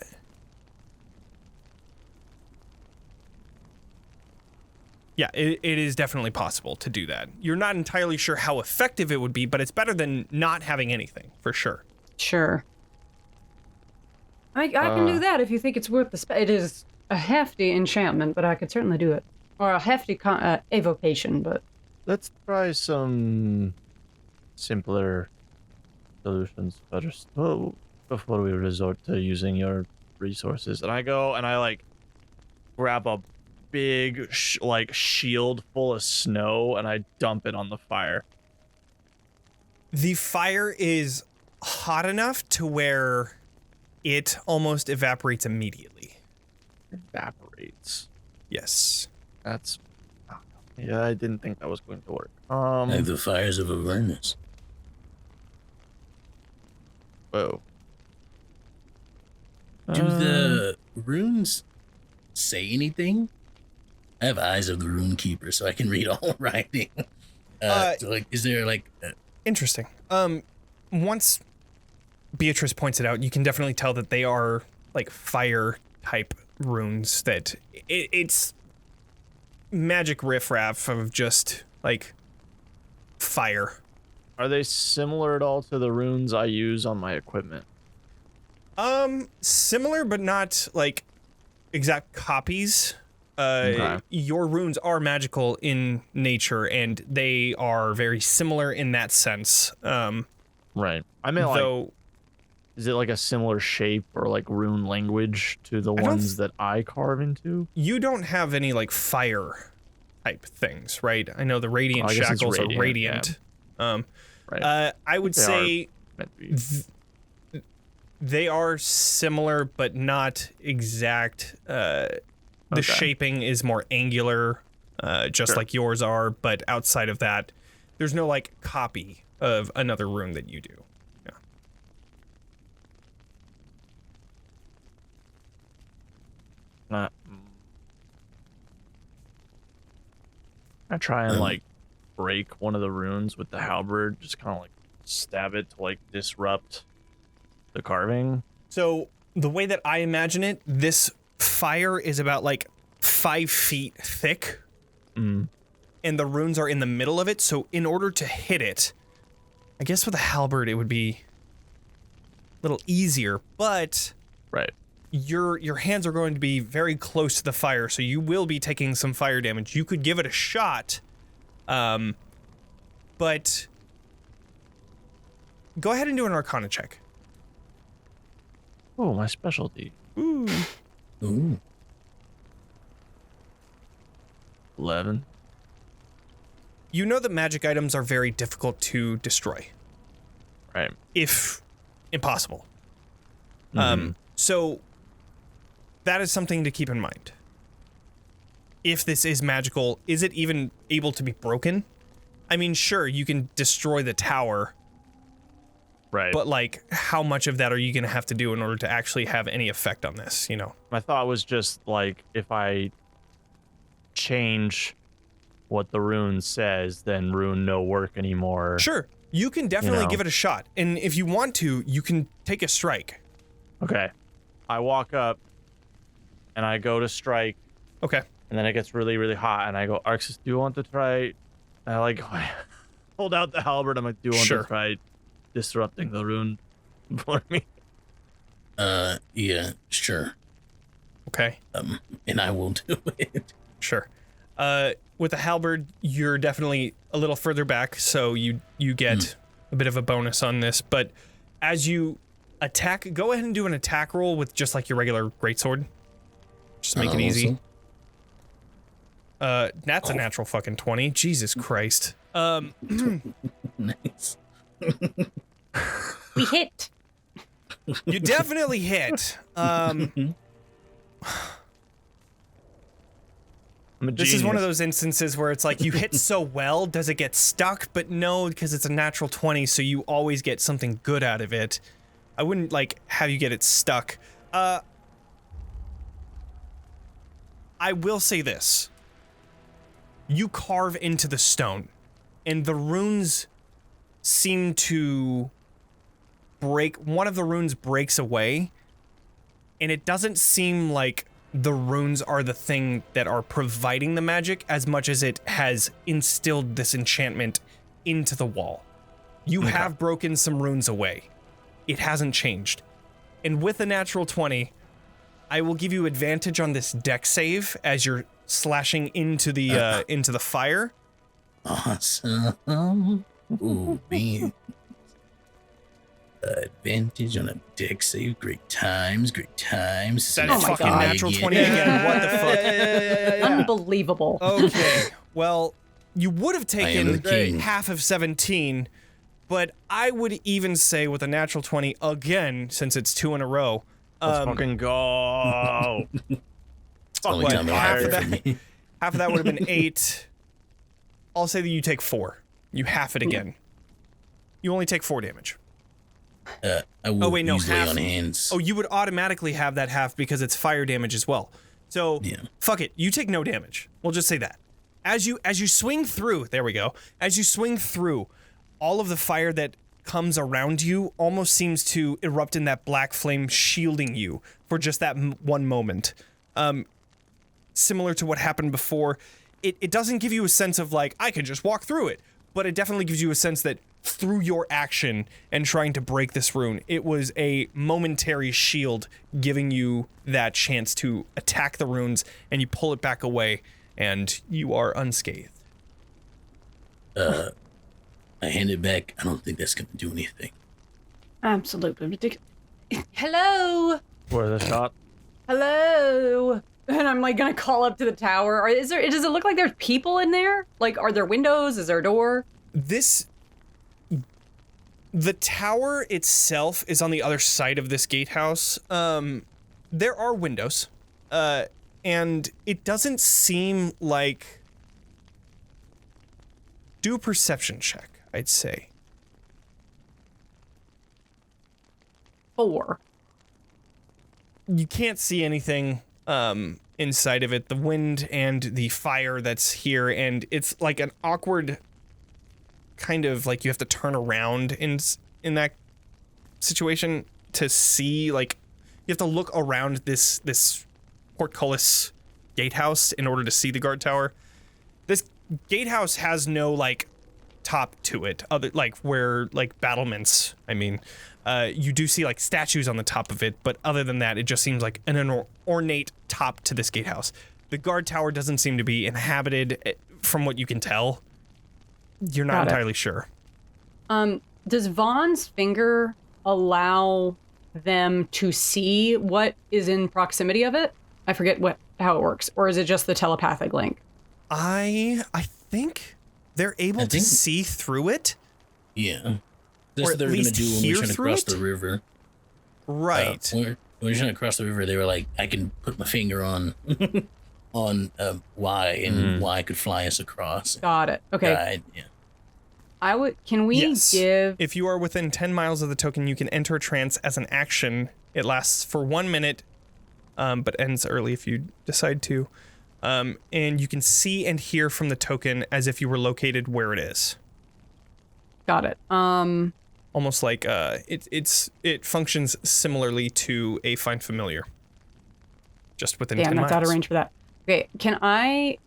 it is definitely possible to do that. You're not entirely sure how effective it would be, but it's better than not having anything, for sure. Sure. I can do that if you think it's worth the it is a hefty enchantment, but I could certainly do it. Or a hefty evocation, but... Let's try some simpler solutions first. Oh, before we resort to using your resources. And I go and I, like, grab a big, like, shield full of snow and I dump it on the fire. The fire is hot enough to where it almost evaporates immediately. Evaporates. Yes. That's... Yeah, I didn't think that was going to work. Like the fires of Avernus. Whoa. Do the runes say anything? I have eyes of the rune keeper, so I can read all writing. So, like, is there, like... Interesting. Once Beatrice points it out, you can definitely tell that they are, like, fire type runes, that it's magic riffraff of just, like, fire. Are they similar at all to the runes I use on my equipment? Similar, but not, like, exact copies. Okay. Your runes are magical in nature, and they are very similar in that sense. Right. I mean, like, is it like a similar shape or like rune language to the ones that I carve into? You don't have any, like, fire type things, right? I know the radiant I guess it's shackles are radiant, radiant. Right. I would They say meant to be. they are similar, but not exact. The Okay. shaping is more angular, just Sure. like yours are, but outside of that, there's no, like, copy of another rune that you do. Yeah. I try and like break one of the runes with the halberd, just kind of like stab it to like disrupt the carving. So the way that I imagine it, this fire is about like 5 feet thick, and the runes are in the middle of it. So in order to hit it, I guess with a halberd it would be a little easier, but Right. your hands are going to be very close to the fire, so you will be taking some fire damage. You could give it a shot, but go ahead and do an Arcana check. Oh, my specialty. Ooh. 11. You know that magic items are very difficult to destroy, Right. if impossible. Mhm. So that is something to keep in mind. If this is magical, is it even able to be broken? I mean, sure, you can destroy the tower, Right. but like, how much of that are you going to have to do in order to actually have any effect on this, you know? My thought was just like, if I change what the rune says, then rune no work anymore. Sure, you can definitely know. give it a shot. And if you want to, you can take a strike. Okay. I walk up and I go to strike, Okay. and then it gets really, really hot, and I go, Arxes, do you want to try? And I like hold out the halberd. I'm like, do you want Sure. to try disrupting the rune for me? Yeah, sure. Okay. And I will do it. Sure. With the halberd, you're definitely a little further back, so you get a bit of a bonus on this. But as you attack, go ahead and do an attack roll with just like your regular greatsword. Just make it easy. That's a natural fucking 20. Jesus Christ. Nice. We hit. You definitely hit. I'm a This is one of genius. those instances where it's like you hit so well, does it get stuck? But no, because it's a natural 20, so you always get something good out of it. I wouldn't like have you get it stuck. I will say this. You carve into the stone, and the runes seem to break. One of the runes breaks away, and it doesn't seem like the runes are the thing that are providing the magic as much as it has instilled this enchantment into the wall. You have broken some runes away. It hasn't changed. And with a natural 20, I will give you advantage on this deck save as you're slashing into the fire. Awesome. Ooh, man. Advantage on a deck save. Great times, great times. That Oh my fucking God. natural 20 again. What the fuck? Unbelievable. Okay. Well, you would have I am taken the king. half of 17, but I would even say with a natural 20 again, since it's 2 in a row. Let's fucking go. Only what, time it'll half happen of for that- me. Half of that would have been 8. I'll say that you take 4. You half it again. You only take 4 damage. I will wait, no, use lay half. on hands. Oh, you would automatically have that half because it's fire damage as well. So, Yeah. fuck it. You take no damage. We'll just say that. As you swing through, there we go. As you swing through, all of the fire that comes around you almost seems to erupt in that black flame, shielding you for just that one moment. Similar to what happened before, it doesn't give you a sense of like, I could just walk through it, but it definitely gives you a sense that through your action and trying to break this rune, it was a momentary shield giving you that chance to attack the runes, and you pull it back away, and you are unscathed. I hand it back. I don't think that's going to do anything. Absolutely ridiculous. Hello? Where's the shot? Hello? And I'm like gonna call up to the tower. Does it look like there's people in there? Like, are there windows? Is there a door? The tower itself is on the other side of this gatehouse. There are windows, and it doesn't seem like... Do a perception check, I'd say. 4. You can't see anything. inside of it, the wind and the fire that's here, and it's like an awkward kind of like you have to turn around in that situation to see, like you have to look around this portcullis gatehouse in order to see the guard tower. This gatehouse has no like top to it, other like where like battlements, I mean, you do see like statues on the top of it, but other than that, it just seems like an ornate top to this gatehouse. The guard tower doesn't seem to be inhabited, from what you can tell. You're not entirely sure. Does Vaughn's finger allow them to see what is in proximity of it? I forget how it works, or is it just the telepathic link? I think they're able to see through it. Yeah. That's Or what they at were going to least do when we hear were trying to through cross it? the river. Right. When we were trying to cross the river, they were like, I can put my finger on Y, and Y could fly us across. Got it. Okay. Yeah. Can we Yes. give... If you are within 10 miles of the token, you can enter a trance as an action. It lasts for 1 minute, but ends early if you decide to. And you can see and hear from the token as if you were located where it is. Got it. Almost like it functions similarly to a Find Familiar. Just within 10 miles. That's out of range for that. Okay, can I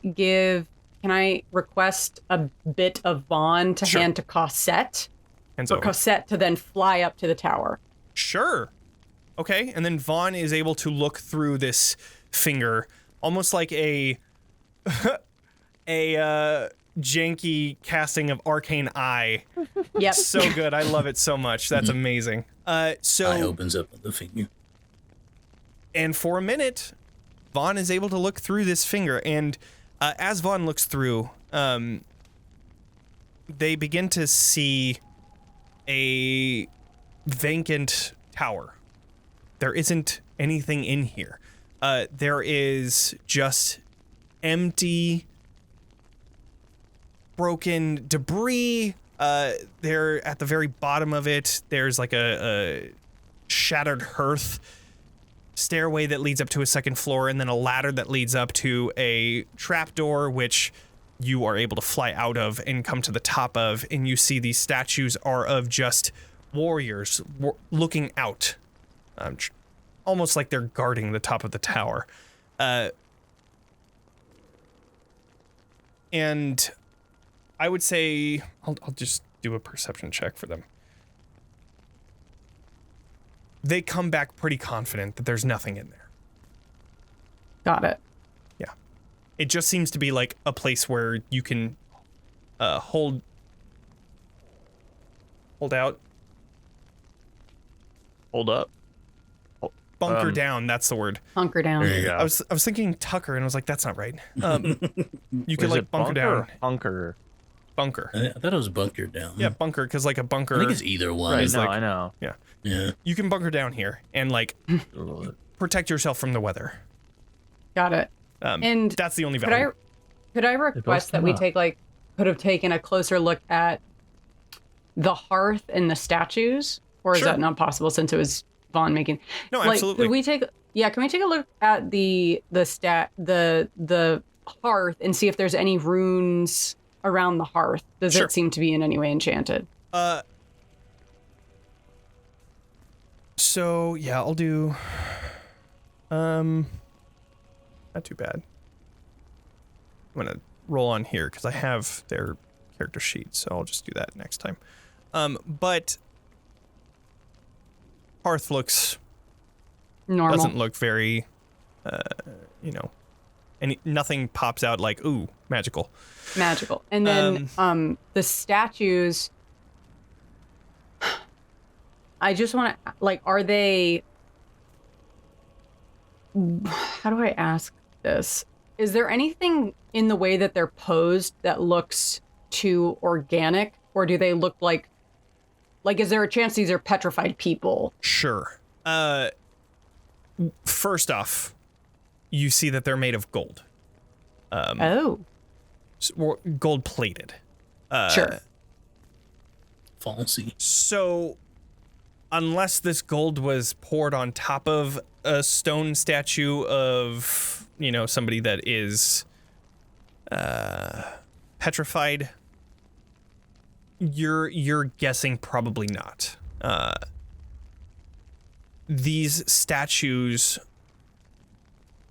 request a bit of Vaughn to hand to Cosette? Hands for over. Cosette to then fly up to the tower. Sure. Okay, and then Vaughn is able to look through this finger, almost like a janky casting of Arcane Eye. Yep. So good. I love it so much. That's amazing. So Eye opens up the finger. And for a minute, Vaughn is able to look through this finger, and as Vaughn looks through, they begin to see a vacant tower. There isn't anything in here. There is just empty, broken debris. There at the very bottom of it, there's like a shattered hearth, stairway that leads up to a second floor, and then a ladder that leads up to a trapdoor, which you are able to fly out of and come to the top of, and you see these statues are of just warriors looking out, almost like they're guarding the top of the tower. And I would say, I'll just do a perception check for them. They come back pretty confident that there's nothing in there. Got it. Yeah. It just seems to be like a place where you can hold out. Hold up. Bunker down, that's the word. Hunker down. There you go. I was thinking Tucker, and I was like, that's not right. You could Is like it bunker down. Bunker. Bunker. I thought it was bunkered down. Yeah, bunker, because like a bunker. I think it's either one. Right, It's no, like- I know. Yeah. Yeah. You can bunker down here and like protect yourself from the weather. Got it. And That's the only could value. I request that we could have taken a closer look at the hearth and the statues, or is Sure. that not possible since it was Vaughn making? No, Like, absolutely. Can we take a look at the hearth and see if there's any runes around the hearth? Does Sure. it seem to be in any way enchanted? So yeah, I'll do not too bad. I'm gonna roll on here because I have their character sheet, so I'll just do that next time. But hearth looks Normal. doesn't look very nothing pops out like ooh, magical. Magical. And then the statues, I just want to, like, are they, how do I ask this? Is there anything in the way that they're posed that looks too organic, or do they look like is there a chance these are petrified people? Sure. First off, you see that they're made of gold. Gold plated. Sure. Falsy. So unless this gold was poured on top of a stone statue of, you know, somebody that is petrified, you're guessing probably not. These statues,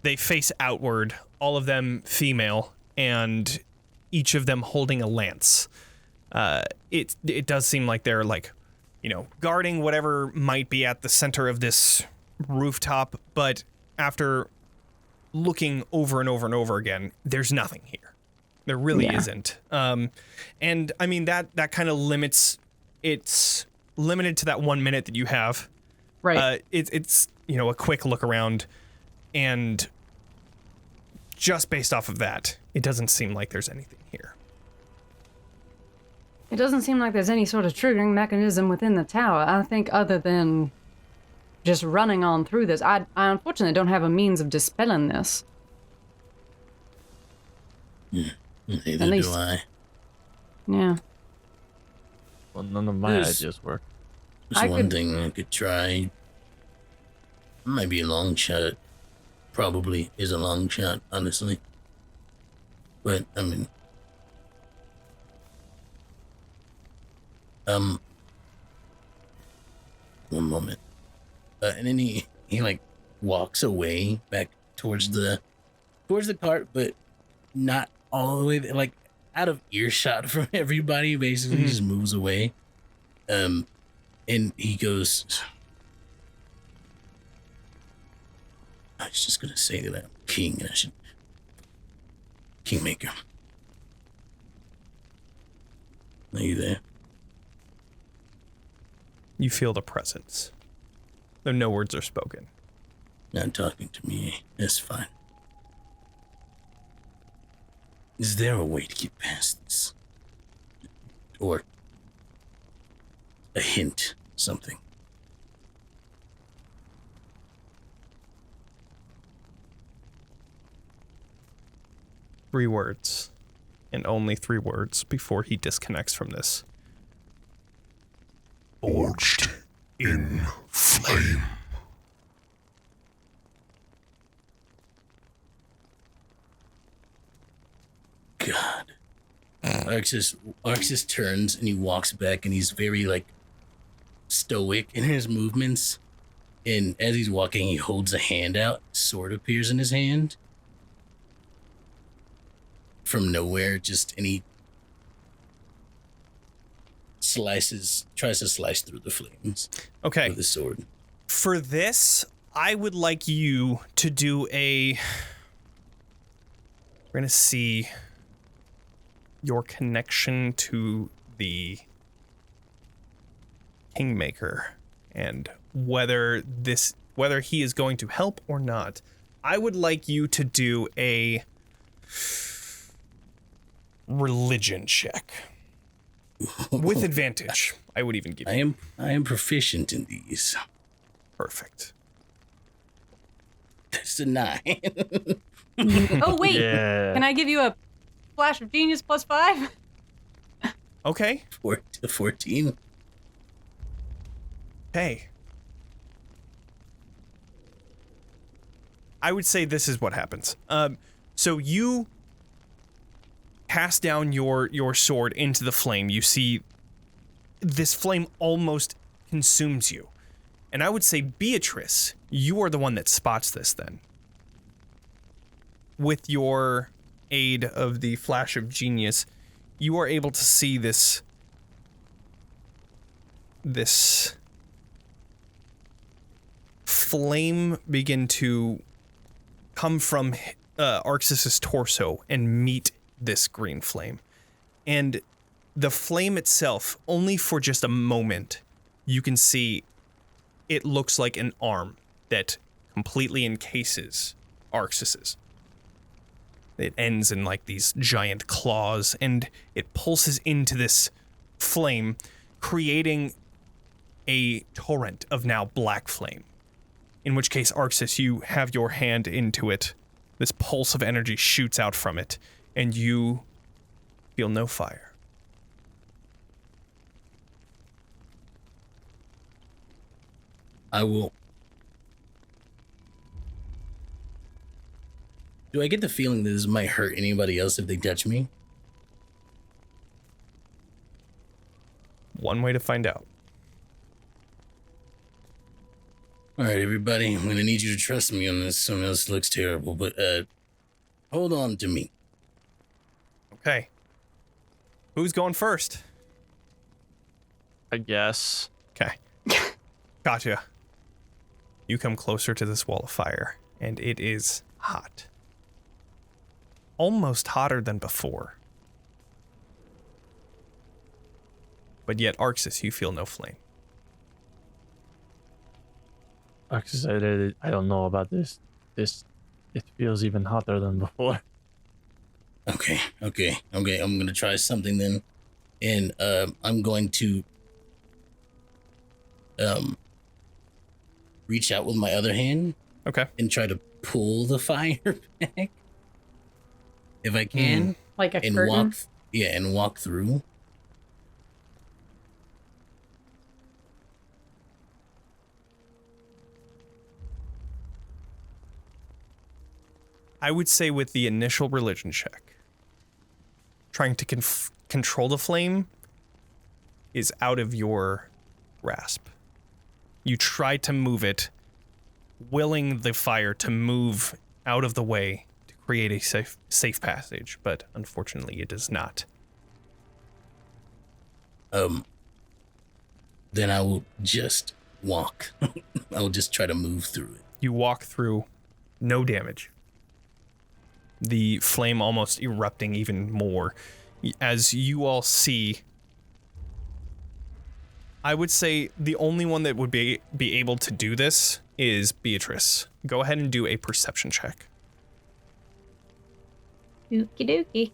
they face outward, all of them female, and each of them holding a lance. It does seem like they're like, you know, guarding whatever might be at the center of this rooftop, but after looking over and over and over again, there's nothing here. There really isn't. And I mean, that kind of limits, it's limited to that 1 minute that you have. Right. It's, you know, a quick look around, and just based off of that, it doesn't seem like there's anything here. It doesn't seem like there's any sort of triggering mechanism within the tower. I think other than just running on through this, I unfortunately don't have a means of dispelling this. Neither At least- do I. Yeah. Well, none of my There's- ideas work. There's one thing I could try. Might be a long shot. Probably is a long shot, honestly. But, I mean... One moment. And then he like walks away back towards the cart, but not all the way there, like out of earshot from everybody. Basically, just moves away. And he goes, I was just gonna say that I'm king and I should kingmaker. Are you there? You feel the presence, though no words are spoken. Not talking to me. That's fine. Is there a way to get past this? Or a hint, something? Three words, and only 3 words before he disconnects from this. Forged in flame. God. Arxes turns and he walks back and he's very like stoic in his movements. And as he's walking, he holds a hand out. Sword appears in his hand. From nowhere, and he tries to slice through the flames. Okay. With the sword. For this, I would like you to do we're gonna see your connection to the Kingmaker and whether he is going to help or not. I would like you to do a religion check. With advantage. I would even give you. I am proficient in these. Perfect. That's a 9. Oh, wait. Yeah. Can I give you a flash of genius +5? Okay. 14. Hey. I would say this is what happens. So you cast down your sword into the flame. You see this flame almost consumes you. And I would say, Beatrice, you are the one that spots this then. With your aid of the flash of genius, you are able to see this flame begin to come from Arxes' torso and meet this green flame. And the flame itself, only for just a moment, you can see it looks like an arm that completely encases Arxes'. It ends in like these giant claws, and it pulses into this flame, creating a torrent of now black flame. In which case, Arxes, you have your hand into it. This pulse of energy shoots out from it, and you feel no fire. I will. Do I get the feeling that this might hurt anybody else if they touch me? One way to find out. All right, everybody, I'm gonna need you to trust me on this. Something else looks terrible, but hold on to me. Okay. Who's going first? I guess. Okay. Katya. You come closer to this wall of fire, and it is hot. Almost hotter than before. But yet, Arxes, you feel no flame. Arxes, I don't know about this. It feels even hotter than before. Okay. I'm gonna try something then, and I'm going to reach out with my other hand. Okay. And try to pull the fire back if I can. Like a and curtain? walk through. I would say with the initial religion check, trying to control the flame is out of your grasp. You try to move it, willing the fire to move out of the way to create a safe passage, but unfortunately it does not. Then I will just walk. I will just try to move through it. You walk through, no damage. The flame almost erupting even more. As you all see, I would say the only one that would be able to do this is Beatrice. Go ahead and do a perception check. Okie dokie.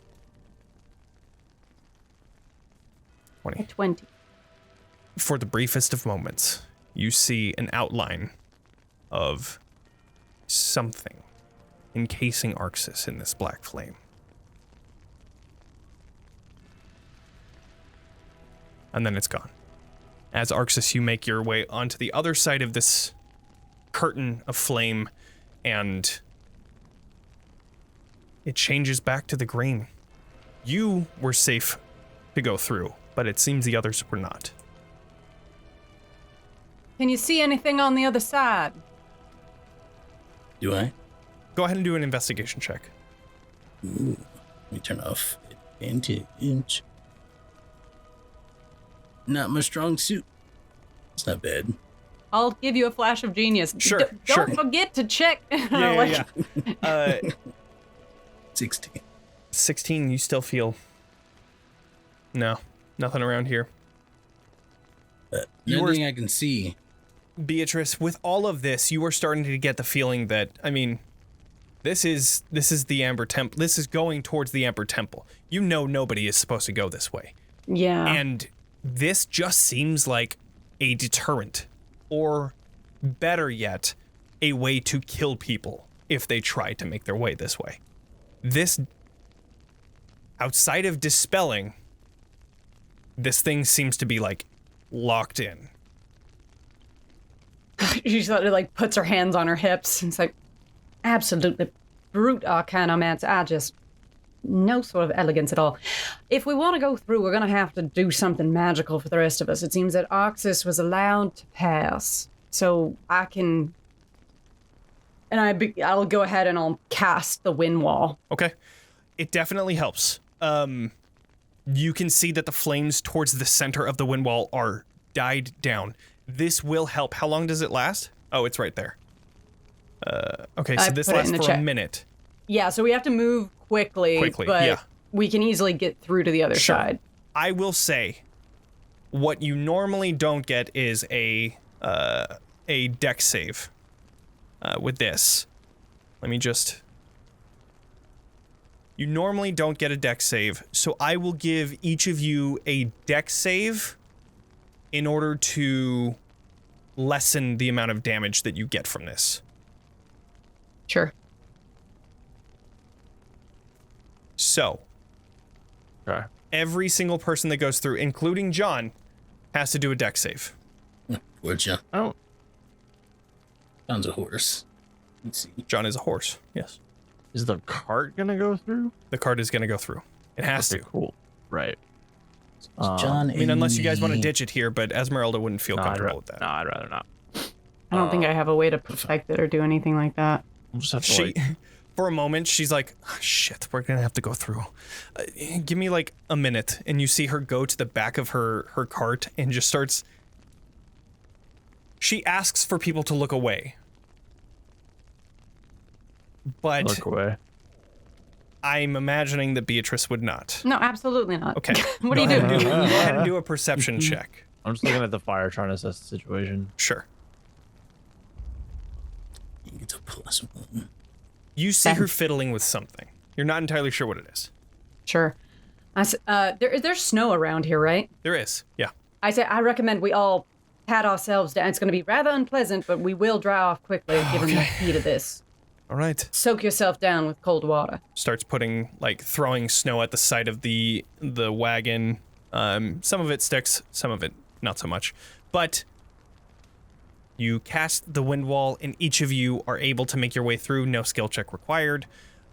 20. 20. For the briefest of moments, you see an outline of something encasing Arxes in this black flame. And then it's gone. As Arxes, you make your way onto the other side of this curtain of flame, and it changes back to the green. You were safe to go through, but it seems the others were not. Can you see anything on the other side? Do I? Go ahead and do an investigation check. Ooh, let me turn off advantage. Not my strong suit. It's not bad. I'll give you a flash of genius. Sure, Don't forget to check. Yeah. 16. 16, you still feel... No, nothing around here. Nothing I can see. Beatrice, with all of this, you are starting to get the feeling that, I mean, this is the Amber Temple. This is going towards the Amber Temple. You know nobody is supposed to go this way. Yeah. And this just seems like a deterrent, or better yet, a way to kill people if they try to make their way this way. This, outside of dispelling, this thing seems to be like locked in. She sort of like puts her hands on her hips and it's like, absolutely brute arcanomancer. I just, no sort of elegance at all. If we want to go through, we're going to have to do something magical for the rest of us. It seems that Arxes was allowed to pass. So I can, and I'll go ahead and I'll cast the wind wall. Okay. It definitely helps. You can see that the flames towards the center of the wind wall are died down. This will help. How long does it last? Oh, it's right there. Okay, so this lasts for a minute. Yeah, so we have to move quickly, but yeah. We can easily get through to the other side. I will say, what you normally don't get is a deck save with this. Let me just... You normally don't get a deck save, so I will give each of you a deck save in order to lessen the amount of damage that you get from this. Sure. So, Okay. every single person that goes through, including John, has to do a deck save. Poor John. I John's a horse. Let's see. John is a horse. Yes. Is the cart gonna go through? The cart is going to go through. It has Okay, to. cool. Right. John. I mean, unless you guys want to ditch it here, but Esmeralda wouldn't feel comfortable with that. No, I'd rather not. I don't think I have a way to protect it or do anything like that. We'll just have to For a moment, she's like, oh, shit, we're going to have to go through. Give me like a minute. And you see her go to the back of her cart and just starts. She asks for people to look away. But look away. I'm imagining that Beatrice would not. No, absolutely not. Okay. What are you doing? Go ahead and do a perception check. I'm just looking at the fire, trying to assess the situation. Sure. You get a +1. You see her fiddling with something. You're not entirely sure what it is. Sure. There's snow around here, right? There is. Yeah. I recommend we all pat ourselves down. It's going to be rather unpleasant, but we will dry off quickly given the heat of this. All right. Soak yourself down with cold water. Starts throwing snow at the side of the wagon. Some of it sticks, some of it not so much. But you cast the wind wall, and each of you are able to make your way through. No skill check required,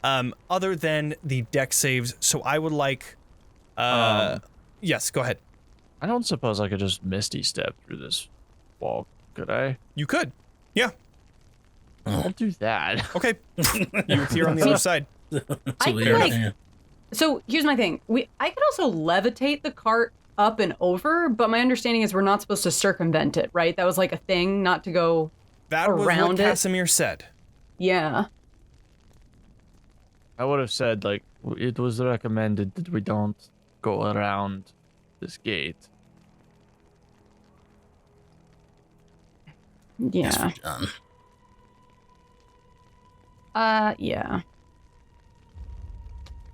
other than the deck saves. So I would like, yes, go ahead. I don't suppose I could just Misty Step through this wall, could I? You could, yeah. I'll do that. Okay, you appear on the other side. I feel like, so here's my thing. I could also levitate the cart up and over, but my understanding is we're not supposed to circumvent it, right? That was like a thing, not to go That was around what it. Casimir said. Yeah. I would have said, like, it was recommended that we don't go around this gate. Yeah. Yes, for John. Yeah.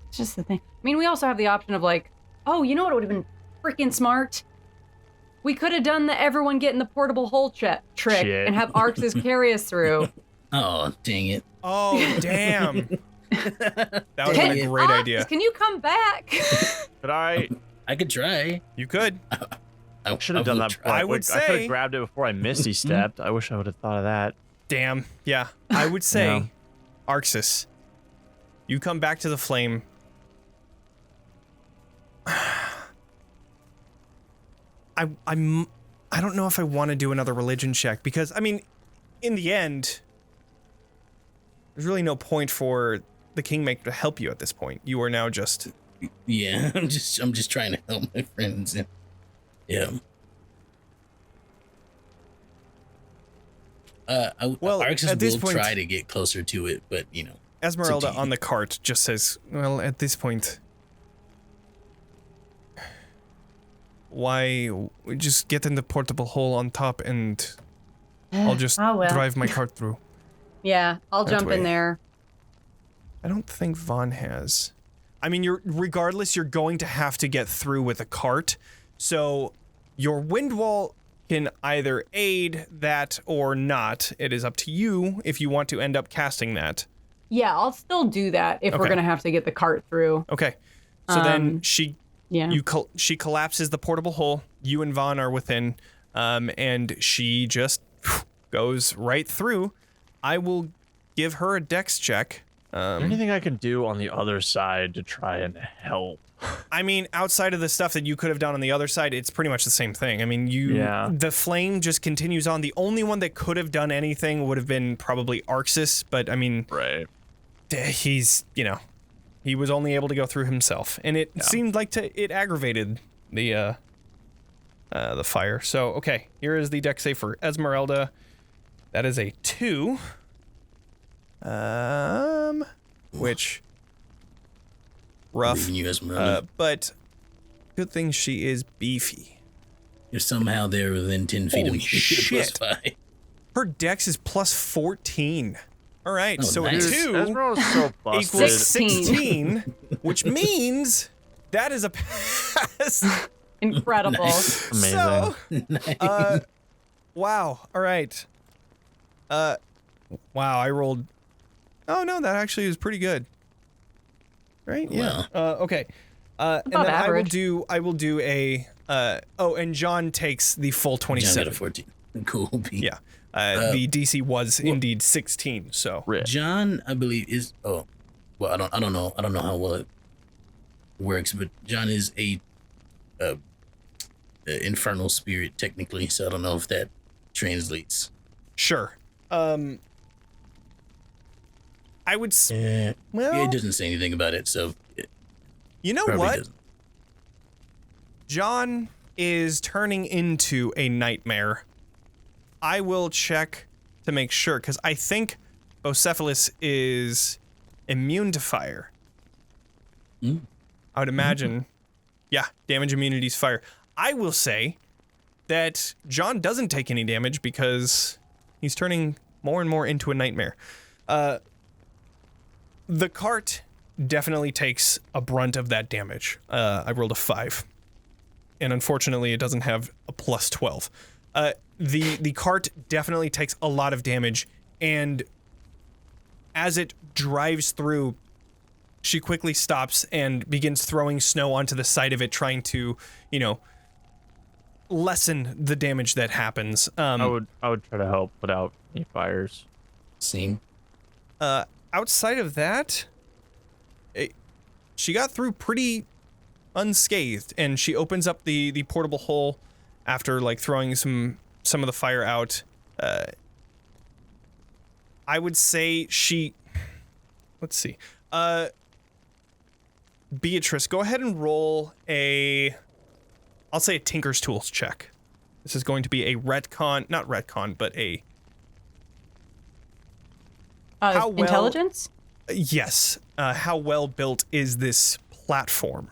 It's just the thing. I mean, we also have the option of like, oh, you know what would have been freaking smart? We could have done the everyone get in the portable hole trick Shit. and have Arxes carry us through. Oh, dang it. Oh, damn. That would have been a great idea. Can you come back? But I could try. You could. I should have done that before. I would I could say- have grabbed it before I Misty Stepped. I wish I would have thought of that. Damn. Yeah. I would say, Yeah. Arxes, you come back to the flame. I don't know if I want to do another religion check because, I mean, in the end, there's really no point for the Kingmaker to help you at this point. You are now just... Yeah, I'm just trying to help my friends. And, yeah. Arxes at this will point- try to get closer to it, but you know. Esmeralda It's a on the cart just says, well, at this point, why we just get in the portable hole on top and I'll just Oh, well. drive my cart through. Yeah, I'll That jump in way. there. I don't think Vaughn has. I mean, regardless, you're going to have to get through with a cart. So your wind wall can either aid that or not. It is up to you if you want to end up casting that. Yeah, I'll still do that if we're Okay. gonna have to get the cart through. Okay. So then she collapses the portable hole. You and Vaughn are within, and she just goes right through. I will give her a dex check. Is there anything I can do on the other side to try and help? I mean, outside of the stuff that you could have done on the other side, it's pretty much the same thing. I mean, the flame just continues on. The only one that could have done anything would have been probably Arxes, but I mean, Right. he's, he was only able to go through himself, and it seemed like it aggravated the fire. So, okay, here is the dex save for Esmeralda. That is a 2. Which rough. Leaving you, Esmeralda. But good thing she is beefy. You're somehow there within 10 feet of Holy me. You get a shit. +5. Her dex is plus 14. All right, Oh, so nice. a 2 Esmeralda's so busted. equals 16. 16, which means that is a pass. Incredible. Amazing. So, wow. All right. Wow, I rolled. Oh no, that actually was pretty good. Right? Yeah. Okay. And then average. I will do a and John takes the full John got 27. a 14. Cool. Pete. Yeah. The DC was indeed 16, so. John, I believe, is well, I don't know how well it works, but John is a infernal spirit technically, so I don't know if that translates. Sure. I would well, it doesn't say anything about it, so you know what? Doesn't. John is turning into a nightmare. I will check to make sure, because I think Bocephalus is immune to fire. I would imagine, yeah, damage immunity is fire. I will say that John doesn't take any damage because he's turning more and more into a nightmare. The cart definitely takes a brunt of that damage. I rolled a 5. And unfortunately, it doesn't have a plus 12. The cart definitely takes a lot of damage, and as it drives through, she quickly stops and begins throwing snow onto the side of it, trying to, lessen the damage that happens. I would try to help put out any fires. Same. Outside of that, she got through pretty unscathed, and she opens up the portable hole after throwing some of the fire out. I would say let's see. Beatrice, go ahead and roll I'll say a Tinker's Tools check. This is going to be a retcon, not retcon, but a intelligence? Yes. How well built is this platform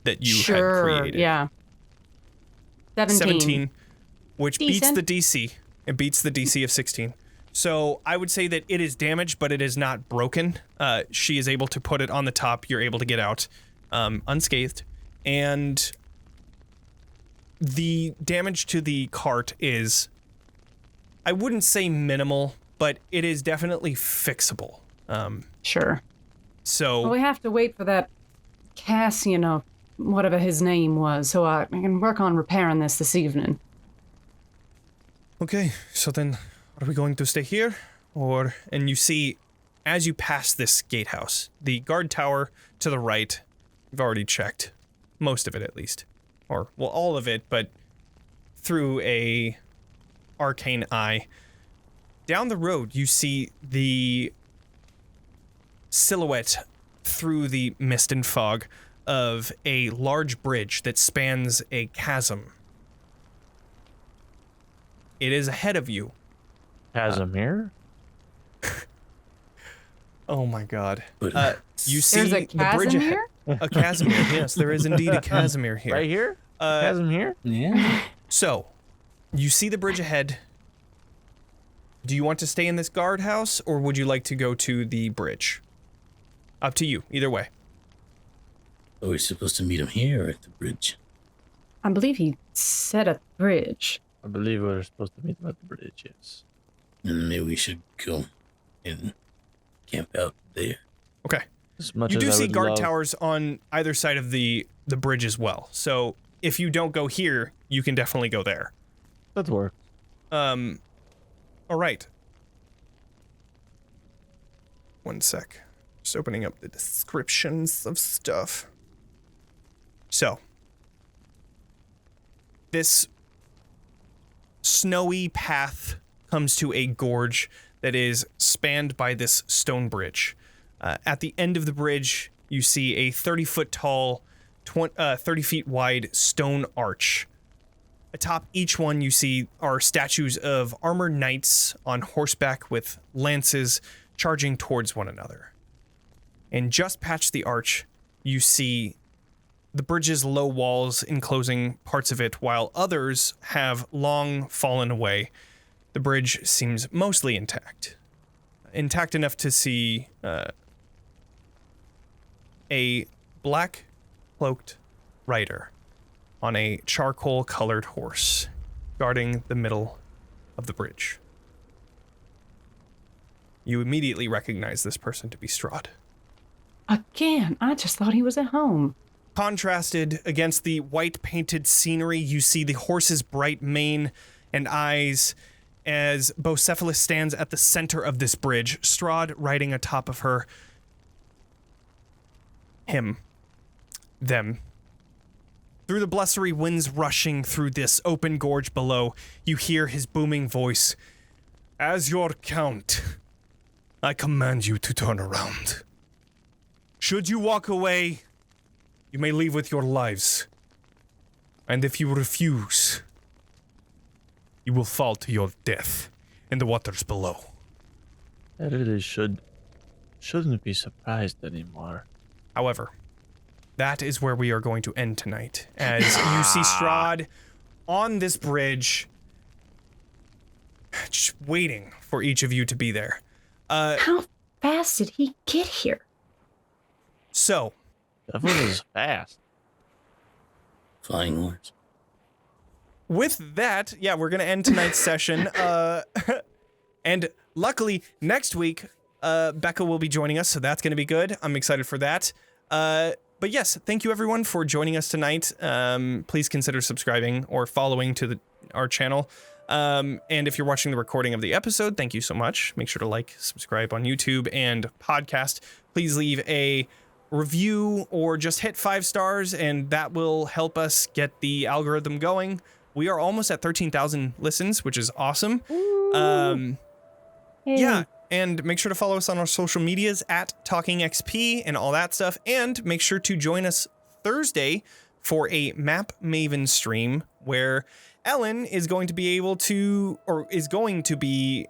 that you had created? Yeah. 17. Which beats the DC. It beats the DC of 16. So I would say that it is damaged, but it is not broken. She is able to put it on the top. You're able to get out unscathed. And the damage to the cart is, I wouldn't say minimal, but it is definitely fixable. Sure. So well, we have to wait for that Cassian or whatever his name was, so I can work on repairing this evening. Okay, so then are we going to stay here? And you see, as you pass this gatehouse, the guard tower to the right, you've already checked. Most of it, at least. Or, well, all of it, but through a arcane eye. Down the road, you see the silhouette through the mist and fog of a large bridge that spans a chasm. It is ahead of you. Chasm here? Oh my god. You see There's a the bridge ahead. here? A Casimir, yes, there is indeed a Casimir here. Right here? Chasm here? Yeah. So, you see the bridge ahead. Do you want to stay in this guardhouse, or would you like to go to the bridge? Up to you, either way. Are we supposed to meet him here or at the bridge? I believe he said at the bridge. I believe we're supposed to meet them at the bridge, yes. And maybe we should go and camp out there. Okay. As much You as do I see would guard love- towers on either side of the bridge as well. So, if you don't go here, you can definitely go there. That'd work. All right. One sec. Just opening up the descriptions of stuff. So, this snowy path comes to a gorge that is spanned by this stone bridge. At the end of the bridge, you see a 30-foot tall, 30 feet wide stone arch. Atop each one, you see are statues of armored knights on horseback with lances charging towards one another. And just past the arch, you see the bridge's low walls enclosing parts of it, while others have long fallen away. The bridge seems mostly intact. Intact enough to see a black-cloaked rider on a charcoal-colored horse, guarding the middle of the bridge. You immediately recognize this person to be Strahd. Again, I just thought he was at home. Contrasted against the white-painted scenery, you see the horse's bright mane and eyes, as Bocephalus stands at the center of this bridge, Strahd riding atop of her. Him. Them. Through the blustery winds rushing through this open gorge below, you hear his booming voice. As your count, I command you to turn around. Should you walk away, you may leave with your lives. And if you refuse, you will fall to your death in the waters below. I really shouldn't be surprised anymore. However, that is where we are going to end tonight, as you see Strahd on this bridge, just waiting for each of you to be there. How fast did he get here? So, That was fast. Flying horse. with that, yeah, we're gonna end tonight's session. And luckily, next week, Becca will be joining us, so that's gonna be good. I'm excited for that. But yes, thank you everyone for joining us tonight. Please consider subscribing or following to our channel. And if you're watching the recording of the episode, thank you so much. Make sure to like, subscribe on YouTube and podcast. Please leave a review or just hit 5 stars, and that will help us get the algorithm going. We are almost at 13,000 listens, which is awesome. Yeah, and make sure to follow us on our social medias at TalkingXP and all that stuff. And make sure to join us Thursday for a Map Maven stream where Ellen is going to be able to, or is going to be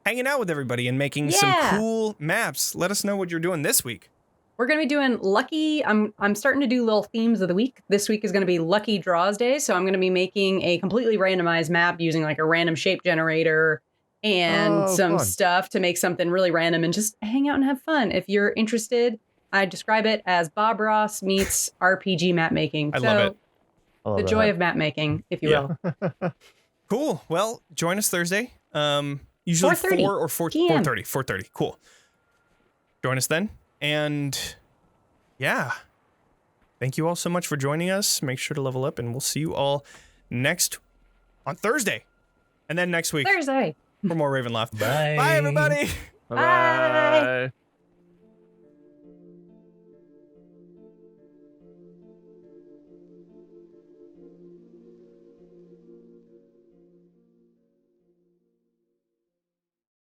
hanging out with everybody and making some cool maps. Let us know what you're doing this week. We're going to be doing lucky. I'm starting to do little themes of the week. This week is going to be lucky draws day. So I'm going to be making a completely randomized map using like a random shape generator and some stuff to make something really random and just hang out and have fun. If you're interested, I describe it as Bob Ross meets RPG map making. I love it. The joy of map making, if you will. Cool. Well, join us Thursday. Usually 4 or 4:30. 4:30. Cool. Join us then. And yeah, thank you all so much for joining us. Make sure to level up, and we'll see you all on Thursday. And then next week Thursday. for more Ravenloft. Bye. Bye, everybody. Bye.